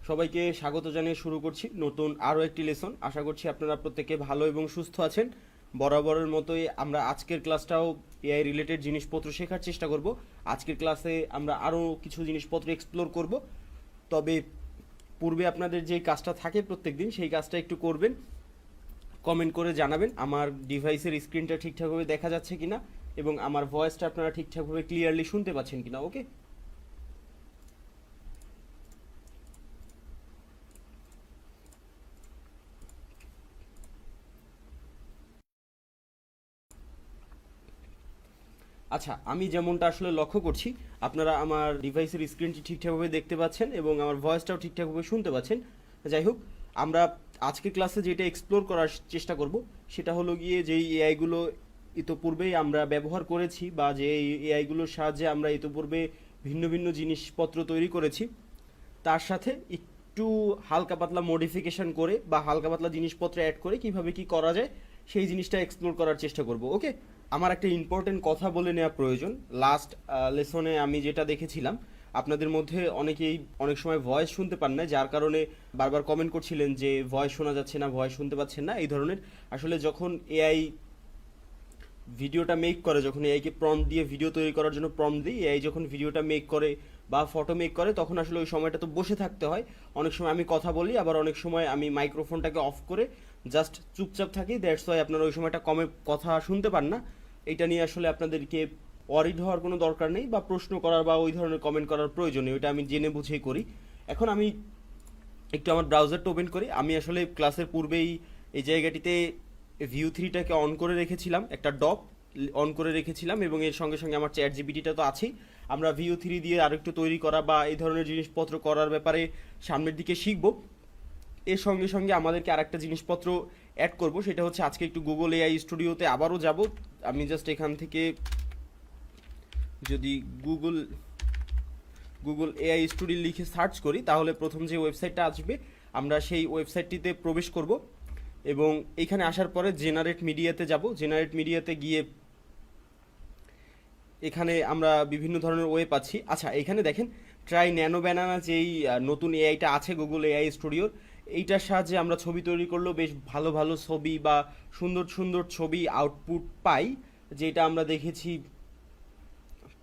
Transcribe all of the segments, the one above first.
সবাইকে স্বাগত জানিয়ে শুরু করছি নতুন আরও একটি লেসন। আশা করছি আপনারা প্রত্যেকে ভালো এবং সুস্থ আছেন। বরাবরের মতোই আমরা আজকের ক্লাসটাও এআই রিলেটেড জিনিসপত্র শেখার চেষ্টা করব। আজকের ক্লাসে আমরা আরও কিছু জিনিসপত্র এক্সপ্লোর করব। তবে পূর্বে আপনাদের যে কাজটা থাকে প্রত্যেকদিন, সেই কাজটা একটু করবেন, কমেন্ট করে জানাবেন আমার ডিভাইসের স্ক্রিনটা ঠিকঠাকভাবে দেখা যাচ্ছে কিনা এবং আমার ভয়েসটা আপনারা ঠিকঠাকভাবে ক্লিয়ারলি শুনতে পাচ্ছেন কিনা। ওকে, আচ্ছা, আমি যেমনটা আসলে লক্ষ্য করছি আপনারা আমার ডিভাইসের স্ক্রিনটি ঠিকঠাকভাবে দেখতে পাচ্ছেন এবং আমার ভয়েসটাও ঠিকঠাকভাবে শুনতে পাচ্ছেন। যাই হোক, আমরা আজকের ক্লাসে যেটা এক্সপ্লোর করার চেষ্টা করব সেটা হলো গিয়ে যেই এআইগুলো ইতোপূর্বেই আমরা ব্যবহার করেছি বা যে এআইগুলোর সাহায্যে আমরা ইতোপূর্বে ভিন্ন ভিন্ন জিনিসপত্র তৈরি করেছি, তার সাথে একটু হালকা পাতলা মডিফিকেশন করে বা হালকা পাতলা জিনিসপত্র অ্যাড করে কিভাবে কি করা যায় সেই জিনিসটা এক্সপ্লোর করার চেষ্টা করব। ওকে, আমার একটা ইম্পর্টেন্ট কথা বলে নেওয়া প্রয়োজন। লাস্ট লেসনে আমি যেটা দেখেছিলাম, আপনাদের মধ্যে অনেকেই অনেক সময় ভয়েস শুনতে পান না, যার কারণে বারবার কমেন্ট করছিলেন যে ভয়েস শোনা যাচ্ছে না, ভয়েস শুনতে পাচ্ছেন না, এই ধরনের। আসলে যখন এআই ভিডিওটা মেক করে, যখন এআইকে প্রম্পট দিয়ে ভিডিও তৈরি করার জন্য প্রম্পট দিই, এআই যখন ভিডিওটা মেক করে বা ফটো মেক করে, তখন আসলে ওই সময়টা তো বসে থাকতে হয়। অনেক সময় আমি কথা বলি, আবার অনেক সময় আমি মাইক্রোফোনটাকে অফ করে জাস্ট চুপচাপ থাকি। দ্যাটস ওয়াই আপনারা ওই সময়টা কমে কথা শুনতে পান না। এটা নিয়ে আসলে আপনাদেরকে ওয়ারিড হওয়ার কোনো দরকার নেই বা প্রশ্ন করার বা ওই ধরনের কমেন্ট করার প্রয়োজন নেই, ওইটা আমি জেনে বুঝেই করি। এখন আমি একটু আমার ব্রাউজারটা ওপেন করি। আমি আসলে ক্লাসের পূর্বেই এই জায়গাটিতে ভিউ থ্রিটাকে অন করে রেখেছিলাম, একটা ডপ অন করে রেখেছিলাম এবং এর সঙ্গে সঙ্গে আমার চ্যাট জিপিটিটা তো আছেই। আমরা ভিউ থ্রি দিয়ে আরেকটু তৈরি করা বা এই ধরনের জিনিসপত্র করার ব্যাপারে সামনের দিকে শিখব। এর সঙ্গে সঙ্গে আমাদেরকে আরেকটা জিনিসপত্র অ্যাড করব, সেটা হচ্ছে আজকে একটু গুগল এআই স্টুডিওতে আবারও যাব। আমি জাস্ট এখান থেকে যদি গুগল গুগল এআই স্টুডিও লিখে সার্চ করি, তাহলে প্রথম যে ওয়েবসাইটটা আসবে আমরা সেই ওয়েবসাইটটিতে প্রবেশ করব এবং এখানে আসার পরে জেনারেট মিডিয়াতে যাব। জেনারেট মিডিয়াতে গিয়ে এখানে আমরা বিভিন্ন ধরনের ওয়ে পাচ্ছি। আচ্ছা, এখানে দেখেন ট্রাই ন্যানো ব্যানানা যেই নতুন এআইটা আছে গুগল এআই স্টুডিওর, এইটার সাহায্যে আমরা ছবি তৈরি করলেও বেশ ভালো ভালো ছবি বা সুন্দর সুন্দর ছবি আউটপুট পাই, যেটা আমরা দেখেছি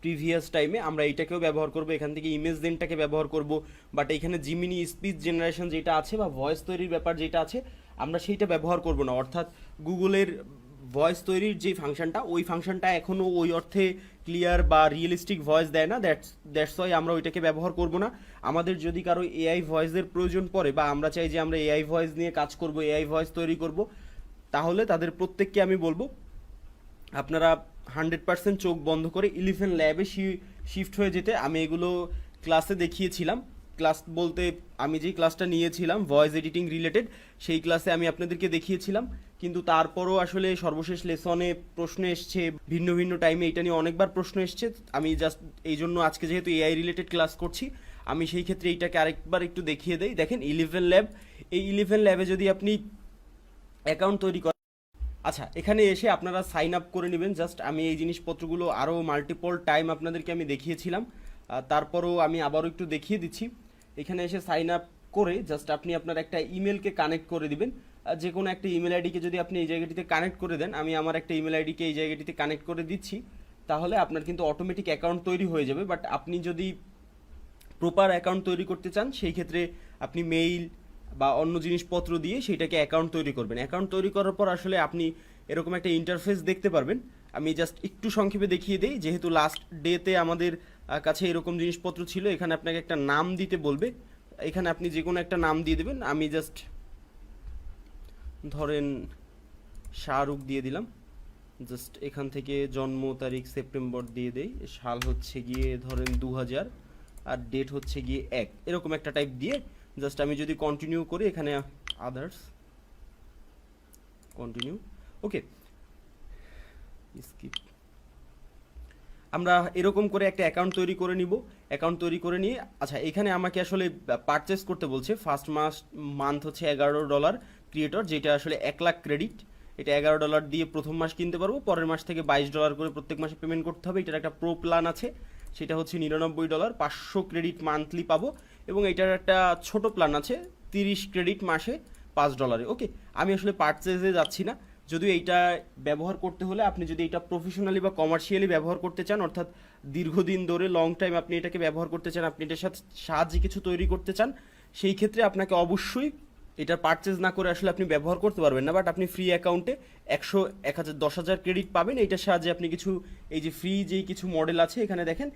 প্রিভিয়াস টাইমে। আমরা এইটাকেও ব্যবহার করব, এখান থেকে ইমেজ দেনটাকে ব্যবহার করব। বাট এখানে জিমিনি স্পিচ জেনারেশন যেটা আছে বা ভয়েস তৈরির ব্যাপার যেটা আছে, আমরা সেইটা ব্যবহার করব না। অর্থাৎ গুগলের ভয়েস তৈরির যে ফাংশনটা, ওই ফাংশনটা এখনও ওই অর্থে ক্লিয়ার বা রিয়েলিস্টিক ভয়েস দেয় না। দ্যাটস ওয়াই আমরা ওইটাকে ব্যবহার করব না। আমাদের যদি কারো এআই ভয়েসের প্রয়োজন পড়ে বা আমরা চাই যে আমরা এআই ভয়েস নিয়ে কাজ করব, এআই ভয়েস তৈরি করব, তাহলে তাদের প্রত্যেককে আমি বলবো আপনারা 100% চোখ বন্ধ করে ইলিফেন ল্যাবে শিফট হয়ে যেতে। আমি এগুলো ক্লাসে দেখিয়েছিলাম। ক্লাস বলতে আমি যেই ক্লাসটা নিয়েছিলাম ভয়েস এডিটিং রিলেটেড, সেই ক্লাসে আমি আপনাদেরকে দেখিয়েছিলাম। কিন্তু তারপরও আসলে সর্বশেষ লেসনে প্রশ্ন এসছে ভিন্ন ভিন্ন টাইমে, এটা নিয়ে অনেকবার প্রশ্ন এসছে। আমি জাস্ট এই জন্য আজকে যেহেতু এআই রিলেটেড ক্লাস করছি, আমি সেই ক্ষেত্রে এইটাকে আরেকবার একটু দেখিয়ে দেই। দেখেন ইলিভেন ল্যাব, এই ইলিভেন ল্যাবে যদি আপনি অ্যাকাউন্ট তৈরি করেন, আচ্ছা এখানে এসে আপনারা সাইন আপ করে নেবেন। জাস্ট আমি এই জিনিসপত্রগুলো আরও মাল্টিপল টাইম আপনাদেরকে আমি দেখিয়েছিলাম, তারপরও আমি আবারও একটু দেখিয়ে দিচ্ছি। এখানে এসে সাইন আপ করে জাস্ট আপনি আপনার একটা ইমেলকে কানেক্ট করে দিবেন। যে কোনো একটা ইমেল আইডিকে যদি আপনি এই জায়গাটিতে কানেক্ট করে দেন, আমি আমার একটা ইমেল আইডিকে এই জায়গাটিতে কানেক্ট করে দিচ্ছি, তাহলে আপনার কিন্তু অটোমেটিক অ্যাকাউন্ট তৈরি হয়ে যাবে। বাট আপনি যদি প্রপার অ্যাকাউন্ট তৈরি করতে চান, সেই ক্ষেত্রে আপনি মেইল বা অন্য জিনিসপত্র দিয়ে সেইটাকে অ্যাকাউন্ট তৈরি করবেন। অ্যাকাউন্ট তৈরি করার পর আসলে আপনি এরকম একটা ইন্টারফেস দেখতে পারবেন। আমি জাস্ট একটু সংক্ষেপে দেখিয়ে দিই, যেহেতু লাস্ট ডেতে আমাদের কাছে এরকম জিনিসপত্র ছিল। এখানে আপনাকে একটা নাম দিতে বলবে, এখানে আপনি যে কোনো একটা নাম দিয়ে দেবেন। আমি জাস্ট ধরেন শাহরুখ দিয়ে দিলাম। জাস্ট এখান থেকে জন্ম তারিখ সেপ্টেম্বর দিয়ে দেই, সাল হচ্ছে গিয়ে ধরেন 2000 আর ডেট হচ্ছে গিয়ে 1, এরকম একটা টাইপ দিয়ে জাস্ট আমি যদি কন্টিনিউ করি, এখানে আদার্স কন্টিনিউ, ওকে স্কিপ। আমরা এরকম করে একটা অ্যাকাউন্ট তৈরি করে নিব। অ্যাকাউন্ট তৈরি করে নিয়ে আচ্ছা এখানে আমাকে আসলে পারচেস করতে বলছে। ফার্স্ট মান্থ হচ্ছে $11 ক্রিয়েটর, যেটা আসলে 1 লাখ ক্রেডিট। এটা $11 দিয়ে প্রথম মাস কিনতে পারবো, পরের মাস থেকে $22 করে প্রত্যেক মাসে পেমেন্ট করতে হবে। এটার একটা প্রো প্ল্যান আছে, সেটা হচ্ছে $99, 500 ক্রেডিট মান্থলি পাবো। এবং এটার একটা ছোট প্ল্যান আছে, 30 ক্রেডিট মাসে $5। ওকে, আমি আসলে পারচেজে যাচ্ছি না, যদিও এইটা ব্যবহার করতে হলে আপনি যদি এটা প্রফেশনালি বা কমার্শিয়ালি ব্যবহার করতে চান, অর্থাৎ দীর্ঘদিন ধরে লং টাইম আপনি এটাকে ব্যবহার করতে চান, আপনি এটার সাথে সাহায্যে কিছু তৈরি করতে চান, সেই ক্ষেত্রে আপনাকে অবশ্যই এটা পারচেজ না করে আসলে আপনি ব্যবহার করতে পারবেন না। বাট আপনি ফ্রি অ্যাকাউন্টে 100, 1000, 10,000 ক্রেডিট পাবেন। এইটার সাহায্যে আপনি কিছু, এই যে ফ্রি যেই কিছু মডেল আছে এখানে দেখেন,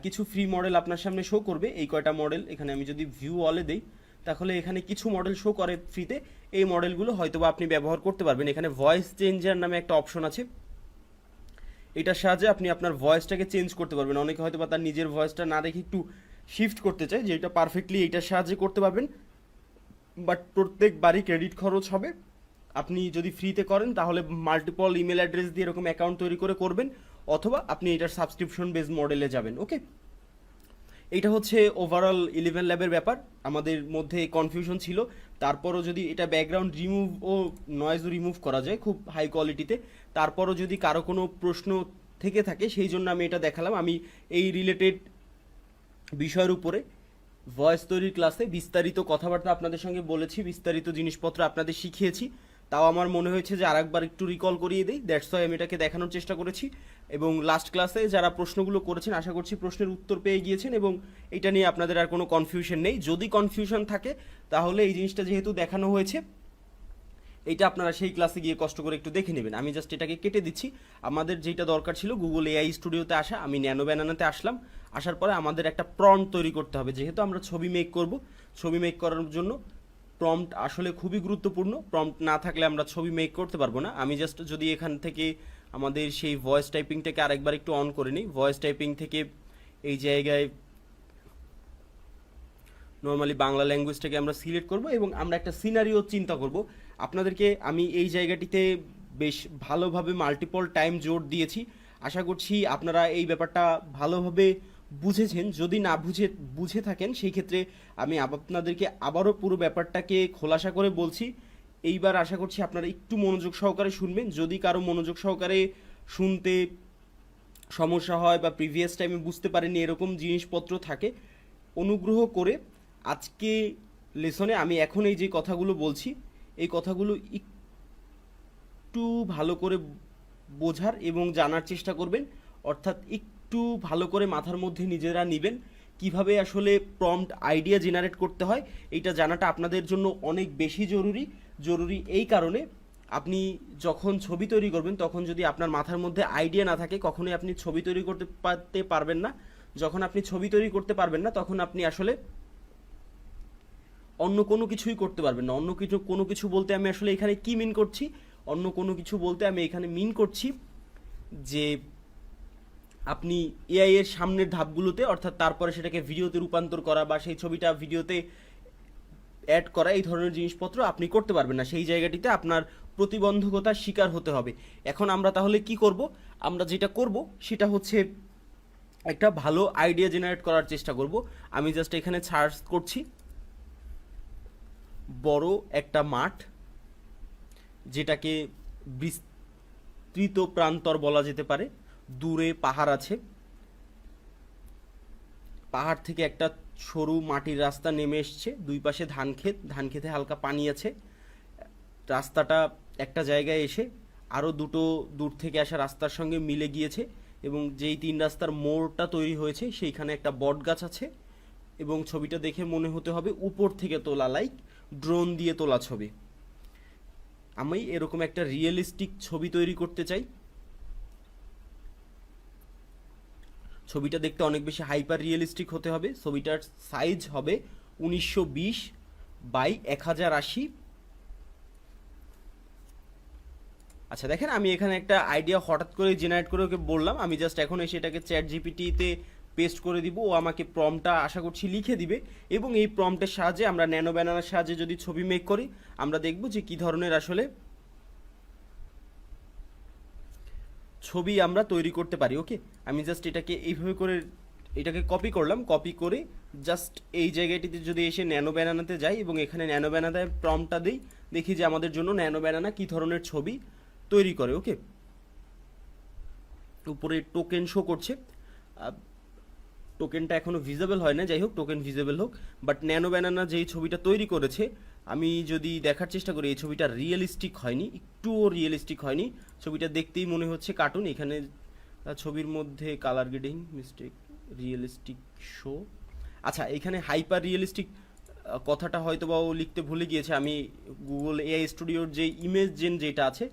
কিছু ফ্রি মডেল আপনার সামনে শো করবে। এই কয়টা মডেল এখানে আমি যদি ভিউ অলে দেই, তাহলে এখানে কিছু মডেল শো করে ফ্রিতে। এই মডেলগুলো হয়তোবা আপনি ব্যবহার করতে পারবেন। এখানে ভয়েস চেঞ্জার নামে একটা অপশন আছে, এটার সাহায্যে আপনি আপনার ভয়েসটাকে চেঞ্জ করতে পারবেন। অনেকে হয়তোবা তার নিজের ভয়েসটা না দেখে একটু শিফট করতে চায়, যেটা পারফেক্টলি এইটার সাহায্যে করতে পারবেন। বাট প্রত্যেকবারই ক্রেডিট খরচ হবে। আপনি যদি ফ্রিতে করেন তাহলে মাল্টিপল ইমেল অ্যাড্রেস দিয়ে এরকম অ্যাকাউন্ট তৈরি করে করবেন, অথবা আপনি এটার সাবস্ক্রিপশন বেস মডেলে যাবেন। ওকে, এইটা হচ্ছে ওভারঅল 11 ল্যাবের ব্যাপার। আমাদের মধ্যে কনফিউশন ছিল, তারপরও যদি এটা ব্যাকগ্রাউন্ড রিমুভ ও নয়েজও রিমুভ করা যায় খুব হাই কোয়ালিটিতে, তারপরও যদি কারো কোনো প্রশ্ন থেকে থাকে সেই জন্য আমি এটা দেখালাম। আমি এই রিলেটেড বিষয়ের উপরে ভয়েস তৈরির ক্লাসে বিস্তারিত কথাবার্তা আপনাদের সঙ্গে বলেছি, বিস্তারিত জিনিসপত্র আপনাদের শিখিয়েছি। তাও আমার মনে হয়েছে যে আরেকবার একটু রিকল করিয়ে দিই, দ্যাটস ওয়াই আমি এটাকে দেখানোর চেষ্টা করেছি। এবং লাস্ট ক্লাসে যারা প্রশ্নগুলো করেছেন আশা করছি প্রশ্নের উত্তর পেয়ে গিয়েছেন, এবং এটা নিয়ে আপনাদের আর কোনো কনফিউশন নেই। যদি কনফিউশন থাকে তাহলে এই জিনিসটা যেহেতু দেখানো হয়েছে, এইটা আপনারা সেই ক্লাসে গিয়ে কষ্ট করে একটু দেখে নেবেন। আমি জাস্ট এটাকে কেটে দিচ্ছি। আমাদের যেটা দরকার ছিল গুগল এআই স্টুডিওতে আসা, আমি ন্যানো ব্যানানাতে আসলাম। আসার পরে আমাদের একটা প্রম্পট তৈরি করতে হবে, যেহেতু আমরা ছবি মেক করব। ছবি মেক করার জন্য প্রম্পট আসলে খুবই গুরুত্বপূর্ণ। প্রম্পট না থাকলে আমরা ছবি মেক করতে পারবো না। আমি জাস্ট যদি এখান থেকে আমাদের সেই ভয়েস টাইপিংটাকে আরেকবার একটু অন করে নিই, ভয়েস টাইপিং থেকে এই জায়গায় নর্মালি বাংলা ল্যাঙ্গুয়েজটাকে আমরা সিলেক্ট করব এবং আমরা একটা সিনারিও চিন্তা করব। আপনাদেরকে আমি এই জায়গাটিতে বেশ ভালোভাবে মাল্টিপল টাইম জোর দিয়েছি। আশা করছি আপনারা এই ব্যাপারটা ভালোভাবে বুঝেছেন। যদি না বুঝে থাকেন সেই ক্ষেত্রে আমি আপনাদেরকে আবারও পুরো ব্যাপারটাকে খোলাসা করে বলছি। এইবার আশা করছি আপনারা একটু মনোযোগ সহকারে শুনবেন। যদি কারো মনোযোগ সহকারে শুনতে সমস্যা হয় বা প্রিভিয়াস টাইমে বুঝতে পারেননি এরকম জিনিসপত্র থাকে, অনুগ্রহ করে আজকে লেসনে আমি এখন এই যে কথাগুলো বলছি এই কথাগুলো একটু ভালো করে বোঝার এবং জানার চেষ্টা করবেন। অর্থাৎ একটু ভালো করে মাথার মধ্যে নিজেরা নেবেন কিভাবে আসলে প্রম্পট আইডিয়া জেনারেট করতে হয়। এইটা জানাটা আপনাদের জন্য অনেক বেশি জরুরি এই কারণে, আপনি যখন ছবি তৈরি করবেন তখন যদি আপনার মাথার মধ্যে আইডিয়া না থাকে কখনোই আপনি ছবি তৈরি করতে পারবেন না। যখন আপনি ছবি তৈরি করতে পারবেন না তখন আপনি আসলে অন্য কোনো কিছুই করতে পারবেন না। কোনো কিছু বলতে আমি আসলে এখানে কি মিন করছি, অন্য কোনো কিছু বলতে আমি এখানে মিন করছি যে আপনি এআই এর সামনের ধাপগুলোতে, অর্থাৎ তারপরে সেটাকে ভিডিওতে রূপান্তর করা বা সেই ছবিটা ভিডিওতে অ্যাড করা, এই ধরনের জিনিসপত্র আপনি করতে পারবেন না। সেই জায়গাটিতে আপনার প্রতিবন্ধকতার শিকার হতে হবে। এখন আমরা তাহলে কি করব? আমরা যেটা করব সেটা হচ্ছে একটা ভালো আইডিয়া জেনারেট করার চেষ্টা করব। আমি জাস্ট এখানে সার্চ করছি বড় একটা মাঠ, যেটাকে বিস্তৃত প্রান্তর বলা যেতে পারে। দূরে পাহাড় আছে, পাহাড় থেকে একটা সরু মাটির রাস্তা নেমে এসছে, দুই পাশে ধান খেতে হালকা পানি আছে। রাস্তাটা একটা জায়গায় এসে আরও দুটো দূর থেকে আসা রাস্তার সঙ্গে মিলে গিয়েছে, এবং যেই 3 রাস্তার মোড়টা তৈরি হয়েছে সেইখানে একটা বট গাছ আছে। এবং ছবিটা দেখে মনে হতে হবে উপর থেকে তোলা, লাইক ড্রোন দিয়ে তোলা ছবি। আমি এরকম একটা রিয়েলিস্টিক ছবি তৈরি করতে চাই। ছবিটা দেখতে অনেক বেশি হাইপার রিয়েলিস্টিক হতে হবে। ছবিটার সাইজ হবে 1920 বাই 1080। আচ্ছা দেখেন, আমি এখানে একটা আইডিয়া হঠাৎ করে জেনারেট করে ওকে বললাম, আমি জাস্ট এখন এসে এটাকে চ্যাট জিপিটিতে পেস্ট করে দিব। ও আমাকে প্রম্পটটা আশা করছি লিখে দিবে, এবং এই প্রম্পটের সাহায্যে আমরা ন্যানো ব্যানানার সাহায্যে যদি ছবি মেক করি আমরা দেখব যে কী ধরনের আসলে ছবি আমরা তৈরি করতে পারি। ওকে, আমি জাস্ট এটাকে এইভাবে করে এটাকে কপি করলাম। কপি করে জাস্ট এই জায়গাটিতে যদি এসে ন্যানো ব্যানানাতে যাই এবং এখানে ন্যানো ব্যানানায় প্রম্পটটা দিই, দেখি যে আমাদের জন্য ন্যানো ব্যানানা কী ধরনের ছবি তৈরি করে। ওকে, উপরে টোকেন শো করছে, টোকেনটা এখনও ভিজিবল হয় না, যাই হোক টোকেন ভিজিবল হোক। বাট ন্যানো ব্যানানা যেই ছবিটা তৈরি করেছে আমি যদি দেখার চেষ্টা করি, এই ছবিটা রিয়েলিস্টিক হয়নি, একটুও রিয়েলিস্টিক হয়নি। ছবিটা দেখতেই মনে হচ্ছে কার্টুন। এখানে ছবির মধ্যে colour grading mistake, realistic show. আচ্ছা, এখানে হাইপার রিয়েলিস্টিক কথাটা হয়তো বা ও লিখতে ভুলে গিয়েছে। আমি গুগল এআই স্টুডিওর যে ইমেজ জেন যেটা আছে,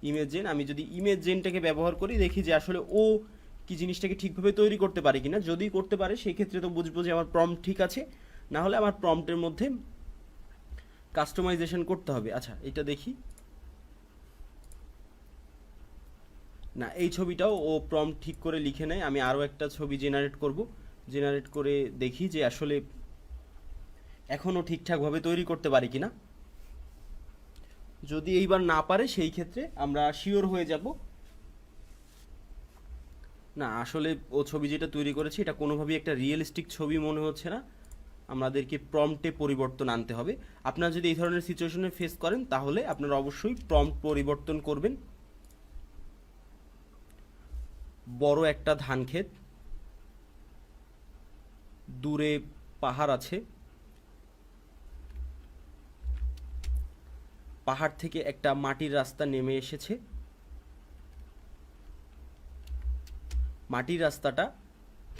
ইমেজ জেন, আমি যদি ইমেজ জেনটাকে ব্যবহার করি, দেখি যে আসলে ও কি জিনিসটাকে ঠিকভাবে তৈরি করতে পারে কিনা। যদি করতে পারে সেই ক্ষেত্রে তো বুঝবো যে আমার প্রম্পট ঠিক আছে, না হলে আমার প্রম্পটের মধ্যে কাস্টমাইজেশন করতে হবে। আচ্ছা, এটা দেখি। না, এই ছবিটাও ও প্রম্পট ঠিক করে লিখে নেয়। আমি আরও একটা ছবি জেনারেট করব, জেনারেট করে দেখি যে আসলে এখনও ঠিকঠাকভাবে তৈরি করতে পারি কিনা। যদি এইবার না পারে সেই ক্ষেত্রে আমরা শিওর হয়ে যাব না আসলে ও ছবি যেটা তৈরি করেছে এটা কোনোভাবেই একটা রিয়েলিস্টিক ছবি মনে হচ্ছে না, আমাদেরকে প্রম্পটে পরিবর্তন আনতে হবে। আপনারা যদি এই ধরনের সিচুয়েশনে ফেস করেন তাহলে আপনারা অবশ্যই প্রম্পট পরিবর্তন করবেন। বড় একটা ধান ক্ষেত, দূরে পাহাড় আছে, পাহাড় থেকে একটা মাটির রাস্তা নেমে এসেছে। মাটির রাস্তাটা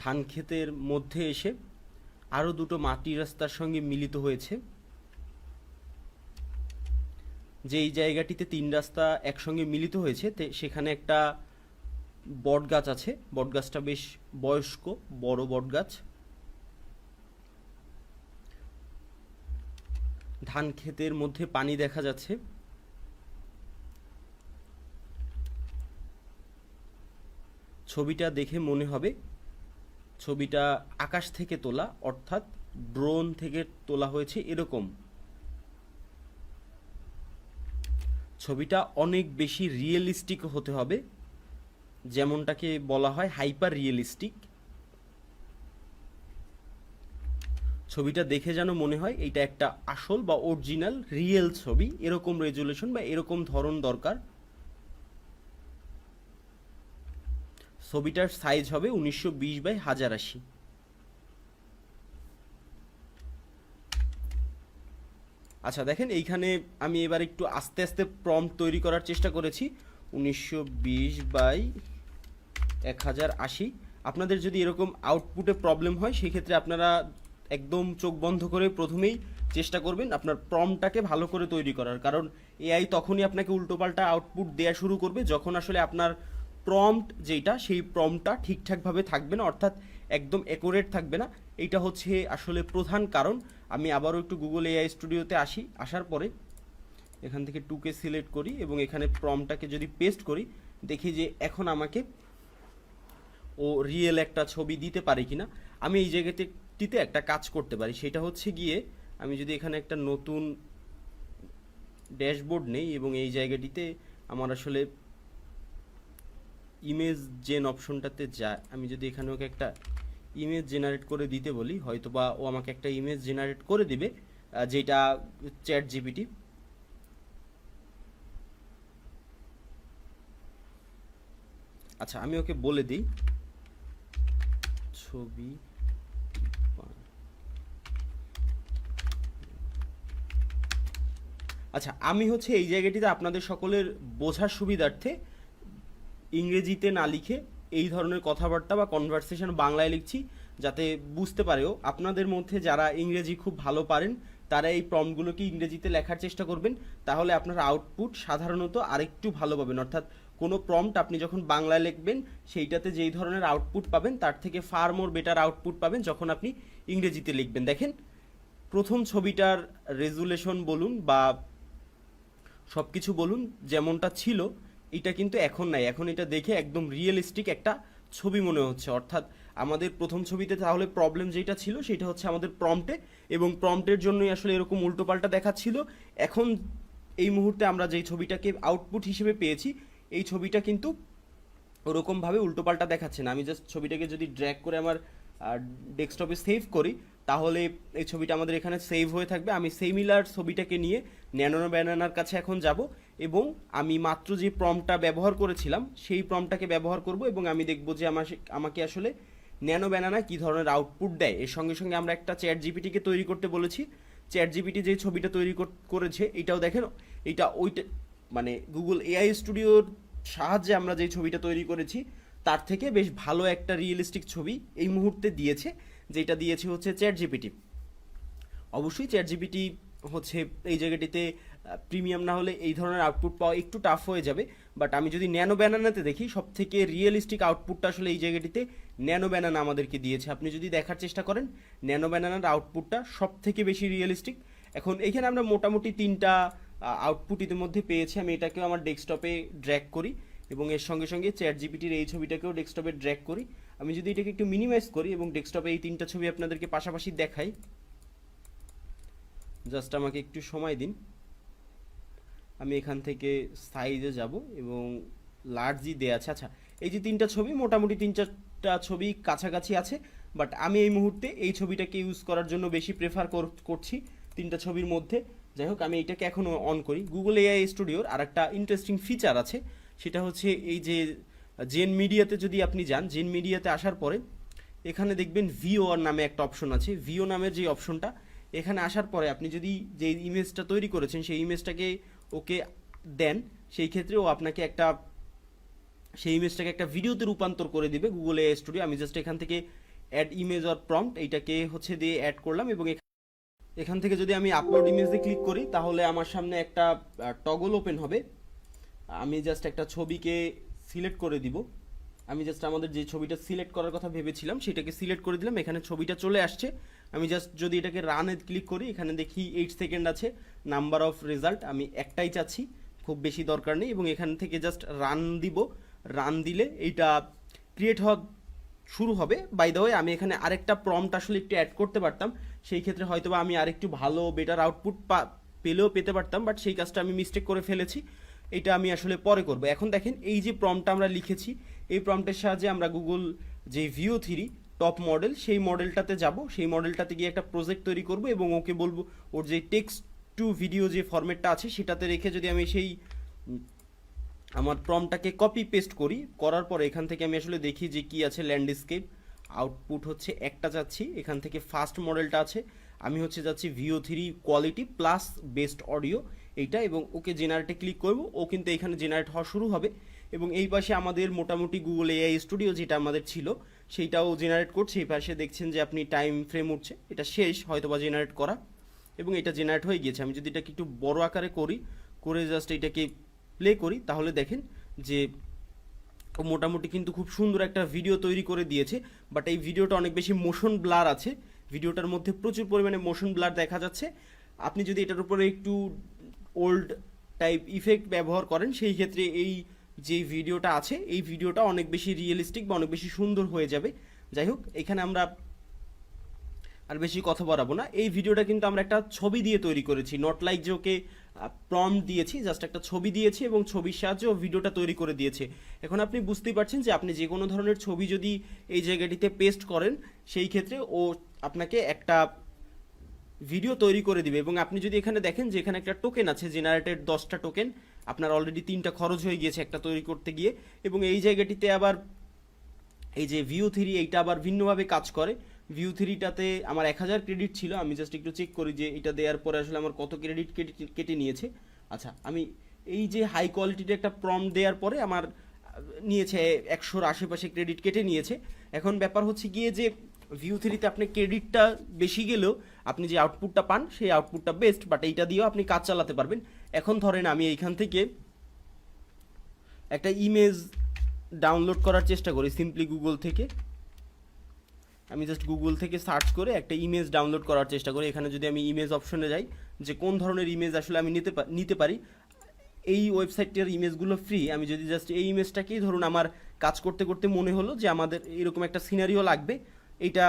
ধান ক্ষেতের মধ্যে এসে আরও দুটো মাটির রাস্তার সঙ্গে মিলিত হয়েছে। যেই জায়গাটিতে তিন রাস্তা একসঙ্গে মিলিত হয়েছে সেখানে একটা বট গাছ আছে। বট গাছটা বেশ বয়স্ক, বড় বট গাছ। ধান ক্ষেতের মধ্যে পানি দেখা যাচ্ছে। ছবিটা দেখে মনে হবে ছবিটা আকাশ থেকে তোলা, অর্থাৎ ড্রোন থেকে তোলা হয়েছে এরকম। ছবিটা অনেক বেশি রিয়েলিস্টিক হতে হবে, যেমনটাকে বলা হয় হাইপার রিয়েলিস্টিক। ছবিটা দেখে যেন মনে হয় এটা একটা আসল বা অরিজিনাল রিয়েল ছবি, এরকম রেজুলেশন বা এরকম ধরন দরকার। ছবিটার সাইজ হবে 1920x1080। আচ্ছা দেখেন, এইখানে আমি এবার একটু আস্তে আস্তে প্রম্পট তৈরি করার চেষ্টা করেছি। 1920x1080। আপনাদের যদি এরকম আউটপুটে প্রবলেম হয় সেক্ষেত্রে আপনারা একদম চোখ বন্ধ করে প্রথমেই চেষ্টা করবেন আপনার প্রম্পটটাকে ভালো করে তৈরি করার, কারণ এআই তখনই আপনাকে উল্টোপাল্টা আউটপুট দেওয়া শুরু করবে যখন আসলে আপনার প্রম্পট যেটা সেই প্রম্পটটা ঠিকঠাকভাবে থাকবে না, অর্থাৎ একদম অ্যাকুরেট থাকবে না। এইটা হচ্ছে আসলে প্রধান কারণ। আমি আবারও একটু গুগল এআই স্টুডিওতে আসি, আসার পরে এখান থেকে 2K সিলেক্ট করি এবং এখানে প্রম্পটটাকে যদি পেস্ট করি, দেখি যে এখন আমাকে ও রিয়েল একটা ছবি দিতে পারে কিনা। আমি এই জায়গাটিতে একটা কাজ করতে পারি, সেটা হচ্ছে গিয়ে আমি যদি এখানে একটা নতুন ড্যাশবোর্ড নেই এবং এই জায়গাটিতে আমার আসলে ইমেজ জেন অপশনটাতে যায়, আমি যদি এখানে ওকে একটা ইমেজ জেনারেট করে দিতে বলি, হয়তো বা ও আমাকে একটা ইমেজ জেনারেট করে দিবে, যেটা চ্যাট জিপিটি। আচ্ছা, আমি ওকে বলে দিই ছবি। আচ্ছা, আমি হচ্ছে এই জায়গাটিতে আপনাদের সকলের বোঝার সুবিধার্থে ইংরেজিতে না লিখে এই ধরনের কথাবার্তা বা কনভারসেশন বাংলায় লিখছি, যাতে বুঝতে পারেও। আপনাদের মধ্যে যারা ইংরেজি খুব ভালো পারেন তারা এই প্রম্পটগুলোকে ইংরেজিতে লেখার চেষ্টা করবেন, তাহলে আপনার আউটপুট সাধারণত আরেকটু ভালো পাবেন। অর্থাৎ কোনো প্রম্পট আপনি যখন বাংলায় লিখবেন সেইটাতে যেই ধরনের আউটপুট পাবেন তার থেকে ফার মোর বেটার আউটপুট পাবেন যখন আপনি ইংরেজিতে লিখবেন। দেখেন, প্রথম ছবিটার রেজুলেশন বলুন বা সব কিছু বলুন যেমনটা ছিল, এটা কিন্তু এখন নাই। এখন এটা দেখে একদম রিয়েলিস্টিক একটা ছবি মনে হচ্ছে। অর্থাৎ আমাদের প্রথম ছবিতে তাহলে প্রবলেম যেটা ছিল সেটা হচ্ছে আমাদের প্রম্পটে, এবং প্রম্পটের জন্যই আসলে এরকম উল্টোপাল্টা দেখাচ্ছিল। এখন এই মুহূর্তে আমরা যেই ছবিটাকে আউটপুট হিসেবে পেয়েছি এই ছবিটা কিন্তু ওরকমভাবে উল্টোপাল্টা দেখাচ্ছে না। আমি জাস্ট ছবিটাকে যদি ড্র্যাগ করে আমার ডেস্কটপে সেভ করি তাহলে এই ছবিটা আমাদের এখানে সেভ হয়ে থাকবে। আমি সিমিলার ছবিটাকে নিয়ে ন্যানো ব্যানানার কাছে এখন যাব এবং আমি মাত্র যে প্রম্পটটা ব্যবহার করেছিলাম সেই প্রম্পটটাকে ব্যবহার করব এবং আমি দেখব যে আমাকে আসলে ন্যানো ব্যানানা কী ধরনের আউটপুট দেয়। এর সঙ্গে সঙ্গে আমরা একটা চ্যাট জিপিটিকে তৈরি করতে বলেছি, চ্যাট জিপিটি যে ছবিটা তৈরি করেছে এটাও দেখেন, এটা ওইটা মানে গুগল এআই স্টুডিওর সাহায্যে আমরা যে ছবিটা তৈরি করেছি তার থেকে বেশ ভালো একটা রিয়েলিস্টিক ছবি এই মুহূর্তে দিয়েছে, যেটা দিয়েছে হচ্ছে চ্যাট জিপিটি। অবশ্যই চ্যাট জিপিটি হচ্ছে এই জায়গাটিতে প্রিমিয়াম না হলে এই ধরনের আউটপুট পাওয়া একটু টাফ হয়ে যাবে, বাট আমি যদি ন্যানো ব্যানানাতে দেখি সব থেকে রিয়েলিস্টিক আউটপুটটা আসলে এই জায়গাটিতে ন্যানো ব্যানানা আমাদেরকে দিয়েছে। আপনি যদি দেখার চেষ্টা করেন ন্যানো ব্যানানার আউটপুটটা সব থেকে বেশি রিয়েলিস্টিক। এখন এখানে আমরা মোটামুটি তিনটা আউটপুট ইতিমধ্যে পেয়েছি। আমি এটাকেও আমার ডেস্কটপে ড্র্যাগ করি এবং এর সঙ্গে সঙ্গে চ্যাট জিপিটির এই ছবিটাকেও ডেস্কটপে ড্র্যাগ করি। আমি যদি এটাকে একটু মিনিমাইজ করি এবং ডেস্কটপে এই তিনটা ছবি আপনাদেরকে পাশাপাশি দেখাই, জাস্ট আমাকে একটু সময় দিন। আমি এখান থেকে সাইজে যাব এবং লার্জই দেয়া আছে। আচ্ছা, এই যে তিনটা ছবি মোটামুটি তিন চারটা ছবি কাছাকাছি আছে, বাট আমি এই মুহূর্তে এই ছবিটাকে ইউজ করার জন্য বেশি প্রেফার করছি তিনটা ছবির মধ্যে। যাই হোক, আমি এটাকে এখনও অন করি। গুগল এআই স্টুডিওর আর একটা ইন্টারেস্টিং ফিচার আছে, সেটা হচ্ছে এই যে জেন মিডিয়াতে যদি আপনি যান, জেন মিডিয়াতে আসার পরে এখানে দেখবেন ভিও নামে একটা অপশন আছে। ভিও নামের যে অপশনটা, এখানে আসার পরে আপনি যদি যে ইমেজটা তৈরি করেছেন সেই ইমেজটাকে ওকে দেন, সেই ক্ষেত্রে ও আপনাকে সেই ইমেজটাকে একটা ভিডিওতে রূপান্তর করে দিবে গুগল এআই স্টুডিও। আমি জাস্ট এখান থেকে অ্যাড ইমেজ অর প্রম্পট এইটাকে হচ্ছে দিয়ে অ্যাড করলাম এবং এখান থেকে যদি আমি আপলোড ইমেজে ক্লিক করি তাহলে আমার সামনে একটা টগল ওপেন হবে। আমি জাস্ট একটা ছবিকে সিলেক্ট করে দিব। আমি জাস্ট আমাদের যে ছবিটা সিলেক্ট করার কথা ভেবেছিলাম সেটাকে সিলেক্ট করে দিলাম, এখানে ছবিটা চলে আসছে। আমি জাস্ট যদি এটাকে রানে ক্লিক করি, এখানে দেখি 8 সেকেন্ড আছে, নাম্বার অফ রেজাল্ট আমি একটাই চাচ্ছি, খুব বেশি দরকার নেই, এবং এখান থেকে জাস্ট রান দিব। রান দিলে এইটা ক্রিয়েট হওয়া শুরু হবে। বাই দ্য ওয়ে, আমি এখানে আরেকটা প্রম্পট আসলে একটু অ্যাড করতে পারতাম, সেই ক্ষেত্রে হয়তো বা আমি আরেকটু ভালো বেটার আউটপুট পেলেও পেতে পারতাম, বাট সেই কাজটা আমি মিস্টেক করে ফেলেছি। এটা আমি আসলে পরে করব। এখন দেখেন এই যে প্রম্পটটা আমরা লিখেছি, এই প্রম্পটের সাহায্যে আমরা গুগল যে ভিও 3 টপ মডেল সেই মডেলটাতে যাব, সেই মডেলটাতে গিয়ে একটা প্রজেক্ট তৈরি করব এবং ওকে বলবো ওর যে টেক্সট টু ভিডিও যে ফরম্যাটটা আছে সেটাতে রেখে যদি আমি সেই আমার প্রম্পটটাকে কপি পেস্ট করার পরে এখান থেকে আমি আসলে দেখি যে কি আছে। ল্যান্ডস্কেপ আউটপুট হচ্ছে একটা যাচ্ছি, এখান থেকে ফার্স্ট মডেলটা আছে, আমি হচ্ছে যাচ্ছি ভিও 3 কোয়ালিটি প্লাস বেস্ট অডিও এইটা, এবং ওকে জেনারেটে ক্লিক করব। ও কিন্তু এখানে জেনারেট হওয়া শুরু হবে এবং এই পাশে আমাদের মোটামুটি গুগল এআই স্টুডিও যেটা আমাদের ছিল সেইটাও জেনারেট করছে। এই পাশে দেখছেন যে আপনি টাইম ফ্রেম উঠছে, এটা শেষ হয়তোবা জেনারেট করা, এবং এটা জেনারেট হয়ে গিয়েছে। আমি যদি এটাকে একটু বড় আকারে করে জাস্ট এটাকে প্লে করি তাহলে দেখেন যে মোটামুটি কিন্তু খুব সুন্দর একটা ভিডিও তৈরি করে দিয়েছে। বাট এই ভিডিওটা অনেক বেশি মোশন ব্লার আছে, ভিডিওটার মধ্যে প্রচুর পরিমাণে মোশন ব্লার দেখা যাচ্ছে। আপনি যদি এটার উপরে একটু ওল্ড টাইপ ইফেক্ট ব্যবহার করেন সেই ক্ষেত্রে এই যে ভিডিওটা আছে এই ভিডিওটা অনেক বেশি রিয়েলিস্টিক বা অনেক বেশি সুন্দর হয়ে যাবে। যাই হোক, এখানে আমরা আর বেশি কথা বাড়াবো না। এই ভিডিওটা কিন্তু আমরা একটা ছবি দিয়ে তৈরি করেছি, নট লাইক যে ওকে প্রম্পট দিয়েছি, জাস্ট একটা ছবি দিয়েছি এবং ছবির সাহায্যে ও ভিডিওটা তৈরি করে দিয়েছে। এখন আপনি বুঝতেই পারছেন যে আপনি যে কোনো ধরনের ছবি যদি এই জায়গাটিতে পেস্ট করেন সেই ক্ষেত্রে ও আপনাকে একটা ভিডিও তৈরি করে দিবে। এবং আপনি যদি এখানে দেখেন যে এখানে একটা টোকেন আছে জেনারেটেড 10টা টোকেন, আপনার অলরেডি 3টা খরচ হয়ে গিয়েছে একটা তৈরি করতে গিয়ে। এবং এই জায়গাটিতে আবার এই যে ভিও 3 এইটা আবার ভিন্নভাবে কাজ করে। ভিউ 3টাতে আমার 1000 ক্রেডিট ছিল, আমি জাস্ট একটু চেক করি যে এটা দেওয়ার পরে আসলে আমার কত ক্রেডিট কেটে নিয়েছে। আচ্ছা, আমি এই যে হাই কোয়ালিটির একটা প্রম্পট দেওয়ার পরে আমার নিয়েছে 100-র আশেপাশে ক্রেডিট কেটে নিয়েছে। এখন ব্যাপার হচ্ছে গিয়ে যে ভিউ 3তে আপনি ক্রেডিটটা বেশি গেলেও আপনি যে আউটপুটটা পান সেই আউটপুটটা বেস্ট, বাট এইটা দিয়েও আপনি কাজ চালাতে পারবেন। এখন ধরেন আমি এইখান থেকে একটা ইমেজ ডাউনলোড করার চেষ্টা করি সিম্পলি গুগল থেকে। আমি জাস্ট গুগল থেকে সার্চ করে একটা ইমেজ ডাউনলোড করার চেষ্টা করি। এখানে যদি আমি ইমেজ অপশনে যাই যে কোন ধরনের ইমেজ আসলে আমি নিতে পারি, এই ওয়েবসাইটটার ইমেজগুলো ফ্রি। আমি যদি জাস্ট এই ইমেজটাকেই ধরুন আমার কাজ করতে করতে মনে হলো যে আমাদের এরকম একটা সিনারিও লাগবে, এটা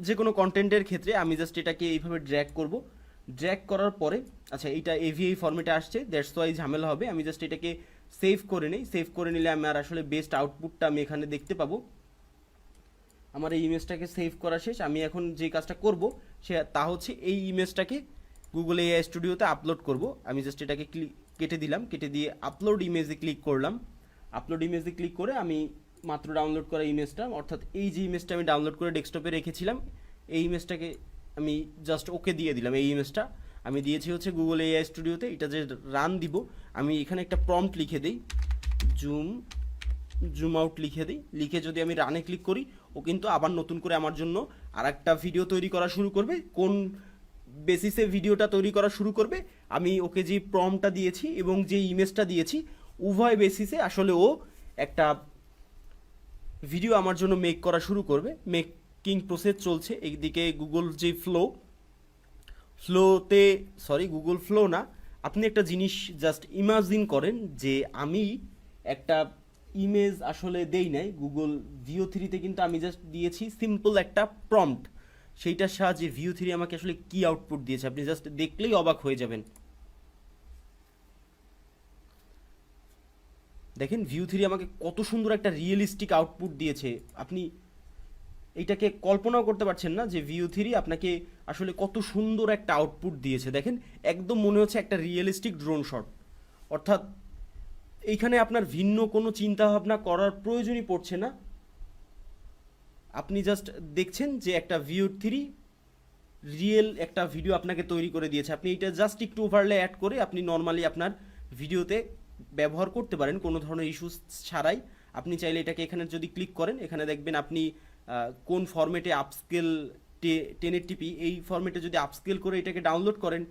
যে কোনো কন্টেন্টের ক্ষেত্রে আমি জাস্ট এটাকে এইভাবে ড্র্যাগ করব। ড্র্যাগ করার পরে আচ্ছা এইটা এভিআই ফরম্যাটে আসছে, দ্যাটস ওয়াই ঝামেলা হবে। আমি জাস্ট এটাকে সেভ করে নিই, সেভ করে নিলে আমার আসলে বেস্ট আউটপুটটা আমি এখানে দেখতে পাবো। আমার এই ইমেজটাকে সেভ করা শেষ। আমি এখন যে কাজটা করব তা হচ্ছে এই ইমেজটাকে গুগল এআই স্টুডিওতে আপলোড করব। আমি জাস্ট এটাকে কেটে দিলাম, কেটে দিয়ে আপলোড ইমেজে ক্লিক করলাম। আপলোড ইমেজে ক্লিক করে আমি মাত্র ডাউনলোড করা ইমেজটা, অর্থাৎ এই যে ইমেজটা আমি ডাউনলোড করে ডেস্কটপে রেখেছিলাম, এই ইমেজটাকে আমি জাস্ট ওকে দিয়ে দিলাম। এই ইমেজটা আমি দিয়েছি হচ্ছে গুগল এআই স্টুডিওতে। এটা যে রান দিব, আমি এখানে একটা প্রম্পট লিখে দিই, জুম আউট লিখে দিই, লিখে যদি আমি রানে ক্লিক করি, ও কিন্তু আবার নতুন করে আমার জন্য আর একটা ভিডিও তৈরি করা শুরু করবে। কোন বেসিসে ভিডিওটা তৈরি করা শুরু করবে, আমি ওকে যে প্রম্পটটা দিয়েছি এবং যে ইমেজটা দিয়েছি উভয় বেসিসে আসলে ও একটা ভিডিও আমার জন্য মেক করা শুরু করবে। মেকিং প্রসেস চলছে এইদিকে। গুগল যে গুগল ফ্লো না, আপনি একটা জিনিস জাস্ট ইমাজিন করেন যে আমি একটা ইমেজ আসলে দেই নাই গুগল ভিও 3-তে, কিন্তু আমি জাস্ট দিয়েছি সিম্পল একটা প্রম্পট। সেইটার সাহায্যে ভিও 3 আমাকে আসলে কি আউটপুট দিয়েছে আপনি জাস্ট দেখলেই অবাক হয়ে যাবেন। দেখেন ভিও 3 আমাকে কত সুন্দর একটা রিয়েলিস্টিক আউটপুট দিয়েছে। আপনি এইটাকে কল্পনাও করতে পারছেন না যে ভিও 3 আপনাকে আসলে কত সুন্দর একটা আউটপুট দিয়েছে। দেখেন একদম মনে হচ্ছে একটা রিয়েলিস্টিক ড্রোন শট। অর্থাৎ এইখানে আপনার ভিন্ন কোনো চিন্তা ভাবনা করার প্রয়োজনই পড়ছে না। আপনি জাস্ট দেখছেন যে একটা ভিও 3 রিয়েল একটা ভিডিও আপনাকে তৈরি করে দিয়েছে। আপনি এটা জাস্ট একটু ওভারলে অ্যাড করে আপনি নর্মালি আপনার ভিডিওতে ব্যবহার করতে পারেন কোনো ধরনের ইস্যুস ছাড়াই। আপনি চাইলে এটাকে এখানে যদি ক্লিক করেন, এখানে দেখবেন আপনি কোন ফরম্যাটে আপস্কেল 1080p এই ফরম্যাটে যদি আপস্কেল করে এটাকে ডাউনলোড করেন,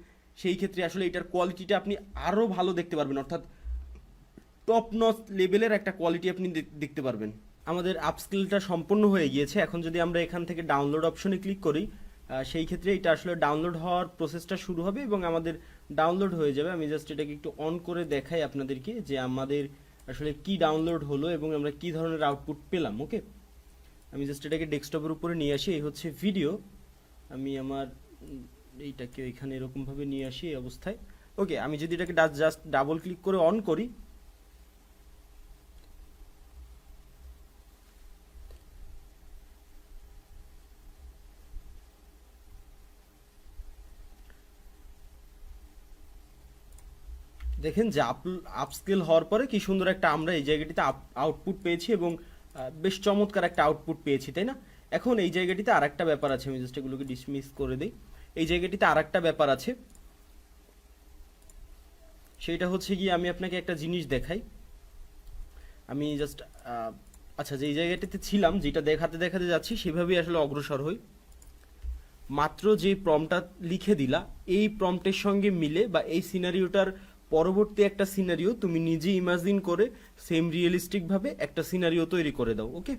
সেই ক্ষেত্রে আসলে এটার কোয়ালিটিটা আপনি আরও ভালো দেখতে পারবেন। অর্থাৎ টপ নচ লেভেলের একটা কোয়ালিটি আপনি দেখতে পারবেন। আমাদের আপস্কেলটা সম্পূর্ণ হয়ে গিয়েছে। এখন যদি আমরা এখান থেকে ডাউনলোড অপশনে ক্লিক করি, সেই ক্ষেত্রে এটা আসলে ডাউনলোড হওয়ার প্রসেসটা শুরু হবে এবং আমাদের ডাউনলোড হয়ে যাবে। আমি জাস্ট এটাকে একটু অন করে দেখাই আপনাদেরকে যে আমাদের আসলে কি ডাউনলোড হলো এবং আমরা কি ধরনের আউটপুট পেলাম। ওকে, আমি জাস্ট এটাকে ডেস্কটপের উপরে নিয়ে আসি। এই হচ্ছে ভিডিও। আমি আমার এইটাকে এখানে এরকমভাবে নিয়ে আসি এই অবস্থায়। ওকে, আমি যদি এটাকে জাস্ট ডাবল ক্লিক করে অন করি, দেখেন যে আপস্কেল হওয়ার পরে কি সুন্দর একটা আমরা এই জায়গাটিতে আউটপুট পেয়েছি এবং বেশ চমৎকার একটা আউটপুট পেয়েছি, তাই না? এখন এই জায়গাটিতে আর একটা ব্যাপার আছে, আমি জাস্ট এগুলোকে ডিসমিস করে দিই। এই জায়গাটিতে আর একটা ব্যাপার আছে, সেইটা হচ্ছে কি আমি আপনাকে একটা জিনিস দেখাই। আমি জাস্ট আচ্ছা, যে জায়গাটিতে ছিলাম, যেটা দেখাতে দেখাতে যাচ্ছি সেভাবেই আসলে অগ্রসর হই। মাত্র যে প্রম্পটটা লিখে দিলা, এই প্রম্পটের সঙ্গে মিলে বা এই সিনারিওটার পরবর্তী একটা সিনারিও তুমি নিজে ইমাজিন করে সেম রিয়েলিস্টিক ভাবে একটা সিনারিও তৈরি করে দাও। ওকে,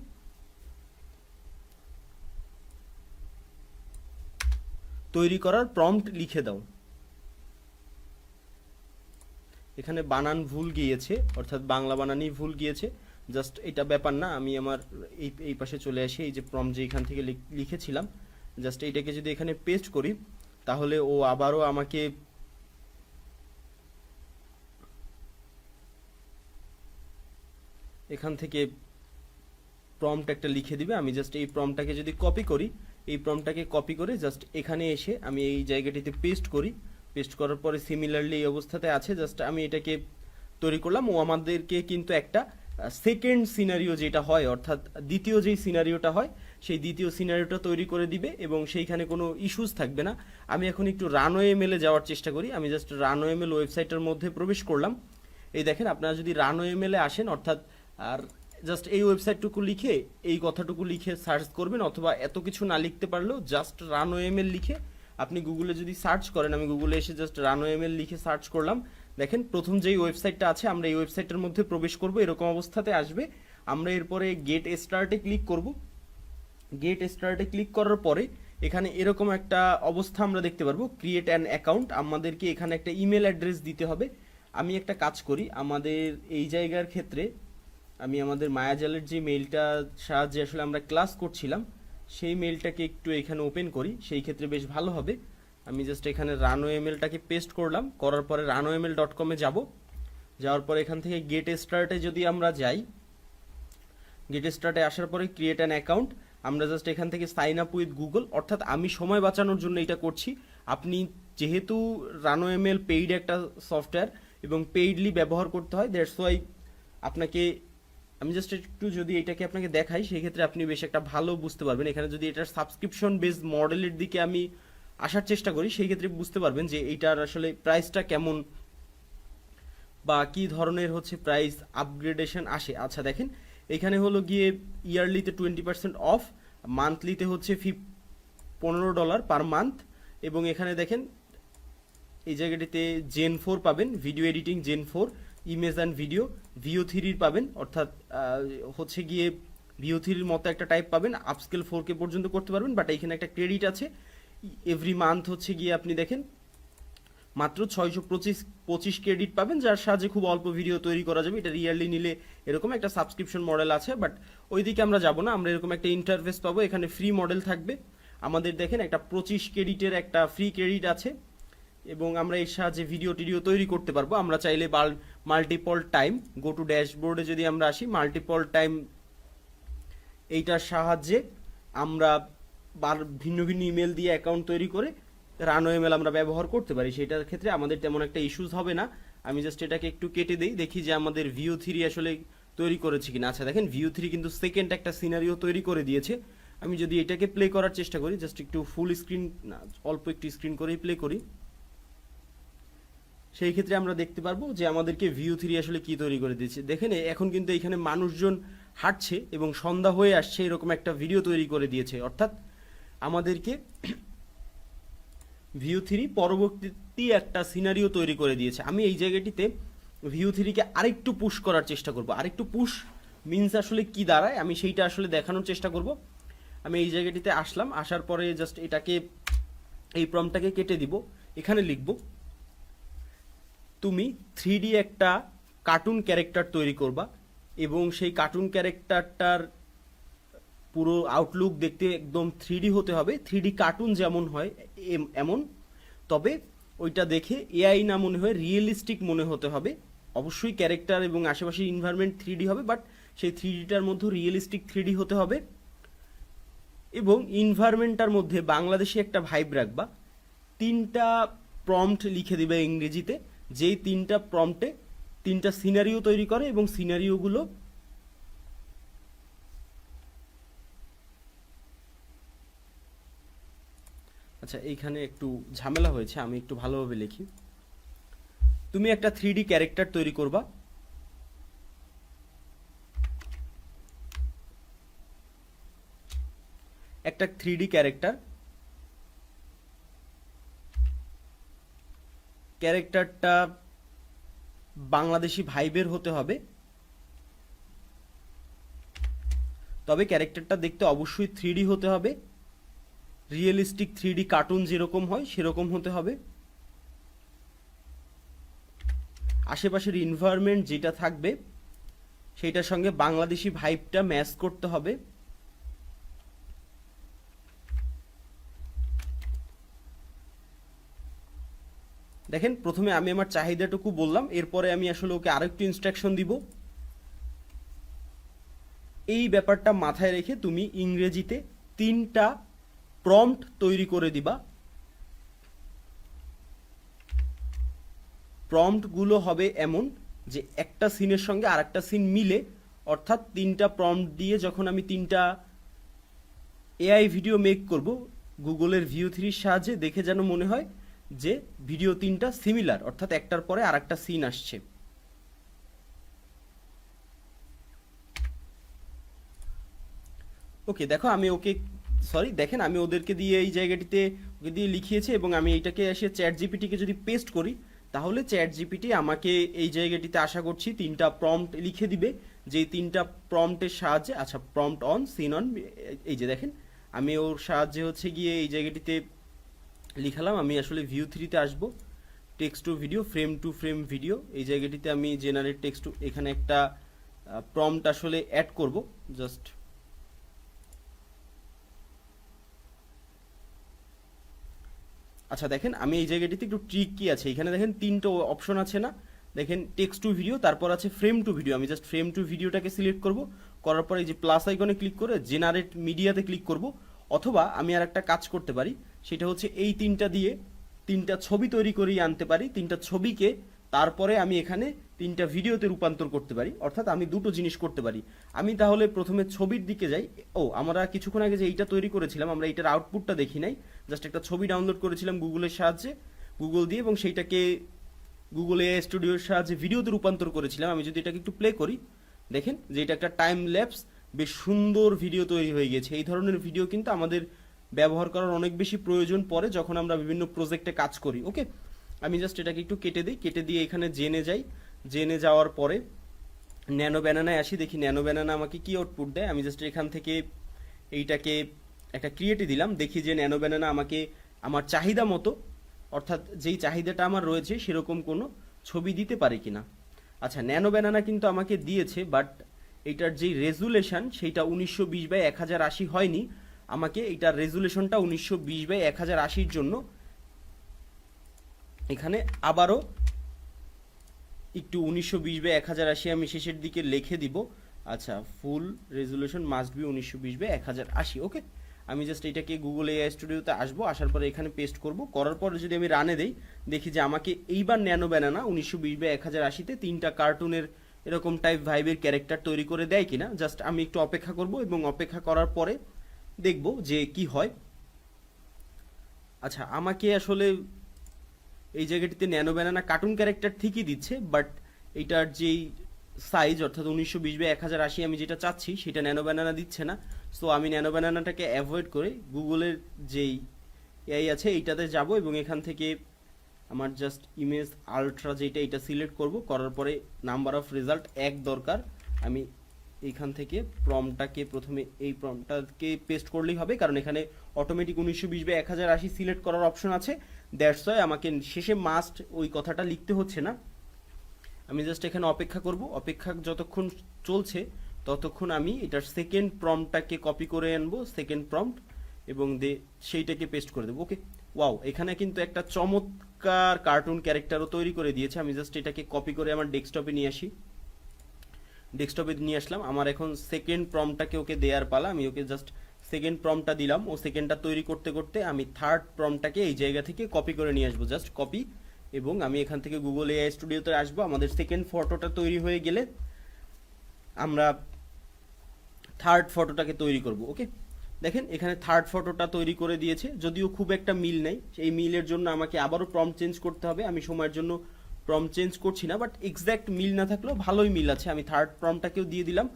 তৈরি করার প্রম্পট লিখে দাও। এখানে বানান ভুল গিয়েছে, অর্থাৎ বাংলা বানানই ভুল গিয়েছে। জাস্ট এটা ব্যাপার না, আমি আমার এই পাশে চলে আসি। এই যে প্রম্পট যে এখান থেকে লিখেছিলাম, জাস্ট এইটাকে যদি এখানে পেস্ট করি, তাহলে ও আবারও আমাকে এখান থেকে প্রম্পট একটা লিখে দিবে। আমি জাস্ট এই প্রম্পটটাকে যদি কপি করি, এই প্রম্পটটাকে কপি করে জাস্ট এখানে এসে আমি এই জায়গাটিতে পেস্ট করি। পেস্ট করার পরে সিমিলারলি এই অবস্থাতে আছে, জাস্ট আমি এটাকে তৈরি করলাম। ও আমাদেরকে কিন্তু একটা সেকেন্ড সিনারিও যেটা হয়, অর্থাৎ দ্বিতীয় যেই সিনারিওটা হয়, সেই দ্বিতীয় সিনারিওটা তৈরি করে দিবে এবং সেইখানে কোনো ইস্যুস থাকবে না। আমি এখন একটু রানওয়ে মেলে যাওয়ার চেষ্টা করি। আমি জাস্ট রানওয়ে মেল ওয়েবসাইটের মধ্যে প্রবেশ করলাম। এই দেখেন, আপনারা যদি রানওয়ে মেলে আসেন, অর্থাৎ আর জাস্ট এই ওয়েবসাইটটুকু লিখে এই কথাটুকু লিখে সার্চ করবেন, অথবা এত কিছু না লিখতে পারলেও জাস্ট রানওয়ে মেল লিখে আপনি গুগলে যদি সার্চ করেন, আমি গুগলে এসে জাস্ট রানওয়ে মেল লিখে সার্চ করলাম। দেখেন প্রথম যেই ওয়েবসাইটটা আছে, আমরা এই ওয়েবসাইটের মধ্যে প্রবেশ করব, এরকম অবস্থাতে আসবে। আমরা এরপরে গেট স্টার্টে ক্লিক করব। গেট স্টার্টে ক্লিক করার পরে এখানে এরকম একটা অবস্থা আমরা দেখতে পারবো, ক্রিয়েট অ্যান অ্যাকাউন্ট। আমাদেরকে এখানে একটা ইমেল অ্যাড্রেস দিতে হবে। আমি একটা কাজ করি, আমাদের এই জায়গার ক্ষেত্রে আমি আমাদের মায়াজালের যে মেইলটার সাহায্যে আসলে আমরা ক্লাস করছিলাম, সেই মেইলটাকে একটু এখানে ওপেন করি, সেই ক্ষেত্রে বেশ ভালো হবে। আমি জাস্ট এখানে রানওয়ে মেলটাকে পেস্ট করলাম, করার পরে runwaymail.com যাব। যাওয়ার পরে এখান থেকে গেট স্টার্টে যদি আমরা যাই, গেট স্টার্টে আসার পরে ক্রিয়েট অ্যান অ্যাকাউন্ট, আমরা জাস্ট এখান থেকে সাইন আপ উইথ গুগল, অর্থাৎ আমি সময় বাঁচানোর জন্য এটা করছি। আপনি যেহেতু runwaymail পেইড একটা সফটওয়্যার এবং পেইডলি ব্যবহার করতে হয়, দ্যাটস ওয়াই আপনাকে আমি জাস্ট একটু যদি এটাকে আপনাকে দেখাই, সেই ক্ষেত্রে আপনি বেশ একটা ভালো বুঝতে পারবেন। এখানে যদি এটার সাবস্ক্রিপশন বেস মডেলের দিকে আমি আসার চেষ্টা করি, সেই ক্ষেত্রে বুঝতে পারবেন যে এইটার আসলে প্রাইসটা কেমন বা কি ধরনের হচ্ছে প্রাইস আপগ্রেডেশন আসে। আচ্ছা দেখেন, এখানে হলো গিয়ে ইয়ারলিতে 20% অফ, মান্থলিতে হচ্ছে $15 পার মান্থ, এবং এখানে দেখেন এই জায়গাটিতে Gen 4 পাবেন, video editing Gen 4, image and video VO3 পাবেন, অর্থাৎ হচ্ছে গিয়ে VO3 মতো একটা টাইপ পাবেন, আপস্কেল 4K পর্যন্ত করতে পারবেন, বাট এখানে একটা ক্রেডিট আছে এভরি মান্থ হচ্ছে গিয়ে আপনি দেখেন মাত্র 625 ক্রেডিট পাবেন, যার সাহায্যে খুব অল্প ভিডিও তৈরি করা যাবে। এটা ইয়ারলি নিলে এরকম একটা সাবস্ক্রিপশন মডেল আছে, বাট ওইদিকে আমরা যাব না, আমরা এরকম একটা ইন্টারফেস পাবো, এখানে ফ্রি মডেল থাকবে আমাদের। দেখেন একটা 25 ক্রেডিটের একটা ফ্রি ক্রেডিট আছে, এবং আমরা এর সাহায্যে ভিডিও টিডিও তৈরি করতে পারবো। আমরা চাইলে মাল্টিপল টাইম, গো টু ড্যাশবোর্ডে যদি আমরা আসি, মাল্টিপল টাইম এইটার সাহায্যে আমরা ভিন্ন ভিন্ন ইমেল দিয়ে অ্যাকাউন্ট তৈরি করে রানো ইমেল আমরা ব্যবহার করতে পারি। সেটার ক্ষেত্রে আমাদের তেমন একটা ইস্যুস হবে না। আমি জাস্ট এটাকে একটু কেটে দেই, দেখি যে আমাদের VO3 আসলে তৈরি করেছে কিনা। আচ্ছা দেখেন, VO3 কিন্তু সেকেন্ড একটা সিনারিও তৈরি করে দিয়েছে। আমি যদি এটাকে প্লে করার চেষ্টা করি, জাস্ট একটু ফুল স্ক্রিন না, অল্প একটু স্ক্রিন করেই প্লে করি, সেই ক্ষেত্রে আমরা দেখতে পারবো যে আমাদেরকে VO3 আসলে কি তৈরি করে দিয়েছে। দেখেন এখন কিন্তু এখানে মানুষজন হাঁটছে এবং সন্ধ্যা হয়ে আসছে, এরকম একটা ভিডিও তৈরি করে দিয়েছে, অর্থাৎ আমাদেরকে VO3 পরবর্তী একটা সিনারিও তৈরি করে দিয়েছে। আমি এই জায়গাটিতে VO3-কে আরেকটু পুশ করার চেষ্টা করব। আরেকটু পুশ মিনস আসলে কি দাঁড়ায় আমি সেইটা আসলে দেখানোর চেষ্টা করব। আমি এই জায়গাটিতে আসলাম, আসার পরে জাস্ট এটাকে, এই প্রম্পটটাকে কেটে দিব, এখানে লিখব তুমি 3D একটা কার্টুন ক্যারেক্টার তৈরি করবা, এবং সেই কার্টুন ক্যারেক্টারটার পুরো আউটলুক দেখতে একদম 3D হতে হবে, 3D কার্টুন যেমন হয় এমন, তবে ওইটা দেখে AI না মনে হয়, রিয়েলিস্টিক মনে হতে হবে। অবশ্যই ক্যারেক্টার এবং আশেপাশের ইনভায়রনমেন্ট 3D হবে, বাট সেই 3Dটার মধ্যে রিয়েলিস্টিক 3D হতে হবে, এবং ইনভায়রনমেন্টটার মধ্যে বাংলাদেশি একটা ভাইব রাখবা। 3টা প্রম্পট লিখে দিবে ইংরেজিতে, যেই 3টা প্রম্পটে 3টা সিনারিও তৈরি করে, এবং সিনারিওগুলো আচ্ছা এইখানে একটু ঝামেলা হয়েছে, আমি একটু ভালোভাবে লিখি। তুমি একটা 3D ক্যারেক্টার তৈরি করবা, একটা 3D ক্যারেক্টারটা বাংলাদেশি ভাইবের হতে হবে, তবে ক্যারেক্টারটা দেখতে অবশ্যই 3D হতে হবে, রিয়েলিস্টিক 3D কার্টুন যেরকম হয় সেরকম হতে হবে। আশেপাশের ইনভায়রনমেন্ট যেটা থাকবে সেইটার সঙ্গে বাংলাদেশি ভাইবটা ম্যাচ করতে হবে। দেখেন প্রথমে আমি আমার চাহিদাটুকু বললাম, এরপরে আমি আসলে ওকে আরেকটু ইনস্ট্রাকশন দিব। এই ব্যাপারটা মাথায় রেখে তুমি ইংরেজিতে 3টা প্রম্পট তৈরি করে দিবা। প্রম্পটগুলো হবে এমন যে একটা সিনের সঙ্গে আরেকটা সিন মিলে, অর্থাৎ 3টা প্রম্পট দিয়ে যখন আমি 3টা AI ভিডিও মেক করব গুগলের VO3-র সাহায্যে, দেখে যেন মনে হয় যে ভিডিও 3টা সিমিলার, অর্থাৎ একটার পরে আরেকটা সিন আসছে। ওকে দেখো, আমি ওকে দেখেন আমি ওদেরকে দিয়ে এই জায়গাটিতে ওকে দিয়ে লিখিয়েছি, এবং আমি এইটাকে এসে ChatGPT-কে যদি পেস্ট করি, তাহলে ChatGPT আমাকে এই জায়গাটিতে আশা করছি 3টা প্রম্পট লিখে দিবে, যেই 3টা প্রম্পটের সাহায্যে, আচ্ছা প্রম্পট অন, সিন অন, এই যে দেখেন আমি ওর সাহায্যে হচ্ছে গিয়ে এই জায়গাটিতে লিখালাম। আমি আসলে VO3-তে আসব, text to video, frame two frame video, এই জায়গাটিতে আমি জেনারেট টেক্সট টু, এখানে একটা প্রম্পট আসলে অ্যাড করব জাস্ট। আচ্ছা দেখেন আমি এই জায়গাটিতে একটু ট্রিক কি আছে, এখানে দেখেন 3টা অপশন আছে না, দেখেন টেক্সট টু ভিডিও, তারপর আছে ফ্রেম টু ভিডিও। আমি জাস্ট ফ্রেম টু ভিডিওটাকে সিলেক্ট করব, করার পরে এই যে প্লাস আইকনে ক্লিক করে জেনারেট মিডিয়াতে ক্লিক করব, অথবা আমি আর একটা কাজ করতে পারি, সেটা হচ্ছে এই 3টা দিয়ে 3টা ছবি তৈরি করেই আনতে পারি। 3টা ছবিকে তারপরে আমি এখানে 3টা ভিডিওতে রূপান্তর করতে পারি, অর্থাৎ আমি দুটো জিনিস করতে পারি। আমি তাহলে প্রথমে ছবির দিকে যাই। আমরা কিছুক্ষণ আগে যে এইটা তৈরি করেছিলাম, আমরা এইটার আউটপুটটা দেখি নাই, জাস্ট একটা ছবি ডাউনলোড করেছিলাম গুগলের সাহায্যে, গুগল দিয়ে, এবং সেইটাকে গুগল এআই স্টুডিওর সাহায্যে ভিডিওতে রূপান্তর করেছিলাম। আমি যদি এটাকে একটু প্লে করি, দেখেন যে এটা একটা টাইম ল্যাপস, বেশ সুন্দর ভিডিও তৈরি হয়ে গেছে। এই ধরনের ভিডিও কিন্তু আমাদের ব্যবহার করার অনেক বেশি প্রয়োজন পড়ে যখন আমরা বিভিন্ন প্রজেক্টে কাজ করি। ওকে, আমি জাস্ট এটাকে একটু কেটে দিই, কেটে দিয়ে এখানে জেনে যাই। জেনে যাওয়ার পরে ন্যানো ব্যানানায় আসি, দেখি ন্যানো ব্যানানা আমাকে কি আউটপুট দেয়। আমি জাস্ট এখান থেকে এইটাকে একটা ক্রিয়েটে দিলাম, দেখি যে ন্যানো ব্যানানা আমাকে আমার চাহিদা মতো, অর্থাৎ যেই চাহিদাটা আমার রয়েছে সেরকম কোনো ছবি দিতে পারে কিনা। আচ্ছা, ন্যানো ব্যানানা কিন্তু আমাকে দিয়েছে, বাট এইটার যেই রেজুলেশন সেইটা 1920x1080 হয়নি। আমাকে এইটার রেজুলেশনটা 1920x1080 জন্য এখানে আবারও একটু 1920x1080 আমি শেষের দিকে লিখে দিব। আচ্ছা, ফুল রেজুলেশন মাস্ট বি 1920x1080। ওকে, আমি জাস্ট এটাকে গুগল এআই স্টুডিওতে আসবো, আসার পরে এখানে পেস্ট করব। করার পরে যদি আমি রানে দেই, দেখি যে আমাকে এইবার ন্যানো ব্যানানা 1920x1080-তে 3টা কার্টুনের এরকম টাইপ ভাইবের ক্যারেক্টার তৈরি করে দেয় কিনা। জাস্ট আমি একটু অপেক্ষা করব, এবং অপেক্ষা করার পরে দেখব যে কি হয়। আচ্ছা, আমাকে আসলে এই জায়গাটিতে ন্যানো ব্যানানা কার্টুন ক্যারেক্টার ঠিকই দিচ্ছে, বাট এইটার যেই সাইজ, অর্থাৎ 1920x1080 আমি যেটা চাচ্ছি সেটা ন্যানো ব্যানানা দিচ্ছে না। সো আমি ন্যানো ব্যানানাটাকে অ্যাভয়েড করে গুগলের যেই এআই আছে এইটাতে যাব, এবং এখান থেকে আমার জাস্ট ইমেজ আলট্রা যেটা, এটা সিলেক্ট করব। করার পরে নাম্বার অফ রেজাল্ট 1 দরকার। আমি এইখান থেকে প্রম্পটটাকে প্রথমে এই প্রম্পটটাকে পেস্ট করলেই হবে, কারণ এখানে অটোমেটিক 1920x1080 সিলেক্ট করার অপশন আছে। দ্যাটস ওয়াই আমাকে শেষে মাস্ট ওই কথাটা লিখতে হচ্ছে না। আমি জাস্ট এখানে অপেক্ষা করব। অপেক্ষা যতক্ষণ চলছে ততক্ষণ আমি এটার সেকেন্ড প্রম্পটটাকে কপি করে আনবো, সেকেন্ড প্রম্পট, এবং সেইটাকে পেস্ট করে দেবো। ওকে, ওয়াও, এখানে কিন্তু একটা চমৎকার কার্টুন ক্যারেক্টারও তৈরি করে দিয়েছে। আমি জাস্ট এটাকে কপি করে আমার ডেস্কটপে নিয়ে আসি। ডেস্কটপে নিয়ে আসলাম। আমার এখন সেকেন্ড প্রম্পটটাকে ওকে দেওয়ার পালা। আমি ওকে জাস্ট সেকেন্ড প্রম্পটটা দিলাম। ও সেকেন্ডটা তৈরি করতে করতে আমি থার্ড প্রম্পটটাকে এই জায়গা থেকে কপি করে নিয়ে আসবো, জাস্ট কপি। এবং আমি এখান থেকে গুগল এআই স্টুডিওতে আসবো। আমাদের সেকেন্ড ফটোটা তৈরি হয়ে গেলে আমরা থার্ড ফটোটাকে তৈরি করব। ওকে, দেখেন এখানে থার্ড ফটোটা তৈরি করে দিয়েছে, যদিও খুব একটা মিল নেই। সেই মিলের জন্য আমাকে আবারও প্রম্পট চেঞ্জ করতে হবে। আমি সময়ের জন্য প্রম্পট চেঞ্জ করছি না, বাট এক্স্যাক্ট মিল না থাকলেও ভালোই মিল আছে। আমি থার্ড প্রম্পটটাকেও দিয়ে দিলাম,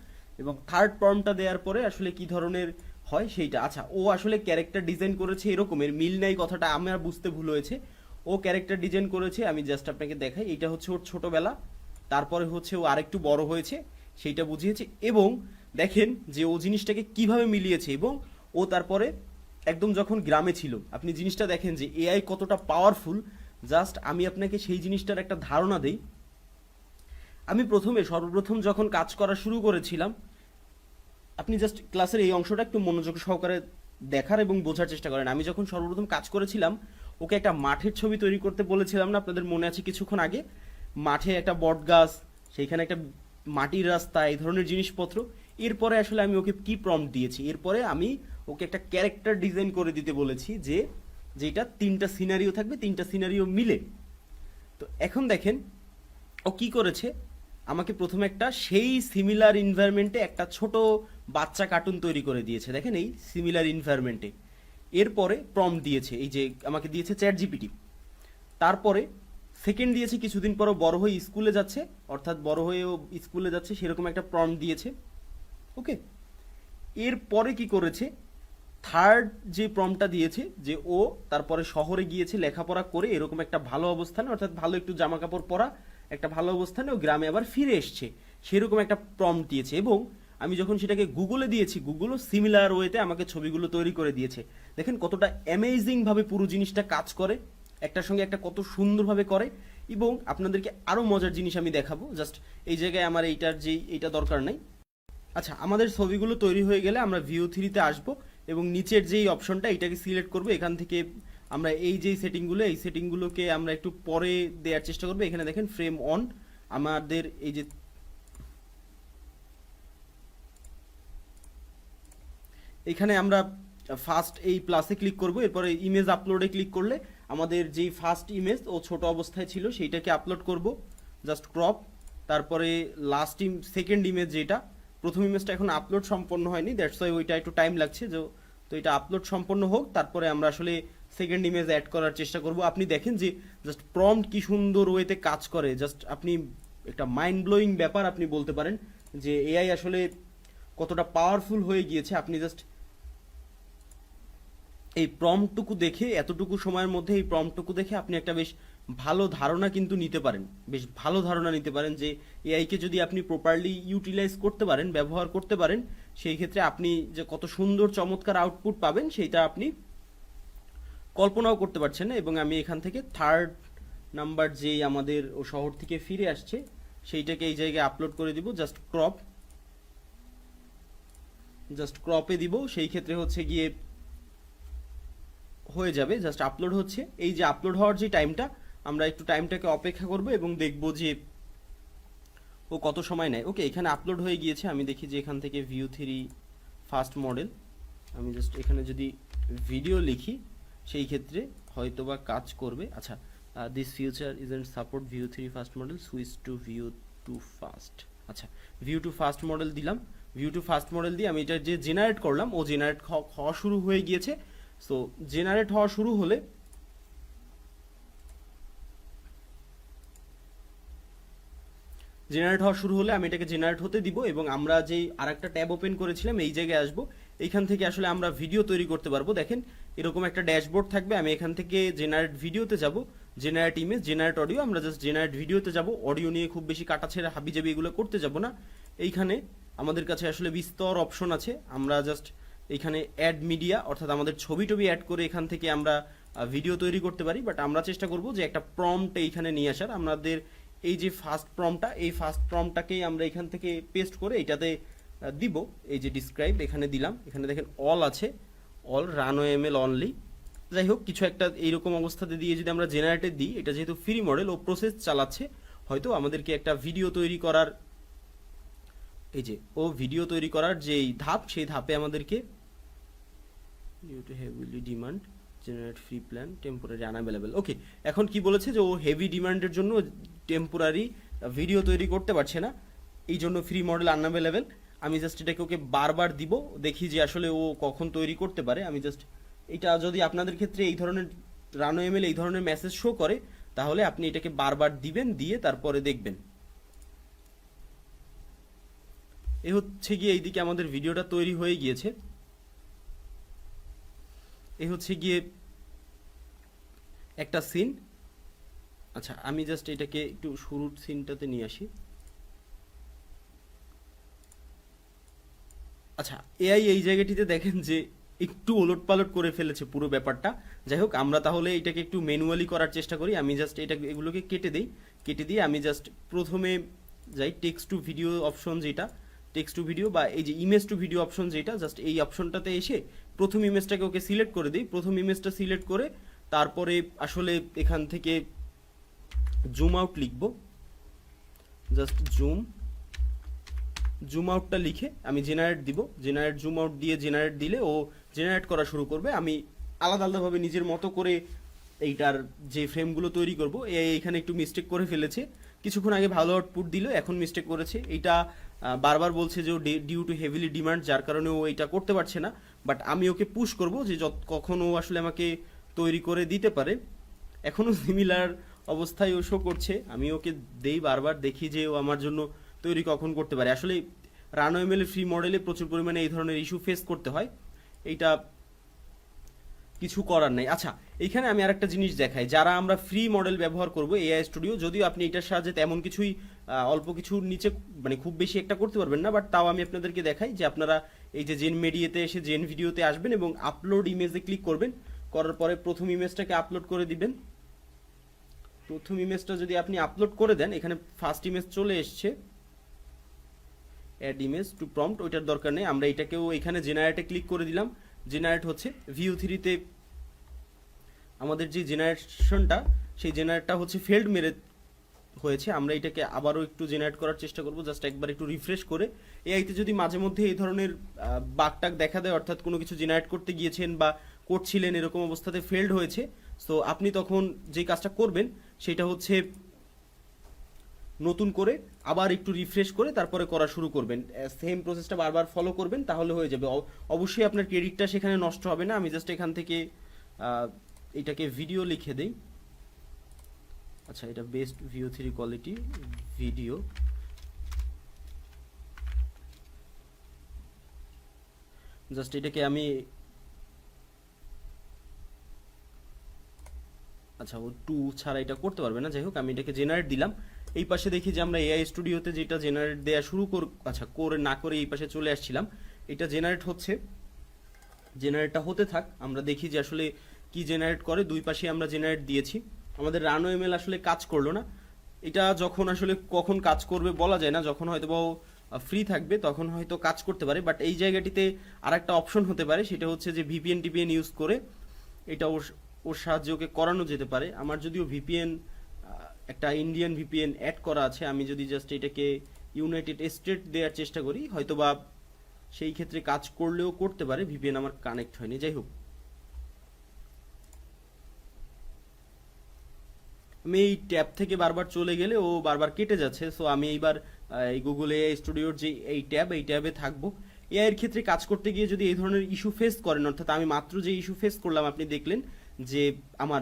এবং থার্ড প্রম্পটটা দেওয়ার পরে আসলে কি ধরনের হয় সেইটা। আচ্ছা, ও আসলে ক্যারেক্টার ডিজাইন করেছে এরকমের, মিল নাই কথাটা আমার বুঝতে ভুল হয়েছে। ও ক্যারেক্টার ডিজাইন করেছে, আমি জাস্ট আপনাকে দেখাই। এটা হচ্ছে ওর ছোটবেলা, তারপরে হচ্ছে ও আরেকটু বড় হয়েছে, সেইটা বুঝিয়েছে। এবং দেখেন যে ও জিনিসটাকে কিভাবে মিলিয়েছে, এবং ও তারপরে একদম যখন গ্রামে ছিল। আপনি জিনিসটা দেখেন যে এআই কতটা পাওয়ারফুল। জাস্ট আমি আপনাকে সেই জিনিসটার একটা ধারণা দেই। আমি সর্বপ্রথম যখন কাজ করা শুরু করেছিলাম, আপনি জাস্ট ক্লাসের এই অংশটা একটু মনোযোগ সহকারে দেখার এবং বোঝার চেষ্টা করেন। আমি যখন সর্বপ্রথম কাজ করেছিলাম, ওকে একটা মাঠের ছবি তৈরি করতে বলেছিলাম না, আপনাদের মনে আছে কিছুক্ষণ আগে? মাঠে একটা বট গাছ, সেইখানে একটা মাটির রাস্তা, এই ধরনের জিনিসপত্র। এরপরে আসলে আমি ওকে কি প্রম্পট দিয়েছি, এরপরে আমি ওকে একটা ক্যারেক্টার ডিজাইন করে দিতে বলেছি, যেটা 3টা সিনারিও থাকবে, 3টা সিনারিও মিলে। তো এখন দেখেন ও কি করেছে। আমাকে প্রথমে একটা সেই সিমিলার ইনভায়রনমেন্টে একটা ছোট বাচ্চা কার্টুন তৈরি করে দিয়েছে, দেখেন এই সিমিলার ইনভায়রনমেন্টে। এরপরে প্রম্পট দিয়েছে, এই যে আমাকে দিয়েছে চ্যাট জিপিটি। তারপরে সেকেন্ড দিয়েছে কিছুদিন পর বড় হয়ে স্কুলে যাচ্ছে, অর্থাৎ বড় হয়ে ও স্কুলে যাচ্ছে সেরকম একটা প্রম্পট দিয়েছে। ওকে, এরপরে কি করেছে, থার্ড যে প্রম্পটটা দিয়েছে যে ও তারপরে শহরে গিয়েছে লেখাপড়া করে এরকম একটা ভালো অবস্থানে, অর্থাৎ ভালো একটু জামা কাপড় পরা একটা ভালো অবস্থানে ও গ্রামে আবার ফিরে এসছে, সেরকম একটা প্রম্পট দিয়েছে। এবং আমি যখন সেটাকে গুগলে দিয়েছি, গুগলও সিমিলার ওয়েতে আমাকে ছবিগুলো তৈরি করে দিয়েছে। দেখেন কতটা অ্যামেজিং ভাবে পুরো জিনিসটা কাজ করে, একটার সঙ্গে একটা কত সুন্দরভাবে করে। এবং আপনাদেরকে আরও মজার জিনিস আমি দেখাবো, জাস্ট এই জায়গায় আমার এইটা দরকার নাই। আচ্ছা, আমাদের ছবিগুলো তৈরি হয়ে গেলে আমরা ভিউ 3-তে আসবো, এবং নিচের যেই অপশনটা এটাকে সিলেক্ট করব। এখান থেকে আমরা এই সেটিংগুলোকে আমরা একটু পরে দেওয়ার চেষ্টা করবো। এখানে দেখেন ফ্রেম অন, আমাদের এই যে এখানে আমরা ফার্স্ট এই প্লাসে ক্লিক করব, এরপরে ইমেজ আপলোডে ক্লিক করলে আমাদের যেই ফার্স্ট ইমেজ ও ছোট অবস্থায় ছিল সেইটাকে আপলোড করব, জাস্ট ক্রপ। তারপরে লাস্ট সেকেন্ড ইমেজ যেটা, প্রথম ইমেজটা এখন আপলোড সম্পন্ন হয়নি, দ্যাটস ওয়াই ওইটা একটু টাইম লাগছে। তো এটা আপলোড সম্পন্ন হোক, তারপরে আমরা আসলে সেকেন্ড ইমেজ অ্যাড করার চেষ্টা করব। আপনি দেখেন যে জাস্ট প্রম্পট কি সুন্দর ওয়েতে কাজ করে, জাস্ট আপনি একটা মাইন্ড ব্লোয়িং ব্যাপার আপনি বলতে পারেন যে এআই আসলে কতটা পাওয়ারফুল হয়ে গিয়েছে। আপনি জাস্ট এই প্রম্পটুকু দেখে, এতটুকু সময়ের মধ্যে এই প্রম্পটুকু দেখে আপনি একটা বেশ ভালো ধারণা কিন্তু নিতে পারেন, বেশ ভালো ধারণা নিতে পারেন যে এআইকে যদি আপনি প্রপারলি ইউটিলাইজ করতে পারেন, ব্যবহার করতে পারেন, সেই ক্ষেত্রে আপনি যে কত সুন্দর চমৎকার আউটপুট পাবেন সেইটা আপনি কল্পনাও করতে পারছেন না। এবং আমি এখান থেকে থার্ড নাম্বার যেই আমাদের ও শহর থেকে ফিরে আসছে সেইটাকে এই জায়গায় আপলোড করে দিব, জাস্ট ক্রপে দিব। সেই ক্ষেত্রে হচ্ছে গিয়ে হয়ে যাবে, জাস্ট আপলোড হচ্ছে। এই যে আপলোড হওয়ার যে টাইমটা, আমরা একটু টাইমটাকে অপেক্ষা করব এবং দেখব যে ও কত সময় নেয়। ওকে, এখানে আপলোড হয়ে গিয়েছে। আমি দেখি যে এখান থেকে ভিউ 3 ফাস্ট মডেল, আমি জাস্ট এখানে যদি ভিডিও লিখি সেই ক্ষেত্রে হয়তোবা কাজ করবে। আচ্ছা, this future isn't support view 3 fast model, switch to view 2 fast. আচ্ছা, ভিউ 2 ফাস্ট মডেল দিলাম। ভিউ 2 ফাস্ট মডেল দিয়ে আমি এটা যে জেনারেট করলাম, ও জেনারেট হওয়া শুরু হয়ে গিয়েছে। সো জেনারেট হওয়া শুরু হলে আমি এটাকে জেনারেট হতে দিব এবং আমরা যেই আরেকটা ট্যাব ওপেন করেছিলাম এই জায়গায় আসবো। এইখান থেকে আসলে আমরা ভিডিও তৈরি করতে পারবো। দেখেন এরকম একটা ড্যাশবোর্ড থাকবে। আমি এখান থেকে জেনারেট ভিডিওতে যাব, জেনারেট ইমেজ, জেনারেট অডিও। আমরা জাস্ট জেনারেট ভিডিওতে যাব, অডিও নিয়ে খুব বেশি কাটাছেড়া হাবিজাবি এগুলো করতে যাব না। এইখানে আমাদের কাছে আসলে বিস্তর অপশন আছে। আমরা জাস্ট এখানে অ্যাড মিডিয়া, অর্থাৎ আমাদের ছবি টবি অ্যাড করে এখান থেকে আমরা ভিডিও তৈরি করতে পারি। বাট আমরা চেষ্টা করব যে একটা প্রম্পট এইখানে নিয়ে আসার। আমাদের এই যে ফার্স্ট প্রম্পটটা, এই ফার্স্ট প্রম্পটটাকেই আমরা এখান থেকে পেস্ট করে এটাতে দিব। এই যে ডিসক্রাইব এখানে দিলাম, এখানে দেখেন অল আছে, অল রানো এমএল অনলি। যাই হোক, কিছু একটা এইরকম অবস্থাতে দিয়ে যদি আমরা জেনারেটে দিই, এটা যেহেতু ফ্রি মডেল ও প্রসেস চালাচ্ছে, হয়তো আমাদেরকে একটা ভিডিও তৈরি করার, এই যে ও ভিডিও তৈরি করার যেই ধাপ, সেই ধাপে আমাদেরকে due to heavily demand generate free plan temporary unavailable. Okay, এখন কি বলেছে যে ও হেভি ডিমান্ডের জন্য টেম্পোরারি ভিডিও তৈরি করতে পারছে না, এই জন্য ফ্রি মডেল আনঅ্যাভেলেবল। আমি জাস্ট এটাকে ওকে বারবার দিব, দেখি যে আসলে ও কখন তৈরি করতে পারে। আমি জাস্ট এটা, যদি আপনাদের ক্ষেত্রে এই ধরনের রানো এমএল এই ধরনের মেসেজ শো করে, তাহলে আপনি এটাকে বারবার দিবেন, দিয়ে তারপরে দেখবেন। এই হচ্ছে গিয়ে এইদিকে আমাদের ভিডিওটা তৈরি হয়ে গিয়েছে। এই হচ্ছে গিয়ে একটা সিন। আচ্ছা, আমি জাস্ট এটাকে একটু শুরুর সিনটাতে নিয়ে আসি। আচ্ছা, এআই এই জায়গাটিতে দেখেন যে একটু ওলটপালট করে ফেলেছে পুরো ব্যাপারটা। যাই হোক, আমরা তাহলে এটাকে একটু ম্যানুয়ালি করার চেষ্টা করি। আমি জাস্ট এগুলোকে কেটে দিয়ে আমি জাস্ট প্রথমে যাই টেক্সট টু ভিডিও অপশন, যেটা টেক্সট টু ভিডিও বা এই যে ইমেজ টু ভিডিও অপশন, যেটা জাস্ট এই অপশনটাতে এসে প্রথম ইমেজটাকে ওকে সিলেক্ট করে দিই। প্রথম ইমেজটা সিলেক্ট করে তারপরে আসলে এখান থেকে জুম আউট লিখবো, জাস্ট জুম আউটটা লিখে আমি জেনারেট দিব। জেনারেট জুম আউট দিয়ে জেনারেট দিলে ও জেনারেট করা শুরু করবে। আমি আলাদা আলাদাভাবে নিজের মতো করে এইটার যে ফ্রেমগুলো তৈরি করব, এইখানে একটু মিস্টেক করে ফেলেছে। কিছুক্ষণ আগে ভালো আউটপুট দিল, এখন মিস্টেক করেছে। এইটা বারবার বলছে যে ও ডিউ টু হেভিলি ডিমান্ড, যার কারণে ও এটা করতে পারছে না। বাট আমি ওকে পুশ করব যে কখন ও আসলে আমাকে তৈরি করে দিতে পারে। এখনও সিমিলার অবস্থায় ও শো করছে। আমি ওকে দেই বারবার, দেখি যে ও আমার জন্য তৈরি কখন করতে পারে। আসলে রানো এমএল ফ্রি মডেলে প্রচুর পরিমাণে এই ধরনের ইস্যু ফেস করতে হয়, এইটা কিছু করার নাই। আচ্ছা, এইখানে আমি আরেকটা জিনিস দেখাই। যারা আমরা ফ্রি মডেল ব্যবহার করব এআই স্টুডিও, যদিও আপনি এটার সাহায্যে তেমন কিছুই অল্প কিছুর নিচে মানে খুব বেশি একটা করতে পারবেন না, বাট তাও আমি আপনাদেরকে দেখাই যে আপনারা এই যে জেন মিডিয়াতে এসে জেন ভিডিওতে আসবেন এবং আপলোড ইমেজে ক্লিক করবেন। করার পরে প্রথম ইমেজটাকে আপলোড করে দিবেন। প্রথম ইমেজটা যদি আপনি আপলোড করে দেন, এখানে ফার্স্ট ইমেজ চলে এসছে, অ্যাড ইমেজ টু প্রম্পট, ওইটার দরকার নেই। আমরা এটাকেও এখানে জেনারেটে ক্লিক করে দিলাম, জেনারেট হচ্ছে। ভিউ 3তে আমাদের যে জেনারেশনটা, সেই জেনারেটটা হচ্ছে ফেল্ড মেরে হয়েছে। আমরা এটাকে আবারও একটু জেনারেট করার চেষ্টা করব, জাস্ট একবার একটু রিফ্রেশ করে। এআইতে যদি মাঝে মধ্যে এই ধরনের বাগটাগ দেখা দেয়, অর্থাৎ কোনো কিছু জেনারেট করতে গিয়েছেন বা করছিলেন এরকম অবস্থাতে ফেলড হয়েছে, সো আপনি তখন যে কাজটা করবেন সেটা হচ্ছে নতুন করে আবার একটু রিফ্রেশ করে তারপরে করা শুরু করবেন, সেম প্রসেসটা বারবার ফলো করবেন, তাহলে হয়ে যাবে। অবশ্যই আপনার ক্রেডিটটা সেখানে নষ্ট হবে না। আমি জাস্ট এখান থেকে এটাকে ভিডিও লিখে দেই। আচ্ছা, এটা best VO3 quality video, just এটাকে আমি, আচ্ছা ও 2 ছাড়া এটা করতে পারবে না, যাই হোক আমি এটাকে জেনারেট দিলাম। এই পাশে দেখি যে আমরা এআই স্টুডিওতে যেটা জেনারেট দেওয়া শুরু আচ্ছা করে না করে এই পাশে চলে আসছিলাম, এটা জেনারেট হচ্ছে, জেনারেটটা হতে থাক, আমরা দেখি যে আসলে কি জেনারেট করে। দুই পাশে আমরা জেনারেট দিয়েছি, আমাদের রানো এমএল আসলে কাজ করলো না। এটা যখন আসলে কখন কাজ করবে বলা যায় না, যখন হয়তো বা ফ্রি থাকবে তখন হয়তো কাজ করতে পারে, বাট এই জায়গাটিতে আর একটা অপশন হতে পারে, সেটা হচ্ছে যে ভিপিএন টিপিএন ইউজ করে এটা ওর সাহায্যে ওকে করানো যেতে পারে। আমার যদিও ভিপিএন একটা ইন্ডিয়ান ভিপিএন অ্যাড করা আছে, আমি যদি জাস্ট এটাকে ইউনাইটেড স্টেট দেওয়ার চেষ্টা করি হয়তো বা সেই ক্ষেত্রে কাজ করলেও করতে পারে, ভিপিএন আমার কানেক্ট হয়নি। যাই হোক, আমি এই ট্যাব থেকে বারবার চলে গেলে ও বারবার কেটে যাচ্ছে, সো আমি এইবার এই গুগল এআই স্টুডিওর যে এই ট্যাবে থাকবো। এআই এর ক্ষেত্রে কাজ করতে গিয়ে যদি এই ধরনের ইস্যু ফেস করেন, অর্থাৎ আমি মাত্র যে ইস্যু ফেস করলাম আপনি দেখলেন যে আমার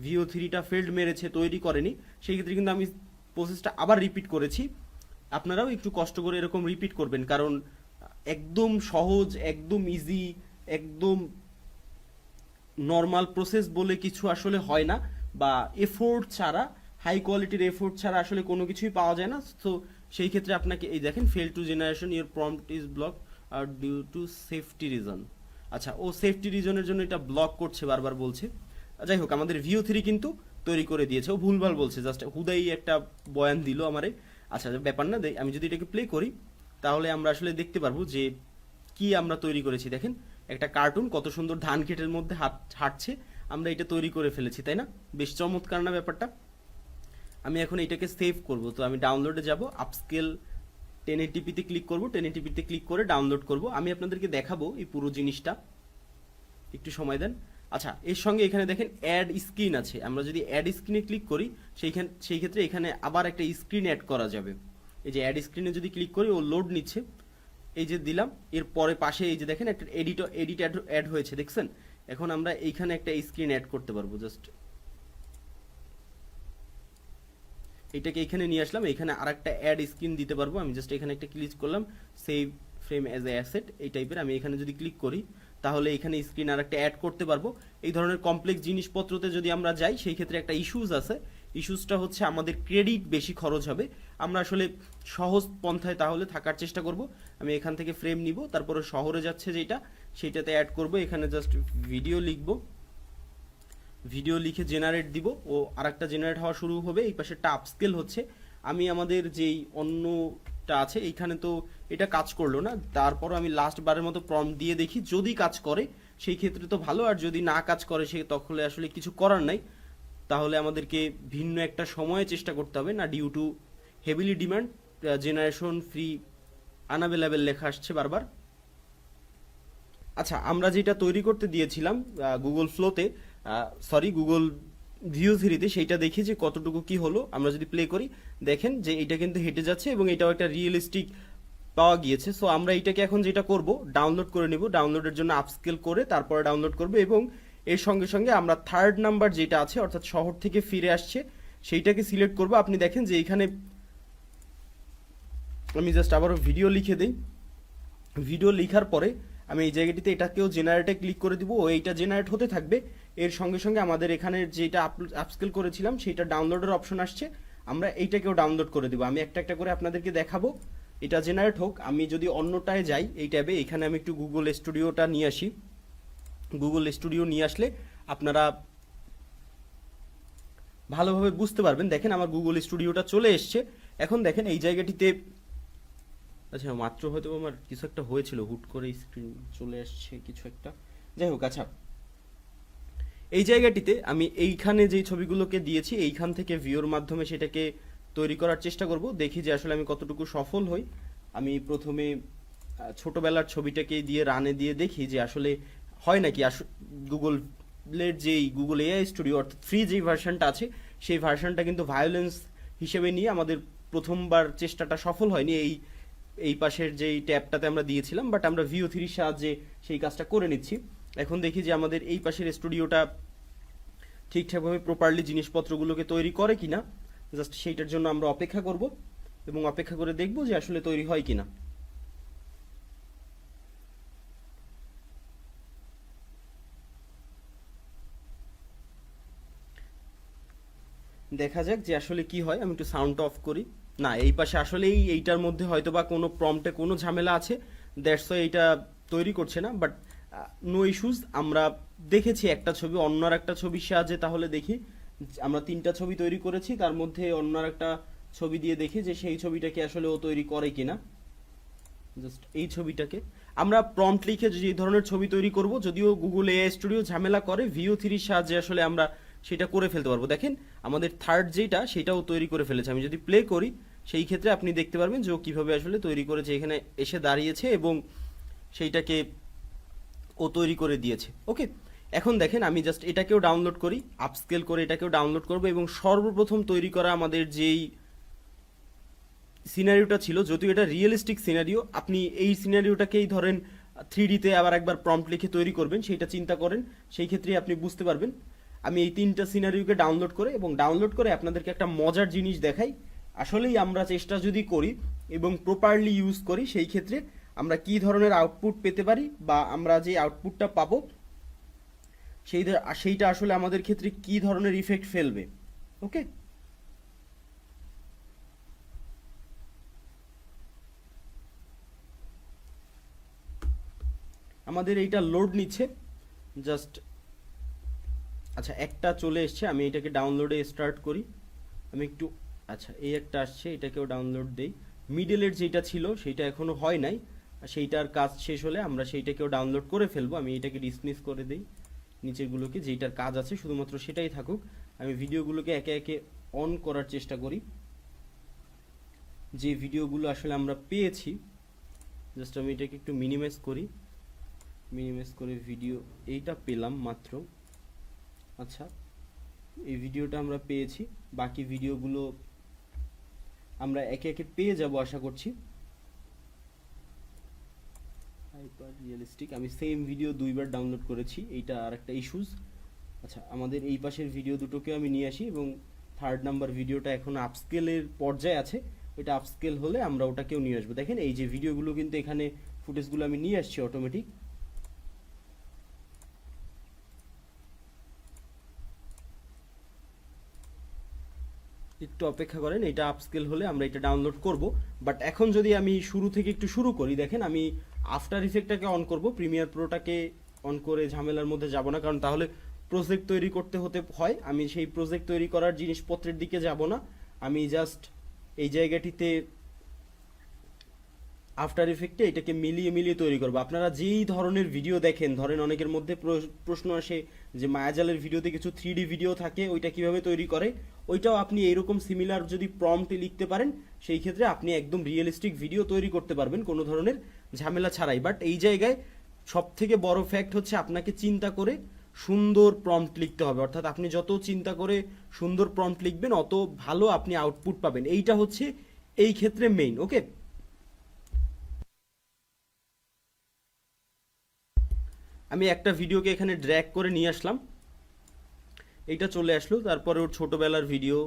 VO3টা ফেল্ড মেরেছে, তৈরি করেনি, সেই ক্ষেত্রে কিন্তু আমি প্রসেসটা আবার রিপিট করেছি। আপনারাও একটু কষ্ট করে এরকম রিপিট করবেন, কারণ একদম সহজ, একদম ইজি, একদম নর্মাল প্রসেস বলে কিছু আসলে হয় না, বা এফোর্ট ছাড়া, হাই কোয়ালিটির এফোর্ট ছাড়া আসলে কোনো কিছুই পাওয়া যায় না। তো সেই ক্ষেত্রে আপনাকে এই দেখেন, fail to generation, your prompt is block আর ডিউ টু সেফটি রিজন। আচ্ছা, ও সেফটি রিজনের জন্য এটা ব্লক করছে বারবার বলছে। যাই হোক, আমাদের VO3 কিন্তু তৈরি করে দিয়েছে, ও ভুলভাল বলছে, জাস্ট হুদাই একটা বয়ান দিল আমারে। আচ্ছা, ব্যাপার না, আমি যদি এটাকে প্লে করি তাহলে আমরা আসলে দেখতে পারবো যে কি আমরা তৈরি করেছি। দেখেন, একটা কার্টুন কত সুন্দর ধান ক্ষেতের মধ্যে হাঁটছে, আমরা এটা তৈরি করে ফেলেছি, তাই না? বেশ চমৎকার না ব্যাপারটা? আমি এখন এটাকে সেভ করব, তো আমি ডাউনলোডে যাব, আপস্কেল 1080p-তে ক্লিক করব, 1080p-তে ক্লিক করে ডাউনলোড করব। আমি আপনাদেরকে দেখাবো এই পুরো জিনিসটা, একটু সময় দেন। আচ্ছা, এর সঙ্গে এখানে দেখেন অ্যাড স্ক্রিন আছে, আমরা যদি অ্যাড স্ক্রিনে ক্লিক করি সেই ক্ষেত্রে এখানে আবার একটা স্ক্রিন অ্যাড করা যাবে। এই যে অ্যাড স্ক্রিনে যদি ক্লিক করি, ও লোড নিচ্ছে, এই যে দিলাম, এর পরে পাশে এই যে দেখেন একটা এডিট অ্যাড হয়েছে, দেখছেন? এখন আমরা এইখানে একটা স্ক্রিন অ্যাড করতে পারবো, জাস্ট এটাকে এখানে নিয়ে আসলাম, এখানে আরেকটা অ্যাড স্ক্রিন দিতে পারবো। আমি জাস্ট এখানে একটা ক্লিক করলাম, save frame as a asset এই টাইপের, আমি এখানে যদি ক্লিক করি তাহলে এখানে স্ক্রিন আর একটা অ্যাড করতে পারবো। এই ধরনের কমপ্লেক্স জিনিসপত্রতে যদি আমরা যাই সেই ক্ষেত্রে একটা ইস্যুস আছে, ইস্যুসটা হচ্ছে আমাদের ক্রেডিট বেশি খরচ হবে। আমরা আসলে সহজ পন্থায় তাহলে থাকার চেষ্টা করব। আমি এখান থেকে ফ্রেম নিব, তারপরে শহরে যাচ্ছে যেটা সেইটাতে অ্যাড করব, এখানে জাস্ট ভিডিও লিখব, ভিডিও লিখে জেনারেট দিব, ও আরেকটা জেনারেট হওয়া শুরু হবে। এই পাশেরটা আপস্কেল হচ্ছে। আমি আমাদের যেই অন্যটা আছে এইখানে তো এটা কাজ করলো না, তারপর আমি লাস্ট বারের মতো প্রম্পট দিয়ে দেখি, যদি কাজ করে সেই ক্ষেত্রে তো ভালো, আর যদি না কাজ করে সে তখন আসলে কিছু করার নাই, তাহলে আমাদেরকে ভিন্ন একটা সময়ে চেষ্টা করতে হবে। না, due to heavily demand generation free unavailable লেখা আসছে বারবার। আচ্ছা, আমরা যেটা তৈরি করতে দিয়েছিলাম গুগল ফ্লোতে, সরি গুগল VO3-তে, সেইটা দেখি যে কতটুকু কি হলো। আমরা যদি প্লে করি দেখেন যে এটা কিন্তু হেঁটে যাচ্ছে এবং এটাও একটা রিয়েলিস্টিক পাওয়া গিয়েছে। সো আমরা এটাকে এখন যেটা করব, ডাউনলোড করে নিব, ডাউনলোডের জন্য আপস্কেল করে তারপরে ডাউনলোড করব, এবং এর সঙ্গে সঙ্গে আমরা থার্ড নাম্বার যেটা আছে, অর্থাৎ শহর থেকে ফিরে আসছে, সেইটাকে সিলেক্ট করব। আপনি দেখেন যে এইখানে আমি জাস্ট আবারও ভিডিও লিখে দিই, ভিডিও লেখার পরে আমি এই জায়গাটিতে এটাকেও জেনারেটে ক্লিক করে দিব, ও এইটা জেনারেট হতে থাকবে। এর সঙ্গে সঙ্গে আমাদের এখানে যেটা আপস্কেল করেছিলাম সেইটা ডাউনলোডের অপশন আসছে, আমরা এইটাকেও ডাউনলোড করে দিব। আমি একটা একটা করে আপনাদেরকে দেখাবো, এটা জেনারেট হোক। আমি যদি অন্যটায় যাই এই ট্যাবে, এখানে আমি একটু গুগল স্টুডিওটা নিয়ে আসি, গুগল স্টুডিও নিয়ে আসলে আপনারা ভালোভাবে বুঝতে পারবেন। দেখেন আমার গুগল স্টুডিওটা চলে এসছে। এখন দেখেন এই জায়গাটিতে, আচ্ছা মাত্র হয়তো আমার কিছু একটা হয়েছিল, হুট করে স্ক্রিন চলে আসছে কিছু একটা, যাই হোক। আচ্ছা, এই জায়গাটিতে আমি এইখানে যেই ছবিগুলোকে দিয়েছি এইখান থেকে ভিওর মাধ্যমে সেটাকে তৈরি করার চেষ্টা করব, দেখি যে আসলে আমি কতটুকু সফল হই। আমি প্রথমে ছোটবেলার ছবিটাকে দিয়ে রানে দিয়ে দেখি যে আসলে হয় নাকি গুগলের যেই গুগল এআই স্টুডিও অর্থাৎ ফ্রি যেই ভার্সনটা আছে সেই ভার্সনটা কিন্তু ভায়োলেন্স হিসেবে নিয়ে আমাদের প্রথমবার চেষ্টাটা সফল হয়নি। এই পাশের যেই ট্যাবটাতে আমরা দিয়েছিলাম, বাট আমরা VO3 সাহায্যে সেই কাজটা করে নিচ্ছি। এখন দেখি যে আমাদের এই পাশের স্টুডিওটা ঠিকঠাকভাবে প্রপারলি জিনিসপত্রগুলোকে তৈরি করে কিনা। জাস্ট সেইটার জন্য আমরা অপেক্ষা করব এবং অপেক্ষা করে দেখব যে আসলে তৈরি হয় কিনা। দেখা যাক যে আসলে কি হয়। আমি একটু সাউন্ড অফ করি। না, এই পাশে আসলেই এইটার মধ্যে হয়তো বা কোনো প্রম্পটে কোনো ঝামেলা আছে, দ্যাটস ওয়াই এইটা তৈরি করছে না। But no issues. আমরা দেখেছি একটা ছবি অন্য আর একটা ছবির সাহায্যে, তাহলে দেখি আমরা 3টা ছবি তৈরি করেছি, তার মধ্যে অন্য আর একটা ছবি দিয়ে দেখি যে সেই ছবিটাকে আসলে ও তৈরি করে কিনা। জাস্ট এই ছবিটাকে আমরা প্রম্পট লিখে যে ধরনের ছবি তৈরি করব, যদিও গুগল এআই স্টুডিও ঝামেলা করে, VO3 সাহায্যে আসলে আমরা সেটা করে ফেলতে পারবো। দেখেন আমাদের থার্ড যেটা সেটাও তৈরি করে ফেলেছে। আমি যদি প্লে করি সেই ক্ষেত্রে আপনি দেখতে পারবেন যে ও কীভাবে আসলে তৈরি করেছে, এখানে এসে দাঁড়িয়েছে এবং সেইটাকে ও তৈরি করে দিয়েছে। ওকে, এখন দেখেন আমি জাস্ট এটাকেও ডাউনলোড করি, আপস্কেল করে এটাকেও ডাউনলোড করব এবং সর্বপ্রথম তৈরি করা আমাদের যেই সিনারিওটা ছিল, যদিও এটা রিয়েলিস্টিক সিনারিও, আপনি এই সিনারিওটাকেই ধরেন 3Dতে আবার একবার প্রম্পট লিখে তৈরি করবেন, সেইটা চিন্তা করেন, সেই ক্ষেত্রে আপনি বুঝতে পারবেন। আমি এই 3টা সিনারিওকে ডাউনলোড করে আপনাদেরকে একটা মজার জিনিস দেখাই। আসলেই আমরা চেষ্টা যদি করি এবং প্রপারলি ইউজ করি, সেই ক্ষেত্রে আমরা কি ধরনের আউটপুট পেতে পারি বা আমরা যে আউটপুটটা পাবো সেইটা আসলে আমাদের ক্ষেত্রে কি ধরনের ইফেক্ট ফেলবে। ওকে, আমাদের এইটা লোড নিচ্ছে জাস্ট। আচ্ছা, একটা চলে এসছে, আমি এটাকে ডাউনলোডে স্টার্ট করি। আমি একটু, আচ্ছা এই একটা আসছে, এটাকেও ডাউনলোড দেই। মিডলের যেটা ছিল সেটা এখনো হয় নাই, সেইটার কাজ শেষ হলে আমরা সেইটাকেও ডাউনলোড করে ফেলবো। আমি এটাকে ডিসমিস করে দেই, নিচেরগুলোকে যেটার কাজ আছে শুধুমাত্র সেটাই থাকুক। আমি ভিডিওগুলোকে একে একে অন করার চেষ্টা করি, যে ভিডিওগুলো আসলে আমরা পেয়েছি। জাস্ট আমি এটাকে একটু মিনিমাইজ করি, মিনিমাইজ করে ভিডিও এইটা পেলাম মাত্র। আচ্ছা, এই ভিডিওটা আমরা পেয়েছি, বাকি ভিডিওগুলো আমরা একে একে পেয়ে যাব আশা করছি। হাইপার রিয়েলিস্টিক, আমি সেম ভিডিও 2বার ডাউনলোড করেছি, এইটা আর একটা ইস্যুস। আচ্ছা, আমাদের এই পাশের ভিডিও দুটোকে আমি নিয়ে আসি এবং থার্ড নাম্বার ভিডিওটা এখন আপস্কেলের পর্যায়ে আছে, ওইটা আপস্কেল হলে আমরা ওটাকেও নিয়ে আসবো। দেখেন এই যে ভিডিওগুলো কিন্তু এখানে ফুটেজগুলো আমি নিয়ে আসছি অটোমেটিক। একটু অপেক্ষা করেন, এটা আপস্কেল হলে আমরা এটা ডাউনলোড করব। বাট এখন যদি আমি শুরু থেকে একটু শুরু করি, দেখেন আমি আফটার ইফেক্টটাকে অন করব, প্রিমিয়ার প্রোটাকে অন করে ঝামেলার মধ্যে যাব না, কারণ তাহলে প্রজেক্ট তৈরি করতে হতে হয়। আমি সেই প্রজেক্ট তৈরি করার জিনিসপত্রের দিকে যাব না, আমি জাস্ট এই জায়গাটিতে আফটার ইফেক্টে এটাকে মিলিয়ে মিলিয়ে তৈরি করবো। আপনারা যেই ধরনের ভিডিও দেখেন, ধরেন অনেকের মধ্যে প্রশ্ন আসে যে মায়াজালের ভিডিওতে কিছু 3D ভিডিও থাকে, ওইটা কিভাবে তৈরি করে, ওইটাও আপনি এইরকম সিমিলার যদি প্রম্পটে লিখতে পারেন, সেই ক্ষেত্রে আপনি একদম রিয়েলিস্টিক ভিডিও তৈরি করতে পারবেন কোনো ধরনের ঝামেলা ছাড়াই। বাট এই জায়গায় সব থেকে বড় ফ্যাক্ট হচ্ছে আপনাকে চিন্তা করে সুন্দর প্রম্পট লিখতে হবে, অর্থাৎ আপনি যত চিন্তা করে সুন্দর প্রম্পট লিখবেন অত ভালো আপনি আউটপুট পাবেন। এইটা হচ্ছে এই ক্ষেত্রে মেইন। ওকে, আমি একটা ভিডিওকে এখানে ড্র্যাগ করে নিয়ে আসলাম, এইটা চলে আসলো। তারপরে ওর ছোটোবেলার ভিডিও,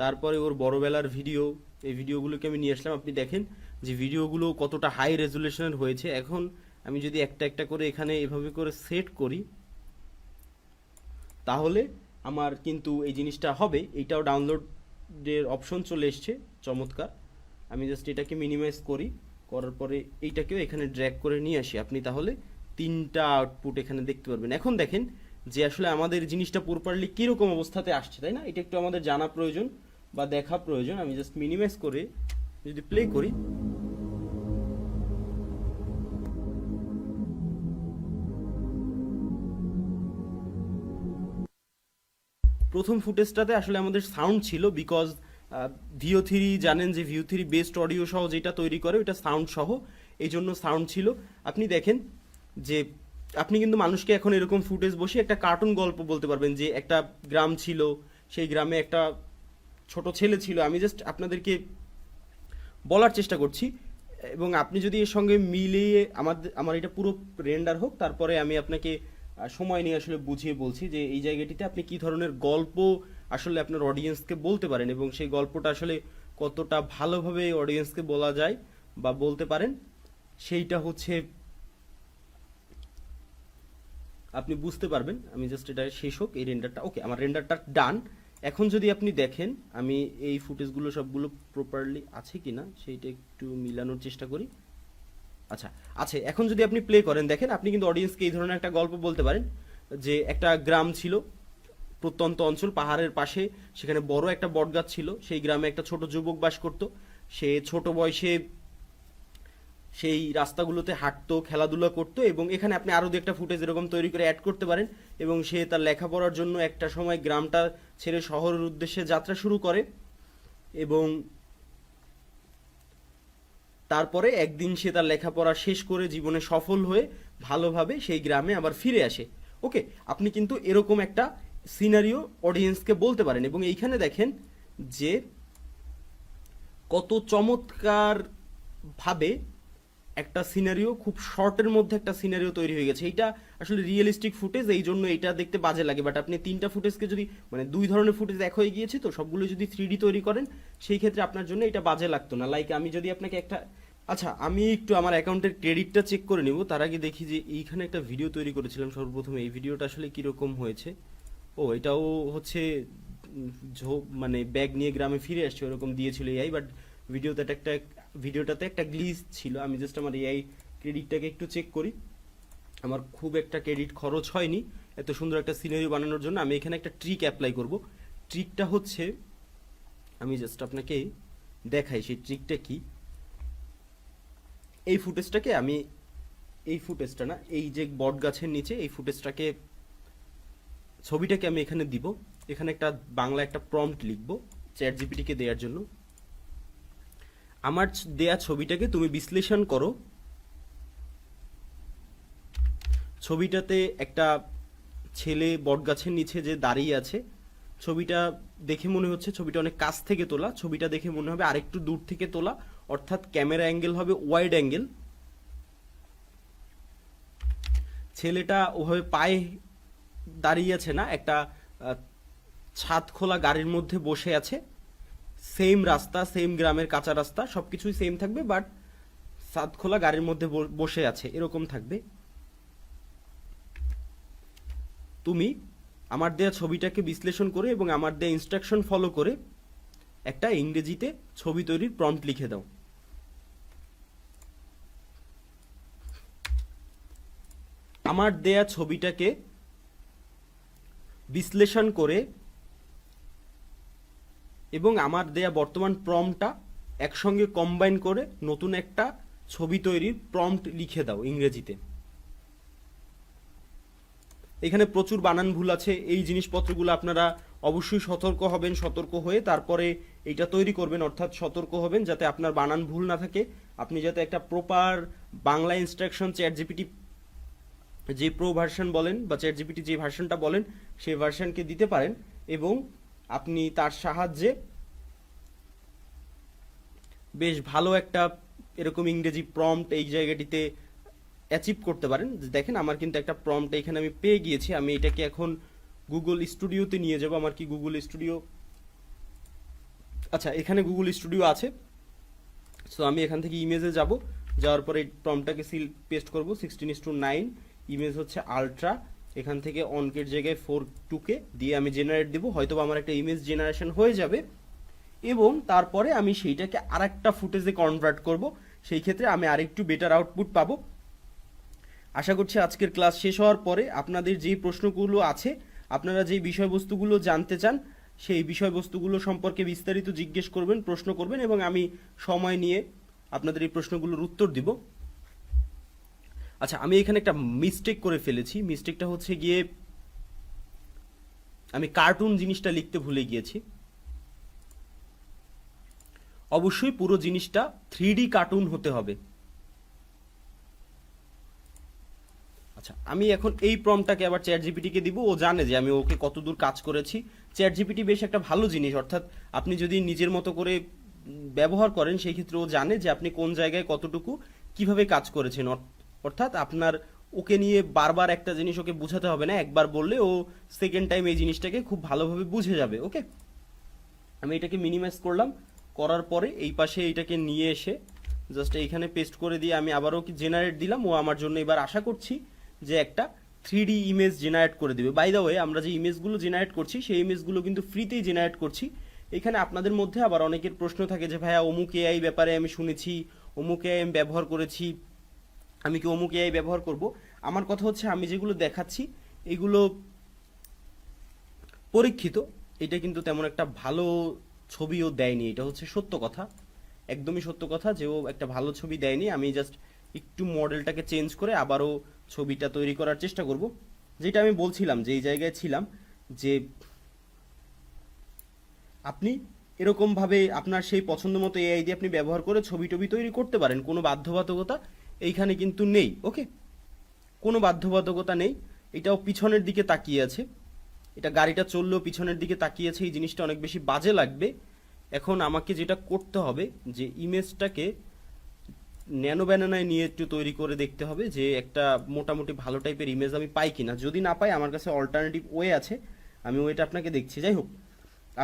তারপরে ওর বড়োবেলার ভিডিও, এই ভিডিওগুলোকে আমি নিয়ে আসলাম। আপনি দেখেন যে ভিডিওগুলো কতটা হাই রেজুলেশনের হয়েছে। এখন আমি যদি একটা একটা করে এখানে এভাবে করে সেট করি, তাহলে আমার কিন্তু এই জিনিসটা হবে। এইটাও ডাউনলোডের অপশন চলে এসছে, চমৎকার। আমি জাস্ট এটাকে মিনিমাইজ করি, করার পরে এইটাকেও এখানে ড্র্যাগ করে নিয়ে আসি। আপনি তাহলে 3টা আউটপুট এখানে দেখতে পারবেন। এখন দেখেন যে আসলে আমাদের জিনিসটা প্রপারলি কীরকম অবস্থাতে আসছে, তাই না? এটা একটু আমাদের জানা প্রয়োজন বা দেখা প্রয়োজন। আমি জাস্ট মিনিমাইজ করে যদি প্লে করি, প্রথম ফুটেজটাতে আসলে আমাদের সাউন্ড ছিল, বিকজ VO3 জানেন যে VO3 বেস্ট অডিও সহ যেটা তৈরি করে ওইটা সাউন্ড সহ, এই জন্য সাউন্ড ছিল। আপনি দেখেন যে আপনি কিন্তু মানুষকে এখন এরকম ফুটেজ বসে একটা কার্টুন গল্প বলতে পারবেন যে একটা গ্রাম ছিল, সেই গ্রামে একটা ছোট ছেলে ছিল। আমি জাস্ট আপনাদেরকে বলার চেষ্টা করছি, এবং আপনি যদি এর সঙ্গে মিলিয়ে আমার এটা পুরো রেন্ডার হোক, তারপরে আমি আপনাকে সময় নিয়ে আসলে বুঝিয়ে বলছি যে এই জায়গাটিতে আপনি কি ধরনের গল্প আসলে আপনার অডিয়েন্সকে বলতে পারেন, এবং সেই গল্পটা আসলে কতটা ভালোভাবে অডিয়েন্সকে বলা যায় বা বলতে পারেন, সেইটা হচ্ছে আপনি বুঝতে পারবেন। আমি জাস্ট এটা শেষ হোক এই রেন্ডারটা। ওকে, আমার রেন্ডারটা ডান। এখন যদি আপনি দেখেন আমি এই ফুটেজগুলো সবগুলো প্রপারলি আছে কিনা সেইটা একটু মিলানোর চেষ্টা করি। আচ্ছা, আছে। এখন যদি আপনি প্লে করেন, দেখেন আপনি কিন্তু অডিয়েন্সকে এই ধরনের একটা গল্প বলতে পারেন যে একটা গ্রাম ছিল, প্রত্যন্ত অঞ্চল, পাহাড়ের পাশে, সেখানে বড় একটা বটগাছ ছিল, সেই গ্রামে একটা ছোট যুবক বাস করত। সে ছোট বয়সে সেই রাস্তাগুলোতে হাঁটতো, খেলাধুলা করতো, এবং এখানে আপনি আরও দু একটা ফুটেজ এরকম তৈরি করে অ্যাড করতে পারেন। এবং সে তার লেখাপড়ার জন্য একটা সময় গ্রামটা ছেড়ে শহরের উদ্দেশ্যে যাত্রা শুরু করে, এবং তারপরে একদিন সে তার লেখাপড়া শেষ করে জীবনে সফল হয়ে ভালোভাবে সেই গ্রামে আবার ফিরে আসে। ওকে, আপনি কিন্তু এরকম একটা সিনারিও অডিয়েন্সকে বলতে পারেন, এবং এইখানে দেখেন যে কত চমৎকার ভাবে একটা সিনারিও, খুব শর্টের মধ্যে একটা সিনারিও তৈরি হয়ে গেছে। এইটা আসলে রিয়েলিস্টিক ফুটেজ, এই জন্য এটা দেখতে বাজে লাগে। বাট আপনি তিনটা ফুটেজকে যদি, মানে দুই ধরনের ফুটেজ এক হয়ে গিয়েছে তো, সবগুলো যদি 3D তৈরি করেন সেই ক্ষেত্রে আপনার জন্য এটা বাজে লাগতো না। লাইক আমি যদি আপনাকে একটা, আচ্ছা আমি একটু আমার অ্যাকাউন্টের ক্রেডিটটা চেক করে নিব, তার আগে দেখি যে এইখানে একটা ভিডিও তৈরি করেছিলাম সর্বপ্রথমে, এই ভিডিওটা আসলে কীরকম হয়েছে। ও, এটাও হচ্ছে মানে ব্যাগ নিয়ে গ্রামে ফিরে আসছে ওরকম দিয়েছিল এআই, বাট ভিডিওটাতে একটা গ্লিচ ছিল। আমি জাস্ট আমার এআই ক্রেডিটটাকে একটু চেক করি। আমার খুব একটা ক্রেডিট খরচ হয়নি এত সুন্দর একটা সিনারি বানানোর জন্য। আমি এখানে একটা ট্রিক অ্যাপ্লাই করব। ট্রিকটা হচ্ছে, আমি জাস্ট আপনাকে দেখাই সেই ট্রিকটা কি। এই ফুটেজটাকে আমি, এই ফুটেজটা না, এই যে বট গাছের নিচে এই ফুটেজটাকে, ছবিটাকে আমি এখানে দিব। এখানে একটা বাংলা একটা প্রম্পট লিখব চ্যাট জিপিটিকে দেওয়ার জন্য। আমার দেয়া ছবিটাকে তুমি বিশ্লেষণ করো। ছবিটাতে একটা ছেলে বটগাছের নিচে যে দাঁড়িয়ে আছে, ছবিটা দেখে মনে হচ্ছে ছবিটা অনেক কাছ থেকে তোলা, ছবিটা দেখে মনে হবে আরেকটু দূর থেকে তোলা, অর্থাৎ ক্যামেরা অ্যাঙ্গেল হবে ওয়াইড অ্যাঙ্গেল। ছেলেটা ওভাবে পায়ে দাঁড়িয়ে আছে না, একটা ছাদ খোলা গাড়ির মধ্যে বসে আছে। সেম রাস্তা, সেম গ্রামের কাঁচা রাস্তা, সবকিছুই সেম থাকবে, বাট ছাদ খোলা গাড়ির মধ্যে বসে আছে এরকম থাকবে। তুমি আমার দেয়া ছবিটাকে বিশ্লেষণ করে এবং আমার দেয়া ইনস্ট্রাকশন ফলো করে একটা ইংরেজিতে ছবি তৈরির প্রম্পট লিখে দাও। আমার দেয়া ছবিটাকে বিশ্লেষণ করে এবং আমার দেয়া বর্তমান প্রম্পটটা একসঙ্গে কম্বাইন করে নতুন একটা ছবি তৈরির প্রম্পট লিখে দাও ইংরেজিতে। এখানে প্রচুর বানান ভুল আছে, এই জিনিসপত্রগুলো আপনারা অবশ্যই সতর্ক হবেন, সতর্ক হয়ে তারপরে এইটা তৈরি করবেন, অর্থাৎ সতর্ক হবেন যাতে আপনার বানান ভুল না থাকে, আপনি যাতে একটা proper Bangla instruction chat GPT যে প্রো ভার্সন বলেন বা চ্যাট জিপিটি যে ভার্সনটা বলেন সেই ভার্সনকে দিতে পারেন, এবং আপনি তার সাহায্যে বেশ ভালো একটা এরকম ইংরেজি প্রম্পট এই জায়গাটিতে অ্যাচিভ করতে পারেন। দেখেন আমার কিন্তু একটা প্রম্পট এখানে আমি পেয়ে গিয়েছি। আমি এটাকে এখন গুগল স্টুডিওতে নিয়ে যাব। আমার কি গুগল স্টুডিও, আচ্ছা এখানে গুগল স্টুডিও আছে। সো আমি এখান থেকে ইমেজে যাব, যাওয়ার পরে এই প্রম্পটটাকে পেস্ট করব 16:9, ইমেজ হচ্ছে আলট্রা, এখান থেকে অনকের জায়গায় 4:2 দিয়ে আমি জেনারেট দেবো, হয়তো আমার একটা ইমেজ জেনারেশন হয়ে যাবে, এবং তারপরে আমি সেইটাকে আরেকটা ফুটেজে কনভার্ট করব। সেই ক্ষেত্রে আমি আরেকটু বেটার আউটপুট পাবো। আশা করছি আজকের ক্লাস শেষ হওয়ার পরে আপনাদের যেই প্রশ্নগুলো আছে, আপনারা যেই বিষয়বস্তুগুলো জানতে চান সেই বিষয়বস্তুগুলো সম্পর্কে বিস্তারিত জিজ্ঞেস করবেন, প্রশ্ন করবেন, এবং আমি সময় নিয়ে আপনাদের এই প্রশ্নগুলোর উত্তর দিব। আচ্ছা, আমি এখানে একটা মিস্টেক করে ফেলেছি। মিস্টেকটা হচ্ছে গিয়ে আমি কার্টুন জিনিসটা লিখতে ভুলে গিয়েছি। অবশ্যই পুরো জিনিসটা 3D কার্টুন হতে হবে। আচ্ছা, আমি এখন এই প্রম্পটটাকে আবার চ্যাট জিপিটিকে দিব, ও জানে যে আমি ওকে কতদূর কাজ করেছি। চ্যাট জিপিটি বেশ একটা ভালো জিনিস, অর্থাৎ আপনি যদি নিজের মতো করে ব্যবহার করেন সেই ক্ষেত্রে ও জানে যে আপনি কোন জায়গায় কতটুকু কিভাবে কাজ করেছেন। অর্থাৎ আপনার ওকে নিয়ে বারবার একটা জিনিস ওকে বোঝাতে হবে না, একবার বললে ও সেকেন্ড টাইম এই জিনিসটাকে খুব ভালোভাবে বুঝে যাবে। ওকে, আমি এটাকে মিনিমাইজ করলাম, করার পরে এই পাশে এইটাকে নিয়ে এসে জাস্ট এইখানে পেস্ট করে দিয়ে আমি আবারও কি জেনারেট দিলাম। ও আমার জন্য এবার আশা করছি যে একটা 3D ইমেজ জেনারেট করে দেবে। বাই দ্য ওয়ে, আমরা যে ইমেজগুলো জেনারেট করছি সেই ইমেজগুলো কিন্তু ফ্রিতেই জেনারেট করছি। এখানে আপনাদের মধ্যে আবার অনেকের প্রশ্ন থাকে যে ভাইয়া অমুক এআই ব্যাপারে আমি শুনেছি, অমুক এআই আমি ব্যবহার করেছি, আমি কি অমুক এআই ব্যবহার করব। আমার কথা হচ্ছে আমি যেগুলো দেখাচ্ছি এগুলো পরীক্ষিত, এটা কিন্তু তেমন একটা ভালো ছবিও দেয়নি, এটা হচ্ছে সত্য কথা, একদমই সত্য কথা যে ও একটা ভালো ছবি দেয়নি। আমি জাস্ট একটু মডেলটাকে চেঞ্জ করে আবারও ছবিটা তৈরি করার চেষ্টা করব। যেটা আমি বলছিলাম যে এই জায়গায় ছিলাম, যে আপনি এরকমভাবে আপনার সেই পছন্দ মতো এআই দিয়ে আপনি ব্যবহার করে ছবি টবি তৈরি করতে পারেন, কোনো বাধ্যবাধকতা এইখানে কিন্তু নেই। ওকে, কোনো বাধ্যবাধকতা নেই। এটাও পিছনের দিকে তাকিয়ে আছে, এটা গাড়িটা চললেও পিছনের দিকে তাকিয়ে আছে, এই জিনিসটা অনেক বেশি বাজে লাগবে। এখন আমাকে যেটা করতে হবে যে ইমেজটাকে ন্যানো ব্যানানায় নিয়ে একটু তৈরি করে দেখতে হবে যে একটা মোটামুটি ভালো টাইপের ইমেজ আমি পাই কিনা। যদি না পাই আমার কাছে অল্টারনেটিভ ওয়ে আছে, আমি ওইটা আপনাকে দেখছি। যাই হোক,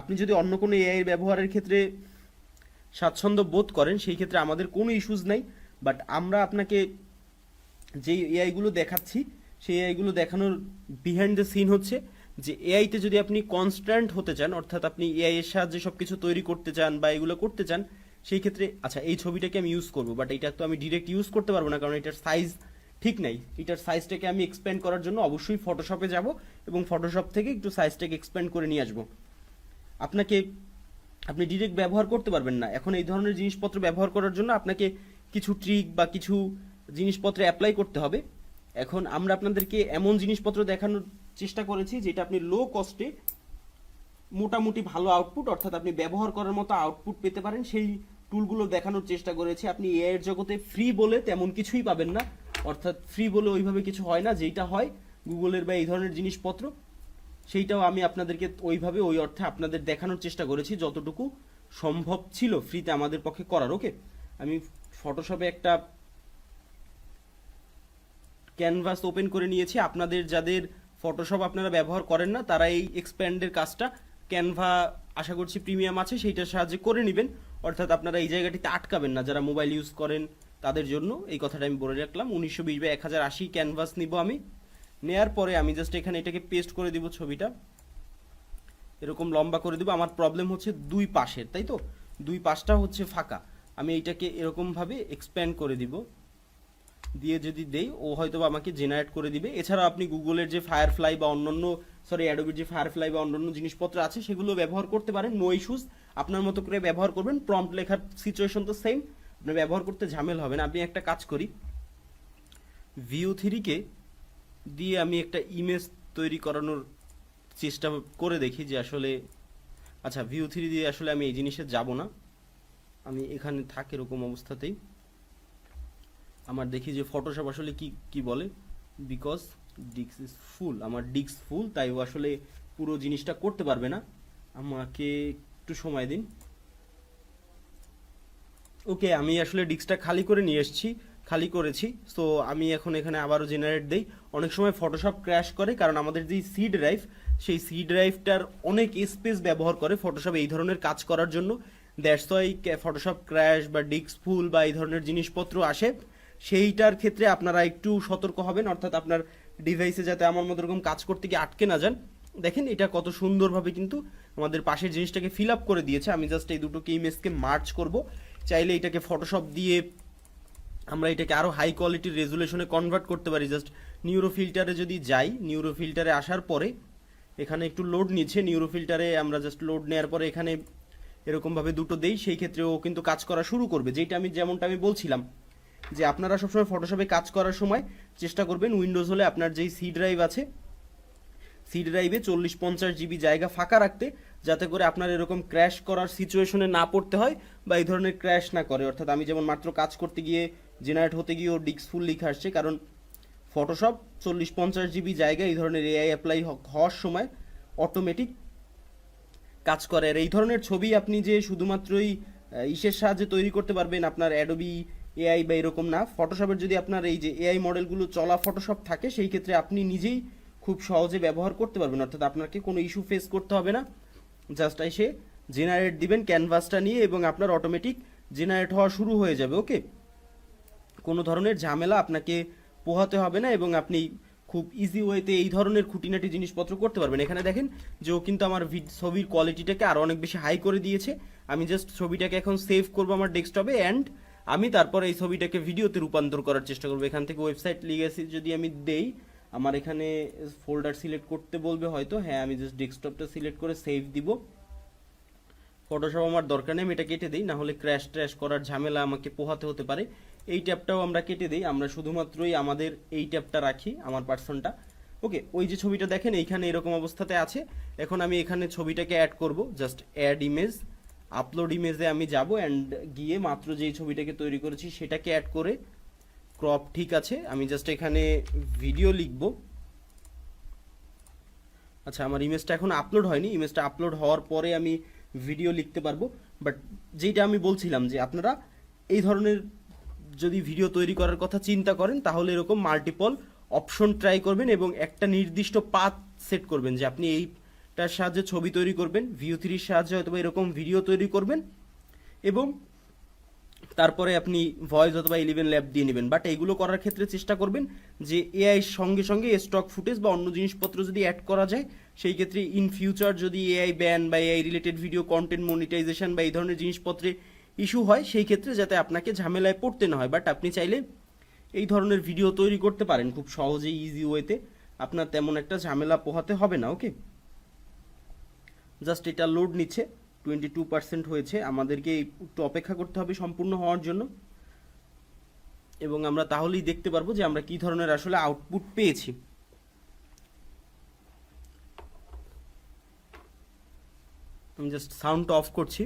আপনি যদি অন্য কোনো এআই ব্যবহারের ক্ষেত্রে স্বাচ্ছন্দ্য বোধ করেন সেই ক্ষেত্রে আমাদের কোনো ইস্যুজ নাই, বাট আমরা আপনাকে যে এআইগুলো দেখাচ্ছি সেই এআইগুলো দেখানোর বিহাইন্ড দ্য সিন হচ্ছে যে এআইতে যদি আপনি কনস্ট্যান্ট হতে চান, অর্থাৎ আপনি এআই এর সাহায্যে সব কিছু তৈরি করতে চান বা এগুলো করতে চান, সেই ক্ষেত্রে আচ্ছা এই ছবিটাকে আমি ইউজ করবো, বাট এটা তো আমি ডিরেক্ট ইউজ করতে পারবো না কারণ এটার সাইজ ঠিক নাই। এটার সাইজটাকে আমি এক্সপ্যান্ড করার জন্য অবশ্যই ফটোশপে যাব এবং ফটোশপ থেকে একটু সাইজটাকে এক্সপ্যান্ড করে নিয়ে আসবো। আপনাকে আপনি ডিরেক্ট ব্যবহার করতে পারবেন না। এখন এই ধরনের জিনিসপত্র ব্যবহার করার জন্য আপনাকে কিছু ট্রিক বা কিছু জিনিসপত্র অ্যাপ্লাই করতে হবে। এখন আমরা আপনাদেরকে এমন জিনিসপত্র দেখানোর চেষ্টা করেছি যেটা আপনি লো কস্টে মোটামুটি ভালো আউটপুট, অর্থাৎ আপনি ব্যবহার করার মতো আউটপুট পেতে পারেন, সেই টুলগুলো দেখানোর চেষ্টা করেছি। আপনি এআই এর জগতে ফ্রি বলে তেমন কিছুই পাবেন না, অর্থাৎ ফ্রি বলে ওইভাবে কিছু হয় না, যেইটা হয় গুগলের বা এই ধরনের জিনিসপত্র সেইটাও আমি আপনাদেরকে ওইভাবে ওই অর্থে আপনাদের দেখানোর চেষ্টা করেছি যতটুকু সম্ভব ছিল ফ্রিতে আমাদের পক্ষে করার। ওকে, আমি ফটোশপে একটা ক্যানভাস ওপেন করে নিয়েছি। আপনাদের যাদের ফটোশপ আপনারা ব্যবহার করেন না তারা এই এক্সপ্যান্ডের কাজটা ক্যানভা আশা করছি প্রিমিয়াম আছে সেইটার সাহায্যে করে নেবেন, অর্থাৎ আপনারা এই জায়গাটিতে আটকাবেন না। যারা মোবাইল ইউজ করেন তাদের জন্য এই কথাটা আমি বলে রাখলাম। 1920 বাই 1080 ক্যানভাস নিব আমি। নেয়ার পরে আমি জাস্ট এখানে এটাকে পেস্ট করে দিব, ছবিটা এরকম লম্বা করে দিব। আমার প্রবলেম হচ্ছে দুই পাশের, তাই তো দুই পাশটা হচ্ছে ফাঁকা। আমি এইটাকে এরকমভাবে এক্সপ্যান্ড করে দিব, দিয়ে যদি দেই ও হয়তো আমাকে জেনারেট করে দিবে। এছাড়া আপনি গুগলের যে ফায়ারফ্লাই বা অন্যান্য অ্যাডোবির যে ফায়ারফ্লাই বা অন্যান্য জিনিসপত্র আছে সেগুলো ব্যবহার করতে পারেন, নো ইস্যুস। আপনার মতো করে ব্যবহার করবেন, প্রম্পট লেখার সিচুয়েশন তো সেম, আপনি ব্যবহার করতে ঝামেলা হবে না। আপনি একটা কাজ করি, Veo3 দিয়ে আমি একটা ইমেজ তৈরি করানোর চেষ্টা করে দেখি যে আসলে আচ্ছা Veo3 দিয়ে আসলে আমি এই জিনিসে যাব না, আমি এখানে থাকি এরকম অবস্থাতেই। আমার দেখি যে ফটোশপ আসলে কি কি বলে, বিকজ ডিস্ক ইজ ফুল, আমার ডিস্ক ফুল, তাই ও আসলে পুরো জিনিসটা করতে পারবে না। আমাকে একটু সময় দিন। ওকে, আমি আসলে ডিস্কটা খালি করে নিয়ে এসেছি, খালি করেছি। সো আমি এখন এখানে আবারও জেনারেট দেই। অনেক সময় ফটোশপ ক্র্যাশ করে কারণ আমাদের যে সি ড্রাইভ সেই সি ড্রাইভটার অনেক স্পেস ব্যবহার করে ফটোশপ এই ধরনের কাজ করার জন্য। দ্যাটস ওয়াই ফটোশপ ক্র্যাশ বা ডিস্ক ফুল বা এই ধরনের জিনিসপত্র আসে। সেইটার ক্ষেত্রে আপনারা একটু সতর্ক হবেন, অর্থাৎ আপনার ডিভাইসে যাতে আমার মতো এরকম কাজ করতে গিয়ে আটকে না যান। দেখেন এটা কত সুন্দরভাবে কিন্তু আমাদের পাশের জিনিসটাকে ফিল আপ করে দিয়েছে। আমি জাস্ট এই দুটোকে ইমেজকে মার্চ করব। চাইলে এটাকে ফটোশপ দিয়ে আমরা এটাকে আরও হাই কোয়ালিটির রেজুলেশনে কনভার্ট করতে পারি। জাস্ট নিউরো ফিল্টারে যদি যাই, নিউরো ফিল্টারে আসার পরে এখানে একটু লোড নিচ্ছে, নিউরো ফিল্টারে আমরা জাস্ট লোড নেওয়ার পরে এখানে এরকমভাবে দুটো দেই, সেই ক্ষেত্রে ও কিন্তু কাজ করা শুরু করবে। যেমনটা আমি বলছিলাম যে আপনারা সবসময় ফটোশপে কাজ করার সময় চেষ্টা করবেন উইন্ডোজ হলে আপনার যেই সি ড্রাইভ আছে সি ড্রাইভে 40-50 জিবি জায়গা ফাঁকা রাখতে, যাতে করে আপনার এরকম ক্র্যাশ করার সিচুয়েশনে না পড়তে হয় বা এই ধরনের ক্র্যাশ না করে। অর্থাৎ আমি যেমন মাত্র কাজ করতে গিয়ে জেনারেট হতে গিয়ে ও ডিস্ক ফুল লিখে আসছে, কারণ ফটোশপ 40-50 জিবি জায়গায় এই ধরনের এআই অ্যাপ্লাই হওয়ার সময় অটোমেটিক কাজ করে। আর এই ধরনের ছবি আপনি যে শুধুমাত্রই ইসের সাহায্যে তৈরি করতে পারবেন, আপনার অ্যাডোবি এআই বা এরকম না, ফটোশপের যদি আপনার এই যে এআই মডেলগুলো চলা ফটোশপ থাকে, সেই ক্ষেত্রে আপনি নিজেই খুব সহজে ব্যবহার করতে পারবেন, অর্থাৎ আপনাকে কোনো ইস্যু ফেস করতে হবে না। জাস্ট এসে জেনারেট দিবেন ক্যানভাসটা নিয়ে এবং আপনার অটোমেটিক জেনারেট হওয়া শুরু হয়ে যাবে। ওকে, কোনো ধরনের ঝামেলা আপনাকে পোহাতে হবে না এবং আপনি খুব ইজি ওয়েতে এই ধরনের খুঁটিনাটি জিনিসপত্র করতে পারবেন। এখানে দেখেন যে ও কিন্তু আমার ছবির কোয়ালিটিটাকে আরও অনেক বেশি হাই করে দিয়েছে। আমি জাস্ট ছবিটাকে এখন সেভ করবো আমার ডেস্কটপে, অ্যান্ড আমি তারপর এই ছবিটাকে ভিডিওতে রূপান্তর করার চেষ্টা করবো। এখান থেকে ওয়েবসাইট লিগেসি যদি আমি দেই, আমার এখানে ফোল্ডার সিলেক্ট করতে বলবে হয়তো, হ্যাঁ আমি জাস্ট ডেস্কটপটা সিলেক্ট করে সেভ দিব। ফটোশপ আমার দরকার নেই, আমি এটা কেটে দিই, না হলে ক্র্যাশ ট্র্যাশ করার ঝামেলা আমাকে পোহাতে হতে পারে। এই ট্যাবটাও আমরা কেটে দিই, আমরা শুধুমাত্রই আমাদের এই ট্যাবটা রাখি, আমার পার্সনটা। ওকে, ওই যে ছবিটা দেখেন এইখানে এরকম অবস্থাতে আছে। এখন আমি এখানে ছবিটাকে অ্যাড করব, জাস্ট অ্যাড ইমেজ, আপলোড ইমেজে আমি যাব, অ্যান্ড গিয়ে মাত্র যেই ছবিটাকে তৈরি করেছি সেটাকে অ্যাড করে ক্রপ ঠিক আছে, আমি জাস্ট এখানে ভিডিও লিখব। আচ্ছা, আমার ইমেজটা এখন আপলোড হয়নি, ইমেজটা আপলোড হওয়ার পরে আমি ভিডিও লিখতে পারবো। বাট যেটা আমি বলছিলাম যে আপনারা এই ধরনের যদি ভিডিও তৈরি করার কথা চিন্তা করেন, তাহলে এরকম মাল্টিপল অপশন ট্রাই করবেন এবং একটা নির্দিষ্ট পাথ সেট করবেন যে আপনি এইটার সাহায্যে ছবি তৈরি করবেন, ভিউ 3 সাহায্যে হয়তো এরকম ভিডিও তৈরি করবেন, এবং তারপরে আপনি ভয়েস অথবা 11 ল্যাব দিয়ে নেবেন। বাট এইগুলো করার ক্ষেত্রে চেষ্টা করবেন যে এআই সঙ্গে সঙ্গে স্টক ফুটেজ বা অন্য জিনিসপত্র যদি অ্যাড করা যায়, সেই ক্ষেত্রে ইন ফিউচার যদি এআই ব্যান বা AI related video content monetisation বা এই ধরনের জিনিসপত্রে ইস্যু হয়, সেই ক্ষেত্রে যাতে আপনাকে ঝামেলায় পড়তে না হয়। বাট আপনি চাইলে এই ধরনের ভিডিও তৈরি করতে পারেন খুব সহজেই, ইজি ওয়েতে, আপনার তেমন একটা ঝামেলা পোহাতে হবে না। ওকে, জাস্ট এটা লোড নিচ্ছে, 22% হয়েছে, আমাদেরকে একটু অপেক্ষা করতে হবে সম্পূর্ণ হওয়ার জন্য, এবং আমরা তাহলেই দেখতে পারবো যে আমরা কি ধরনের আসলে আউটপুট পেয়েছি। আমি জাস্ট সাউন্ডটা অফ করছি।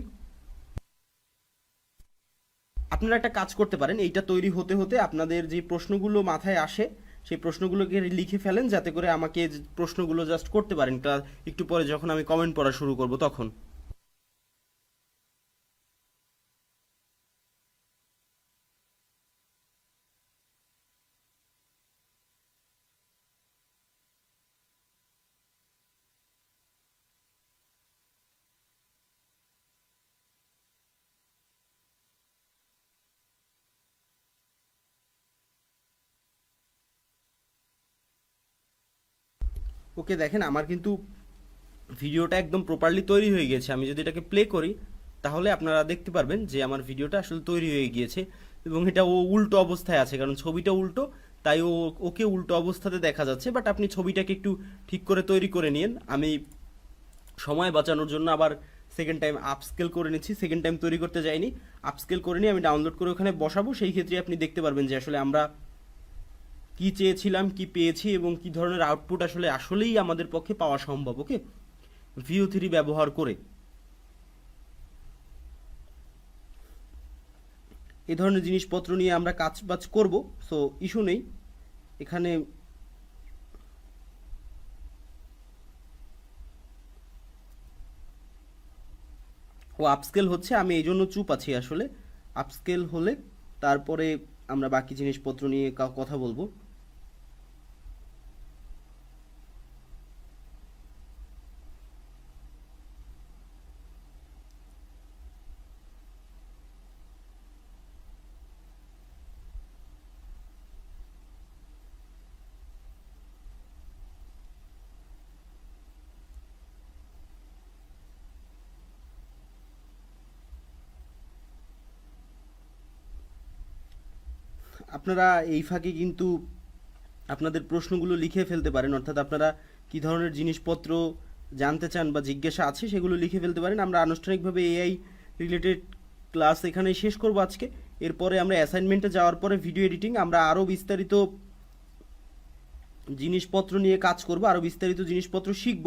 আপনারা একটা কাজ করতে পারেন, এইটা তৈরি হতে হতে আপনাদের যে প্রশ্নগুলো মাথায় আসে সেই প্রশ্নগুলোকে লিখে ফেলেন, যাতে করে আমাকে প্রশ্নগুলো জাস্ট করতে পারেন একটু পরে যখন আমি কমেন্ট পড়া শুরু করব তখন। ওকে, দেখেন আমার কিন্তু ভিডিওটা একদম প্রপারলি তৈরি হয়ে গিয়েছে। আমি যদি এটাকে প্লে করি তাহলে আপনারা দেখতে পারবেন যে আমার ভিডিওটা আসলে তৈরি হয়ে গিয়েছে, এবং এটা ও উল্টো অবস্থায় আছে, কারণ ছবিটা উল্টো, তাই ওকে উল্টো অবস্থাতে দেখা যাচ্ছে। বাট আপনি ছবিটাকে একটু ঠিক করে তৈরি করে নিন। আমি সময় বাঁচানোর জন্য আবার সেকেন্ড টাইম আপস্কেল করে নিচ্ছি, সেকেন্ড টাইম তৈরি করতে যাইনি, আপস্কেল করে নিয়ে আমি ডাউনলোড করে ওখানে বসাবো। সেই ক্ষেত্রে আপনি দেখতে পারবেন যে আসলে আমরা কি চেয়েছিলাম, কি পেয়েছি, এবং কি ধরনের আউটপুট আসলেই আমাদের পক্ষে পাওয়া সম্ভব। ওকে, ভিউ 3 ব্যবহার করে এই ধরনের জিনিসপত্র নিয়ে আমরা কাজ বাজ করবো, সো ইস্যু নেই। এখানে ও আপস্কেল হচ্ছে, আমি এই জন্য চুপ আছি আসলে। আপস্কেল হলে তারপরে আমরা বাকি জিনিসপত্র নিয়ে কথা বলবো। আপনারা এই ফাঁকে কিন্তু আপনাদের প্রশ্নগুলো লিখে ফেলতে পারেন, অর্থাৎ আপনারা কি ধরনের জিনিসপত্র জানতে চান বা জিজ্ঞাসা আছে সেগুলো লিখে ফেলতে পারেন। আমরা আনুষ্ঠানিকভাবে এআই রিলেটেড ক্লাস এখানেই শেষ করব আজকে। এরপরে আমরা অ্যাসাইনমেন্টে যাওয়ার পরে ভিডিও এডিটিং, আমরা আরও বিস্তারিত জিনিসপত্র নিয়ে কাজ করব, আরও বিস্তারিত জিনিসপত্র শিখব,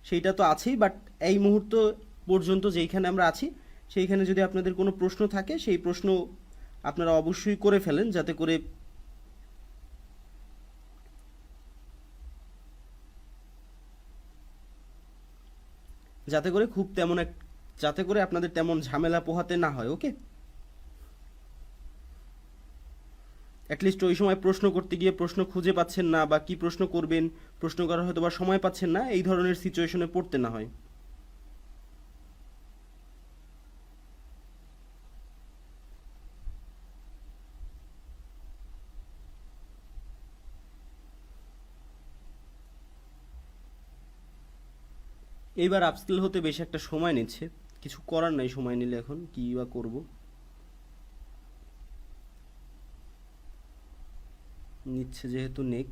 সেইটা তো আছেই। বাট এই মুহূর্ত পর্যন্ত যেইখানে আমরা আছি সেইখানে যদি আপনাদের কোনো প্রশ্ন থাকে, সেই প্রশ্ন আপনারা অবশ্যই করে ফেলেন, যাতে করে যাতে করে যাতে করে আপনাদের তেমন ঝামেলা পোহাতে না হয়। ওকে, অ্যাটলিস্ট ওই সময় প্রশ্ন করতে গিয়ে প্রশ্ন খুঁজে পাচ্ছেন না, বা কি প্রশ্ন করবেন, প্রশ্ন করার হয়তো বা সময় পাচ্ছেন না, এই ধরনের সিচুয়েশনে পড়তে না হয়। এইবার আপস্কিল হতে বেশ একটা সময় নিচ্ছে, কিছু করার নাই, সময় নিলে এখন কি বা করব, নিচ্ছে যেহেতু নেক।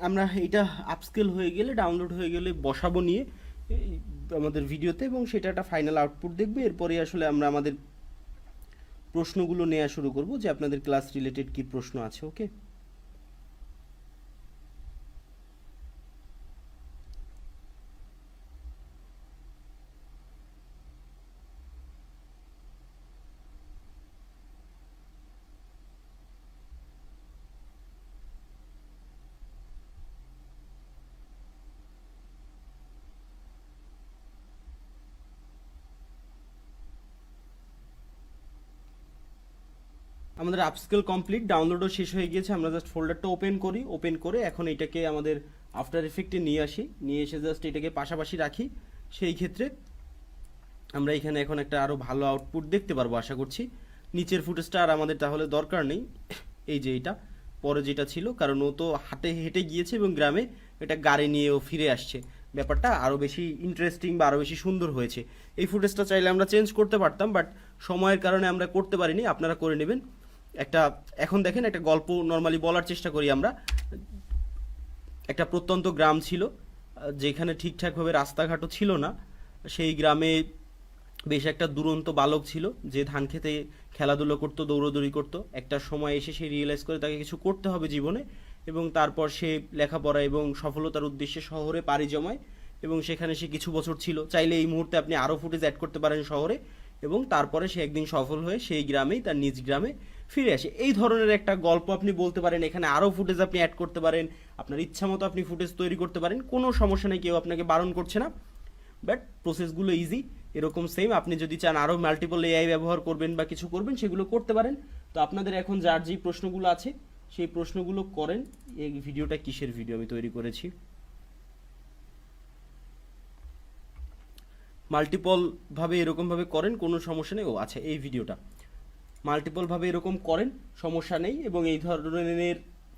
আমরা এটা আপস্কেল হয়ে গেলে, ডাউনলোড হয়ে গেলে বসাবো নিয়ে এই আমাদের ভিডিওতে, এবং সেটা একটা ফাইনাল আউটপুট দেখবে। এরপরে আসলে আমরা আমাদের প্রশ্নগুলো নেওয়া শুরু করব, যে আপনাদের ক্লাস রিলেটেড কি প্রশ্ন আছে। ওকে, আমাদের আপস্কেল কমপ্লিট, ডাউনলোডও শেষ হয়ে গিয়েছে। আমরা জাস্ট ফোল্ডারটা ওপেন করি, ওপেন করে এখন এটাকে আমাদের আফটার এফেক্টে নিয়ে আসি, নিয়ে এসে জাস্ট এটাকে পাশাপাশি রাখি। সেই ক্ষেত্রে আমরা এখানে এখন একটা আরও ভালো আউটপুট দেখতে পারবো আশা করছি। নিচের ফুটেজটা আর আমাদের তাহলে দরকার নেই, এই যে এটা পরে যেটা ছিল, কারণ ও তো হাটে হেঁটে গিয়েছে এবং গ্রামে এটা গাড়ি নিয়ে ও ফিরে আসছে, ব্যাপারটা আরও বেশি ইন্টারেস্টিং বা আরও বেশি সুন্দর হয়েছে। এই ফুটেজটা চাইলে আমরা চেঞ্জ করতে পারতাম, বাট সময়ের কারণে আমরা করতে পারিনি, আপনারা করে নেবেন। একটা এখন দেখেন একটা গল্প নর্মালি বলার চেষ্টা করি আমরা। একটা প্রত্যন্ত গ্রাম ছিল, যেখানে ঠিকঠাকভাবে রাস্তাঘাটও ছিল না। সেই গ্রামে বেশ একটা দুরন্ত বালক ছিল, যে ধান খেতে খেলাধুলো করতো, দৌড়দৌড়ি করতো। একটা সময় এসে সে রিয়েলাইজ করে তাকে কিছু করতে হবে জীবনে, এবং তারপর সে লেখাপড়া এবং সফলতার উদ্দেশ্যে শহরে পাড়ি জমায়, এবং সেখানে সে কিছু বছর ছিল। চাইলে এই মুহূর্তে আপনি আরও ফুটেজ অ্যাড করতে পারেন শহরে, এবং তারপরে সে একদিন সফল হয়ে সেই গ্রামেই, তার নিজ গ্রামে ফিরে আসে। এই ধরনের একটা গল্প আপনি বলতে পারেন, এখানে আরও ফুটেজ আপনি অ্যাড করতে পারেন, আপনার ইচ্ছা মতো আপনি ফুটেজ তৈরি করতে পারেন, কোনো সমস্যা নেই, কেউ আপনাকে বারণ করছে না। বাট প্রসেসগুলো ইজি, এরকম সেম। আপনি যদি চান আরও মাল্টিপল এআই ব্যবহার করবেন বা কিছু করবেন, সেগুলো করতে পারেন। তো আপনাদের এখন যার যেই প্রশ্নগুলো আছে সেই প্রশ্নগুলো করেন। এই ভিডিওটা কিসের ভিডিও আমি তৈরি করেছি, মাল্টিপল ভাবে এরকম ভাবে করেন, কোনো সমস্যা নেই। ও আচ্ছা, এই ভিডিওটা মাল্টিপল ভাবে এরকম করেন, সমস্যা নেই। এবং এই ধরনের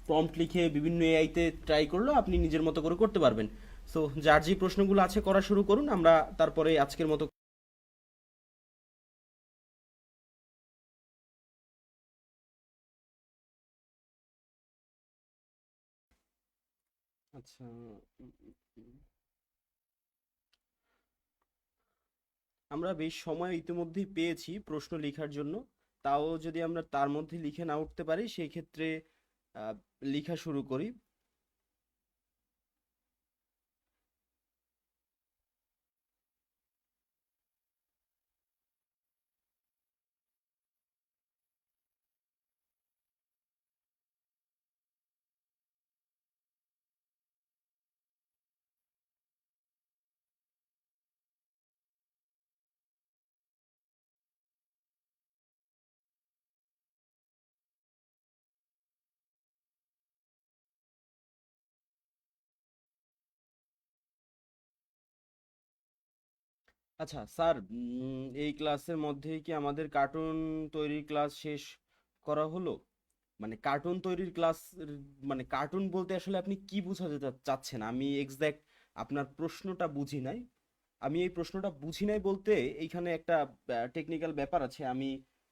প্রম্পট লিখে বিভিন্ন এআইতে ট্রাই করলেও আপনি নিজের মতো করে করতে পারবেন। সো যার যে প্রশ্নগুলো আছে করা শুরু করুন, আমরা তারপরে আজকের মতো। আচ্ছা, আমরা বেশ সময় ইতিমধ্যেই পেয়েছি প্রশ্ন লেখার জন্য। তাও যদি আমরা তার মধ্যে লিখে না উঠতে পারি, সেই ক্ষেত্রে আহ, লেখা শুরু করি। আচ্ছা স্যার, এই ক্লাসের মধ্যেই কি আমাদের কার্টুন তৈরির ক্লাস শেষ করা হলো? মানে কার্টুন তৈরির ক্লাস, মানে কার্টুন বলতে আসলে আপনি কি বোঝাতে চাচ্ছেন? আমি এক্সাক্ট আপনার প্রশ্নটা বুঝি নাই। আমি এই প্রশ্নটা বুঝি নাই বলতে এইখানে একটা টেকনিক্যাল ব্যাপার আছে।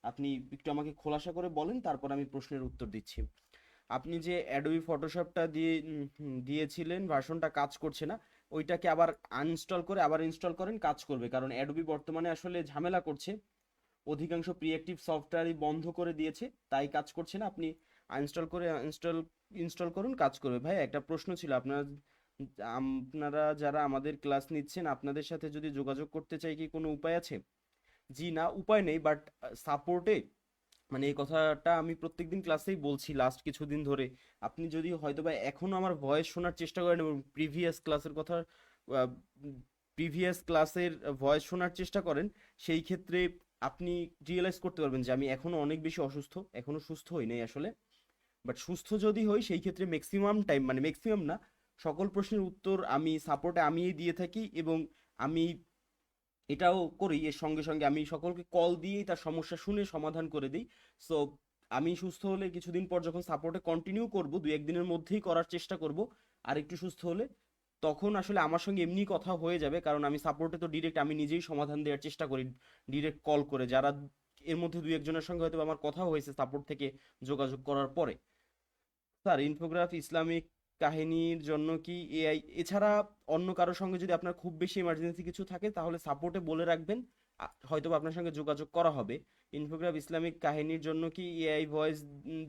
আপনি একটু আমাকে খোলাসা করে বলেন, তারপর আমি প্রশ্নের উত্তর দিচ্ছি। আপনি যে অ্যাডোবি ফটোশপটা দিয়েছিলেন, ভার্সনটা কাজ করছে না, ওইটাকে আবার আনইনস্টল করে আবার ইনস্টল করেন, কাজ করবে। কারণ অ্যাডোবি বর্তমানে আসলে ঝামেলা করছে, অধিকাংশ প্রিঅ্যাক্টিভ সফটওয়্যারই বন্ধ করে দিয়েছে, তাই কাজ করছে না। আপনি আনইনস্টল করে ইনস্টল করুন, কাজ করবে। ভাই একটা প্রশ্ন ছিল আপনার, আপনারা যারা আমাদের ক্লাস নিচ্ছেন আপনাদের সাথে যদি যোগাযোগ করতে চাই কি কোনো উপায় আছে? জি না, উপায় নেই, বাট সাপোর্টে মানে এই কথাটা আমি প্রত্যেকদিন ক্লাসেই বলছি লাস্ট কিছুদিন ধরে। আপনি যদি হয়তোবা এখনো আমার ভয়েস শোনার চেষ্টা করেন এবং প্রিভিয়াস ক্লাসের ভয়েস শোনার চেষ্টা করেন, সেই ক্ষেত্রে আপনি রিয়েলাইজ করতে পারবেন যে আমি এখনো অনেক বেশি অসুস্থ, এখনো সুস্থ হই নাই আসলে। বাট সুস্থ যদি হই সেই ক্ষেত্রে ম্যাক্সিমাম টাইম, মানে ম্যাক্সিমাম না, সকল প্রশ্নের উত্তর আমি সাপোর্টে আমিই দিয়ে থাকি, এবং আমি এটাও করি, এর সঙ্গে সঙ্গে আমি সকলকে কল দিয়েই তার সমস্যা শুনে সমাধান করে দিই। সো আমি সুস্থ হলে কিছুদিন পর যখন সাপোর্টে কন্টিনিউ করব, দু একদিনের মধ্যেই করার চেষ্টা করব আর একটু সুস্থ হলে, তখন আসলে আমার সঙ্গে এমনি কথা হয়ে যাবে, কারণ আমি সাপোর্টে তো ডিরেক্ট আমি নিজেই সমাধান দেওয়ার চেষ্টা করি ডিরেক্ট কল করে, যারা এর মধ্যে দু একজনের সঙ্গে হয়তো আমার কথা হয়েছে সাপোর্ট থেকে যোগাযোগ করার পরে। স্যার, ইনফোগ্রাফ ইসলামিক কাহিনীর জন্য কি এআই এছাড়া অন্য কারোর সঙ্গে যদি আপনার খুব বেশি ইমার্জেন্সি কিছু থাকে তাহলে সাপোর্টে বলে রাখবেন, হয়তো বা আপনার সঙ্গে যোগাযোগ করা হবে। ইনফোগ্রাফ ইসলামিক কাহিনীর জন্য কি এআই ভয়েস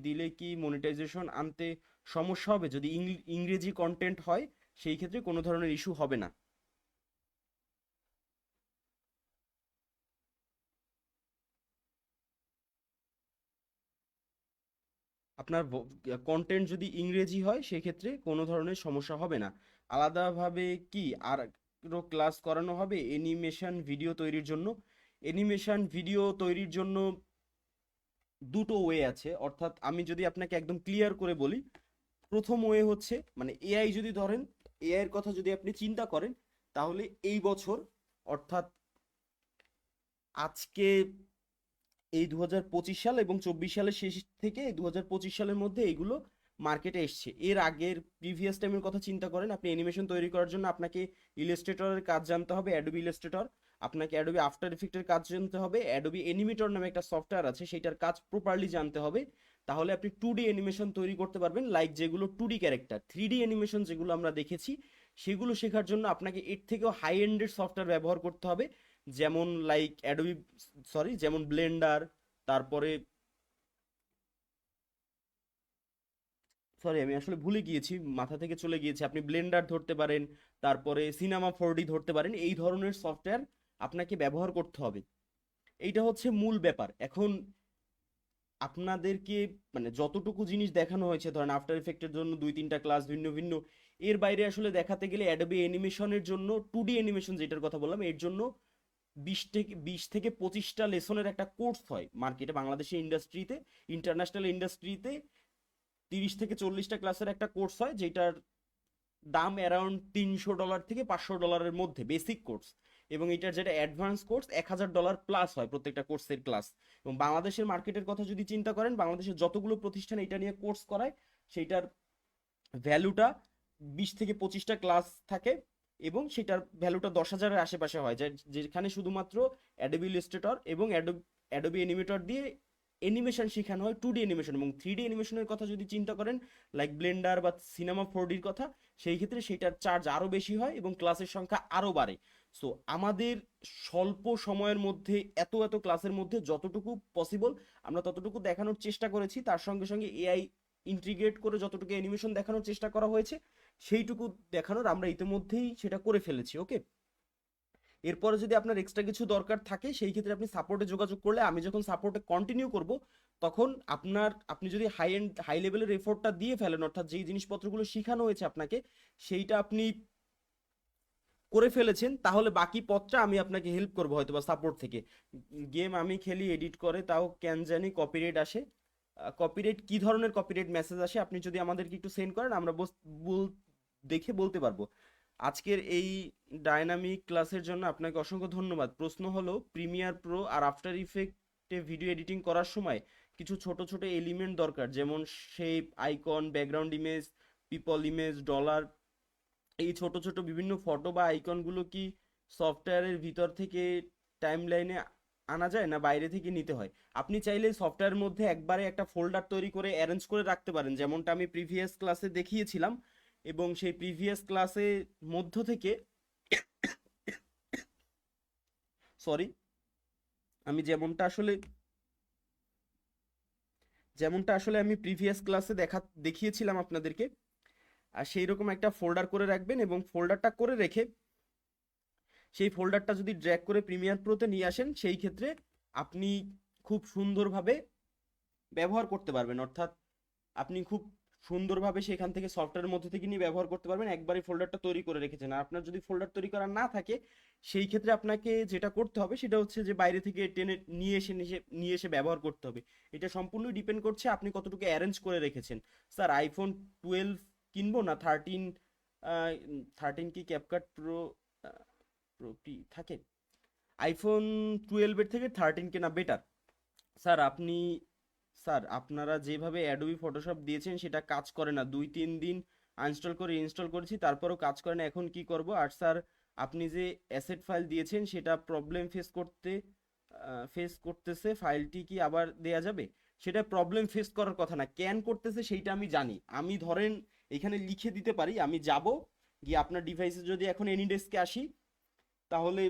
দিলে কি মনিটাইজেশন আনতে সমস্যা হবে? যদি ইংরেজি কন্টেন্ট হয় সেই ক্ষেত্রে কোনো ধরনের ইস্যু হবে না। আপনার কন্টেন্ট যদি ইংরেজি হয় সেক্ষেত্রে কোনো ধরনের সমস্যা হবে না। আলাদাভাবে কি আর ক্লাস করানো হবে অ্যানিমেশন ভিডিও তৈরির জন্য? অ্যানিমেশন ভিডিও তৈরির জন্য দুটো ওয়ে আছে, অর্থাৎ আমি যদি আপনাকে একদম ক্লিয়ার করে বলি, প্রথম ওয়ে হচ্ছে মানে এআই যদি ধরেন, এআই এর কথা যদি আপনি চিন্তা করেন, তাহলে এই বছর, অর্থাৎ আজকে এই 2025 সাল এবং 24 সালের শেষ থেকে 2025 সালের মধ্যে এইগুলো মার্কেটে এসছে। এর আগের প্রিভিয়াস টাইমের কথা চিন্তা করেন, আপনি অ্যানিমেশন তৈরি করার জন্য আপনাকে ইলাস্ট্রেটরের কাজ জানতে হবে, অ্যাডোবি ইলাস্ট্রেটর, আপনাকে অ্যাডোবি আফটার ইফেক্টের কাজ জানতে হবে, অ্যাডোবি অ্যানিমেটর নামে একটা সফটওয়্যার আছে সেইটার কাজ প্রপারলি জানতে হবে। তাহলে আপনি 2D অ্যানিমেশন তৈরি করতে পারবেন, লাইক যেগুলো 2D ক্যারেক্টার। 3D অ্যানিমেশন যেগুলো আমরা দেখেছি সেগুলো শেখার জন্য আপনাকে এর থেকেও হাই এন্ডের সফটওয়্যার ব্যবহার করতে হবে, যেমন লাইক অ্যাডোবি, সরি, যেমন ব্লেন্ডার, তারপরে, সরি আমি আসলে ভুলে গিয়েছি, মাথা থেকে চলে গিয়েছে, আপনি ব্লেন্ডার ধরতে পারেন, তারপরে সিনেমা 4D ধরতে পারেন, এই ধরনের সফটওয়্যার আপনাকে ব্যবহার করতে হবে। এইটা হচ্ছে মূল ব্যাপার। এখন আপনাদেরকে মানে যতটুকু জিনিস দেখানো হয়েছে, ধরেন আফটার ইফেক্টের জন্য 2-3টা ক্লাস ভিন্ন ভিন্ন, এর বাইরে আসলে দেখাতে গেলে অ্যাডোবি অ্যানিমেশনের জন্য 2D অ্যানিমেশন যেটার কথা বললাম এর জন্য 20 থেকে 25টা লেসনের একটা কোর্স হয় মার্কেটে, বাংলাদেশের ইন্ডাস্ট্রিতে, ইন্টারন্যাশনাল ইন্ডাস্ট্রিতে 30 থেকে 40টা ক্লাসের একটা কোর্স হয়, যেটার দাম অ্যারাউন্ড $300 থেকে $500 মধ্যে বেসিক কোর্স, এবং এটার যেটা অ্যাডভান্স কোর্স $1000 প্লাস হয় প্রত্যেকটা কোর্সের ক্লাস। এবং বাংলাদেশের মার্কেটের কথা যদি চিন্তা করেন, বাংলাদেশের যতগুলো প্রতিষ্ঠান এটা নিয়ে কোর্স করায় সেইটার ভ্যালুটা 20 থেকে 25টা ক্লাস থাকে, এবং সেটার ভ্যালুটা 10,000-এর আশেপাশে হয়, যেখানে শুধুমাত্র অ্যাডোবি ইলাস্ট্রেটর এবং অ্যাডোবি অ্যানিমেটর দিয়ে অ্যানিমেশন শেখানো হয়, 2D অ্যানিমেশন। এবং 3D অ্যানিমেশনের কথা যদি চিন্তা করেন, লাইক ব্লেন্ডার বা সিনেমা 4Dর কথা, সেই ক্ষেত্রে সেটার চার্জ আরও বেশি হয় এবং ক্লাসের সংখ্যা আরও বাড়ে। সো আমাদের স্বল্প সময়ের মধ্যে এত এত ক্লাসের মধ্যে যতটুকু পসিবল আমরা ততটুকু দেখানোর চেষ্টা করেছি, তার সঙ্গে সঙ্গে এআই ইন্টিগ্রেট করে যতটুকু অ্যানিমেশন দেখানোর চেষ্টা করা হয়েছে সেইটুকু দেখানোর আমরা ইতিমধ্যেই সেটা করে ফেলেছি। ওকে, এরপরে যদি আপনার এক্সট্রা কিছু দরকার থাকে সেই ক্ষেত্রে আপনি সাপোর্টে যোগাযোগ করলে, আমি যখন সাপোর্টে কন্টিনিউ করব তখন আপনি যদি হাই লেভেলের এফোর্টটা দিয়ে ফেলেন, অর্থাৎ যেই জিনিসপত্রগুলো শেখানো হয়েছে আপনাকে সেইটা আপনি করে ফেলেছেন, তাহলে বাকি পথটা আমি আপনাকে হেল্প করবো হয়তো বা সাপোর্ট থেকে। গেম আমি খেলি এডিট করে, তাও কেন জানি কপিরাইট আসে। কপিরাইট কি ধরনের কপিরাইট মেসেজ আসে আপনি যদি আমাদেরকে একটু সেন্ড করেন, আমরা দেখে বলতে পারবো। আজকের এই ডাইনামিক ক্লাসের জন্য আপনাকে অসংখ্য ধন্যবাদ। প্রশ্ন হলো, প্রিমিয়ার প্রো আর আফটার ইফেক্টে ভিডিও এডিটিং করার সময় কিছু ছোট ছোট এলিমেন্ট দরকার, যেমন shape, icon, background image, people image, dollar, এই ছোট ছোট বিভিন্ন ফটো বা আইকনগুলো কি সফটওয়্যারের ভিতর থেকে টাইমলাইনে আনা যায় না বাইরে থেকে নিতে হয়? আপনি চাইলে সফটওয়্যারের মধ্যে একবারে একটা ফোল্ডার তৈরি করে অ্যারেঞ্জ করে রাখতে পারেন, যেমনটা আমি প্রিভিয়াস ক্লাসে দেখিয়েছিলাম, এবং সেই প্রিভিয়াস ক্লাসে মধ্য থেকে, সরি, আমি যেমনটা আসলে আমি প্রিভিয়াস ক্লাসে দেখিয়েছিলাম আপনাদেরকে, আর সেই রকম একটা ফোল্ডার করে রাখবেন, এবং ফোল্ডারটা করে রেখে সেই ফোল্ডারটা যদি ড্র্যাগ করে প্রিমিয়ার প্রোতে নিয়ে আসেন, সেই ক্ষেত্রে আপনি খুব সুন্দরভাবে ব্যবহার করতে পারবেন। অর্থাৎ আপনি খুব সুন্দরভাবে সেখান থেকে সফটওয়্যারের মধ্যে থেকে নিয়ে ব্যবহার করতে পারবেন, একবারই ফোল্ডারটা তৈরি করে রেখেছেন। আর আপনার যদি ফোল্ডার তৈরি করা না থাকে, সেই ক্ষেত্রে আপনাকে যেটা করতে হবে সেটা হচ্ছে যে বাইরে থেকে টেনে নিয়ে এসে ব্যবহার করতে হবে। এটা সম্পূর্ণই ডিপেন্ড করছে আপনি কতটুকু অ্যারেঞ্জ করে রেখেছেন। স্যার আইফোন 12 কিনবো না 13? 13 কি ক্যাপকাট প্রো প্রো থাকে? আইফোন 12-এর থেকে 13 কেনা বেটার। স্যার আপনি স্যার আপনারা যেভাবে অ্যাডোবি ফটোশপ দিয়েছেন সেটা কাজ করে না, 2-3 দিন আনইনস্টল করে ইনস্টল করেছি তারপরেও কাজ করে না, এখন কি করব? আর স্যার আপনি যে অ্যাসেট ফাইল দিয়েছেন সেটা প্রবলেম ফেস করতেছে, ফাইলটি কি আবার দেয়া যাবে? সেটা প্রবলেম ফেস করার কথা না, ক্যান করতেছে সেইটা আমি জানি। আমি ধরেন এখানে লিখে দিতে পারি, আমি যাব গিয়ে আপনার ডিভাইসে যদি এখন এনিডেস্কে আসি, তাহলে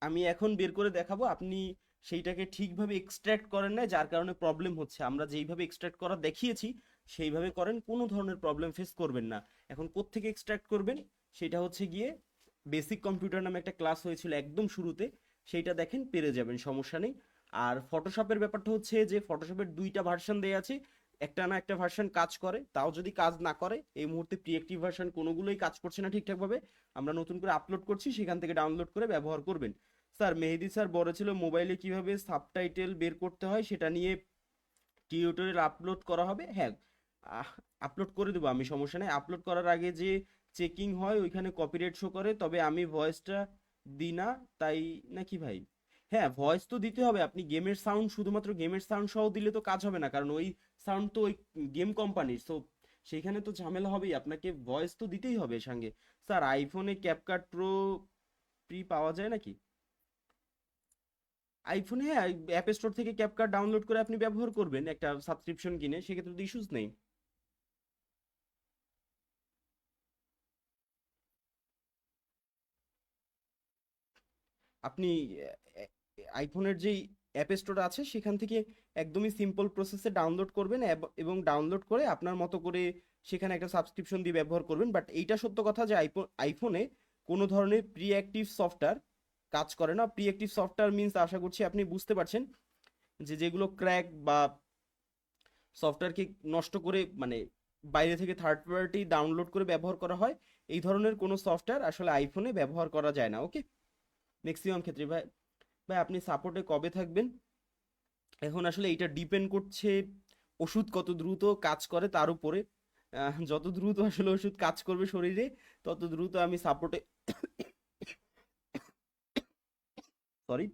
আমি এখন বের করে দেখাবো, আপনি সেইটাকে ঠিকভাবে এক্সট্র্যাক্ট করেন না, যার কারণে প্রবলেম হচ্ছে। আমরা যেইভাবে এক্সট্র্যাক্ট করা দেখিয়েছি সেইভাবে করেন, কোনো ধরনের প্রবলেম ফেস করবেন না। এখন কোত্থেকে এক্সট্র্যাক্ট করবেন সেটা হচ্ছে গিয়ে বেসিক কম্পিউটার নামে একটা ক্লাস হয়েছিল একদম শুরুতে, সেইটা দেখেন, পেরে যাবেন, সমস্যা নেই। আর ফটোশপের ব্যাপারটা হচ্ছে যে ফটোশপের 2টা ভার্সন দেয়া আছে, একটা না একটা ভার্সন কাজ করে, তাও যদি কাজ না করে, এই মুহূর্তে প্রি অ্যাক্টিভ ভার্সন কোনোগুলোই কাজ করছে না ঠিকঠাকভাবে, আমরা নতুন করে আপলোড করছি, সেখান থেকে ডাউনলোড করে ব্যবহার করবেন। স্যার মেহেদি স্যার বলেছিল মোবাইলে কিভাবে সাবটাইটেল বের করতে হয় সেটা নিয়ে টিউটোরিয়াল আপলোড করা হবে। হ্যাঁ, আপলোড করে দেবো আমি, সমস্যা নেই। আপলোড করার আগে যে চেকিং হয় ওইখানে কপিরাইট শো করে, তবে আমি ভয়েসটা দিই না, তাই নাকি ভাই? হ্যাঁ, ভয়েস তো দিতে হবে। আপনি গেমের সাউন্ড, শুধুমাত্র গেমের সাউন্ড সহ দিলে তো কাজ হবে না, কারণ ওই সাউন্ড তো ওই গেম কোম্পানির, সো সেইখানে তো ঝামেলা হবেই, আপনাকে ভয়েস তো দিতেই হবে সঙ্গে। স্যার আইফোনে ক্যাপকাট প্রো প্রি পাওয়া যায় নাকি? আইফোনে হ্যাঁ, অ্যাপ স্টোর থেকে ক্যাপকাট ডাউনলোড করে আপনি ব্যবহার করবেন একটা সাবস্ক্রিপশন কিনে, সেক্ষেত্রে তো ইস্যুস নেই। আপনি আইফোনের যেই অ্যাপ স্টোর আছে সেখান থেকে একদমই সিম্পল প্রসেসে ডাউনলোড করবেন, এবং ডাউনলোড করে আপনার মতো করে সেখানে একটা সাবস্ক্রিপশন দিয়ে ব্যবহার করবেন। বাট এইটা সত্য কথা যে আইফোনে কোনো ধরনের প্রি অ্যাক্টিভ সফটওয়্যার কাজ করে না। প্রি অ্যাক্টিভ সফটওয়্যার মিন্স, আশা করছি আপনি বুঝতে পারছেন, যে যেগুলো ক্র্যাক বা সফটওয়্যারকে নষ্ট করে, মানে বাইরে থেকে থার্ড পার্টি ডাউনলোড করে ব্যবহার করা হয়, এই ধরনের কোনো সফটওয়্যার আসলে আইফোনে ব্যবহার করা যায় না। ওকে, ম্যাক্সিমাম ক্ষেত্রে। ভাই ভাই আপনি সাপোর্টে কবে থাকবেন? এখন আসলে এইটা ডিপেন্ড করছে ওষুধ কত দ্রুত কাজ করে তার উপরে। যত দ্রুত আসলে ওষুধ কাজ করবে শরীরে, তত দ্রুত আমি সাপোর্টে, সরি,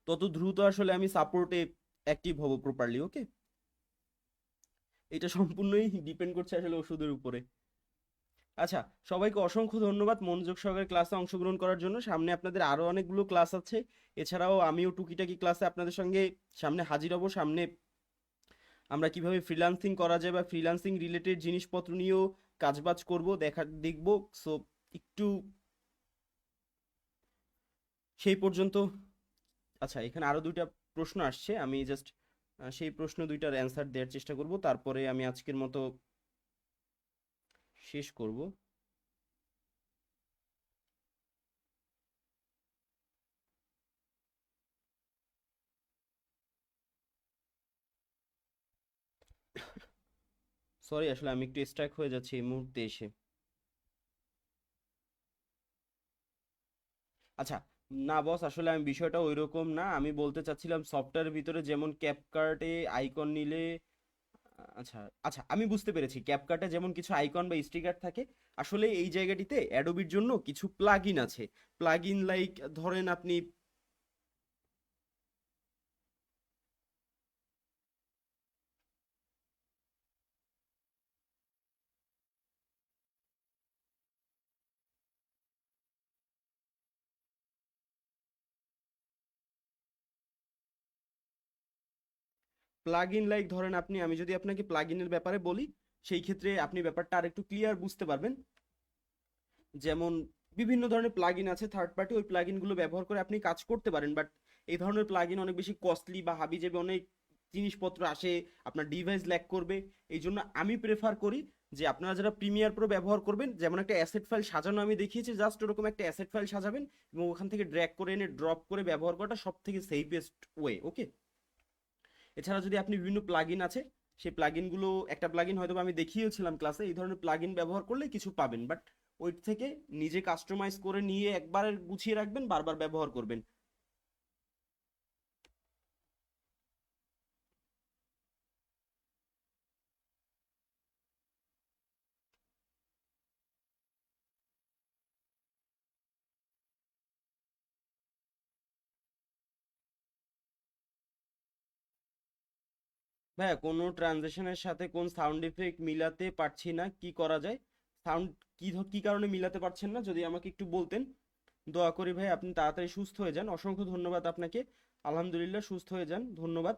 তত দ্রুত আসলে আমি সাপোর্টে অ্যাক্টিভ হব প্রপারলি। ওকে, এটা সম্পূর্ণই ডিপেন্ড করছে আসলে ওষুধের উপরে। আচ্ছা, সবাইকে অসংখ্য ধন্যবাদ মনোযোগ সহকারে ক্লাসে অংশগ্রহণ করার জন্য। সামনে আপনাদের আরো অনেকগুলো ক্লাস আছে, এছাড়াও আমিও টুকিটাকি ক্লাসে আপনাদের সঙ্গে সামনে হাজির হব। সামনে আমরা কিভাবে ফ্রিল্যান্সিং করা যায় বা ফ্রিল্যান্সিং রিলেটেড জিনিসপত্র নিয়েও কাজবাজ করব, দেখব। সো একটু সেই পর্যন্ত। আচ্ছা, এখানে আরো 2টা প্রশ্ন আসছে, আমি জাস্ট সেই প্রশ্ন 2টার অ্যান্সার দেওয়ার চেষ্টা করব, তারপরে আমি আজকের মতো শেষ করব। সরি, আসলে আমি একটু স্ট্রাইক হয়ে যাচ্ছি এই মুহূর্তে এসে। আচ্ছা, না বস, আসলে আমি বিষয়টা ওইরকম না, আমি বলতে চাচ্ছিলাম সফটওয়্যারের ভিতরে যেমন ক্যাপকার্টে আইকন নিলে, আচ্ছা আচ্ছা, আমি বুঝতে পেরেছি, ক্যাপকাটে যেমন কিছু আইকন বা স্টিকার থাকে, আসলে এই জায়গাটিতে অ্যাডোবির জন্য কিছু প্লাগইন আছে। প্লাগইন লাইক, ধরেন আপনি প্লাগইন লাইক, ধরেন আপনি, আমি যদি আপনাকে প্লাগইনের ব্যাপারে বলি, সেই ক্ষেত্রে আপনি ব্যাপারটা আর একটু ক্লিয়ার বুঝতে পারবেন। যেমন বিভিন্ন ধরনের প্লাগইন আছে থার্ড পার্টি, ওই প্লাগইনগুলো ব্যবহার করে আপনি কাজ করতে পারেন, বাট এই ধরনের প্লাগইন অনেক বেশি কস্টলি বা হাবিজাবি, অনেক জিনিসপত্র আসে, আপনার ডিভাইস ল্যাগ করবে। এই জন্য আমি প্রেফার করি যে আপনারা যারা প্রিমিয়ার প্রো ব্যবহার করবেন, যেমন একটা অ্যাসেট ফাইল সাজানো আমি দেখিয়েছি, জাস্ট ওরকম একটা অ্যাসেট ফাইল সাজাবেন এবং ওখান থেকে ড্র্যাগ করে এনে ড্রপ করে ব্যবহার করাটা সব থেকে সেফেস্ট ওয়ে। ওকে, এছাড়া যদি আপনি বিভিন্ন প্লাগইন আছে, সেই প্লাগইনগুলো, একটা প্লাগইন হয়তো আমি দেখিয়েছিলাম ক্লাসে, এই ধরনের প্লাগইন ব্যবহার করলে কিছু পাবেন, বাট ওই থেকে নিজে কাস্টমাইজ করে নিয়ে একবার গুছিয়ে রাখবেন, বারবার ব্যবহার করবেন। ভাইয়া কোনো ট্রানজেকশনের সাথে কোন সাউন্ড ইফেক্ট মিলাতে পারছি না, কি করা যায়? সাউন্ড কি কারণে মিলাতে পারছেন না যদি আমাকে একটু বলতেন। দোয়া করি ভাই আপনি তাড়াতাড়ি সুস্থ হয়ে যান, অসংখ্য ধন্যবাদ আপনাকে। আলহামদুলিল্লাহ সুস্থ হয়ে যান, ধন্যবাদ।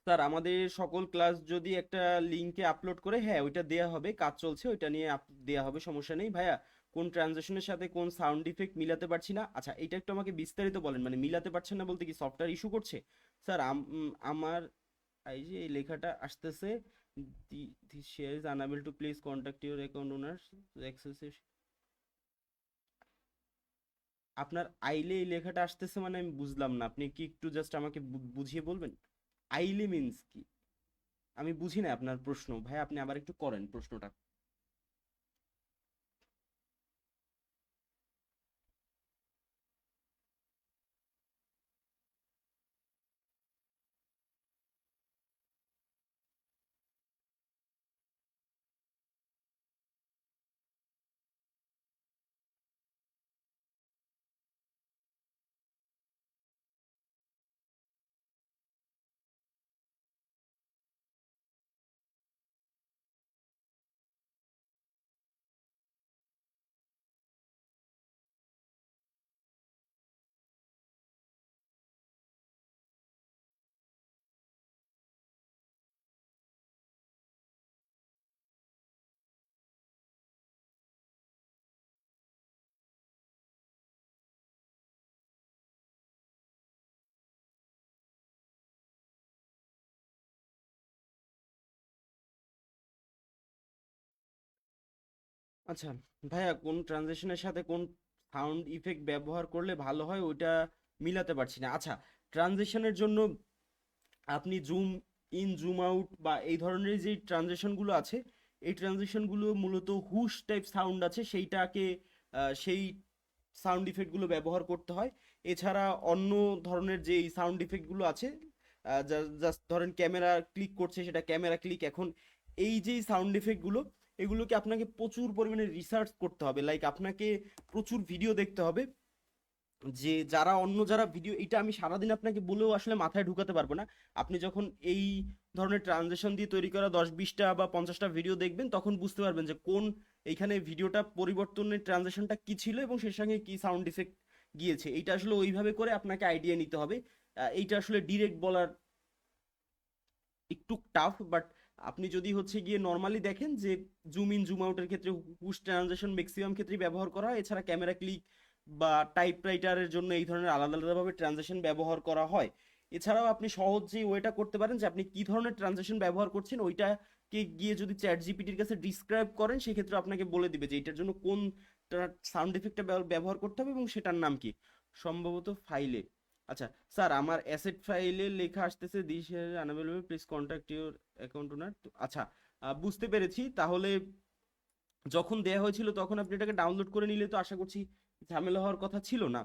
স্যার আমাদের সকল ক্লাস যদি একটা লিঙ্কে আপলোড করে, হ্যাঁ ওইটা দেয়া হবে, কাজ চলছে ওইটা নিয়ে দেয়া হবে, সমস্যা নেই। ভাইয়া কোন ট্রানজেকশনের সাথে কোন সাউন্ড ইফেক্ট মিলাতে পারছি না, আচ্ছা এটা একটু আমাকে বিস্তারিত বলেন, মানে মিলাতে পারছেন না বলতে কি সফটওয়্যার ইস্যু করছে? স্যার আমার এই যে এই লেখাটা আসতেছে, the share is unable to please contact your account owner access. আপনার আইলে এই লেখাটা আসতেছে মানে আমি বুঝলাম না, আপনি কি একটু জাস্ট আমাকে বুঝিয়ে বলবেন আইলে মিন্স কি? আমি বুঝি না আপনার প্রশ্ন ভাই, আপনি আবার একটু করেন প্রশ্নটা। আচ্ছা ভাইয়া কোন ট্রানজিশনের সাথে কোন সাউন্ড ইফেক্ট ব্যবহার করলে ভালো হয় ওইটা মিলাতে পারছি না। আচ্ছা, ট্রানজিশনের জন্য আপনি জুম ইন জুম আউট বা এই ধরনের যে ট্রানজিশনগুলো আছে, এই ট্রানজিশনগুলো মূলত হুশ টাইপ সাউন্ড আছে সেইটাকে সেই সাউন্ড ইফেক্টগুলো ব্যবহার করতে হয়। এছাড়া অন্য ধরনের যে সাউন্ড ইফেক্টগুলো আছে, জাস্ট ধরেন ক্যামেরা ক্লিক করছে, সেটা ক্যামেরা ক্লিক, এখন এই যে সাউন্ড ইফেক্টগুলো, এগুলোকে আপনাকে প্রচুর পরিমাণে রিসার্চ করতে হবে, লাইক আপনাকে প্রচুর ভিডিও দেখতে হবে। যে যারা অন্য যারা ভিডিও, এটা আমি সারাদিন আপনাকে বলেও আসলে মাথায় ঢুকাতে পারবো না। আপনি যখন এই ধরনের ট্রানজেকশন দিয়ে তৈরি করা 10-20টা বা 50টা ভিডিও দেখবেন, তখন বুঝতে পারবেন যে কোন এইখানে ভিডিওটা পরিবর্তনের ট্রানজেকশনটা কি ছিল এবং সেই সঙ্গে কি সাউন্ড ইফেক্ট গিয়েছে। এইটা আসলে ওইভাবে করে আপনাকে আইডিয়া নিতে হবে। এইটা আসলে ডিরেক্ট বলার একটু টাফ, বাট আপনি যদি হচ্ছে গিয়ে নর্মালি দেখেন যে জুম ইন জুম আউটের ক্ষেত্রে পুশ ট্রানজেকশন ম্যাক্সিমাম ক্ষেত্রেই ব্যবহার করা হয়। এছাড়া ক্যামেরা ক্লিক বা টাইপরাইটারের জন্য এই ধরনের আলাদা আলাদাভাবে ট্রানজেকশন ব্যবহার করা হয়। এছাড়াও আপনি সহজ যে ওয়েটা করতে পারেন যে আপনি কি ধরনের ট্রানজেকশন ব্যবহার করছেন, ওইটাকে গিয়ে যদি চ্যাট জিপিটির কাছে ডিসক্রাইব করেন, সেক্ষেত্রে আপনাকে বলে দিবে যে এটার জন্য কোন সাউন্ড ইফেক্টটা ব্যবহার করতে হবে এবং সেটার নাম কি, সম্ভবত ফাইলে। আচ্ছা স্যার আমার অ্যাসেট ফাইলে লেখা আসতেছে this unavailable please contact your account owner. আচ্ছা, বুঝতে পেরেছি। তাহলে যখন দেয়া হয়েছিল তখন আপনি এটাকে ডাউনলোড করে নিলে তো আশা করছি ঝামেলা হওয়ার কথা ছিল না।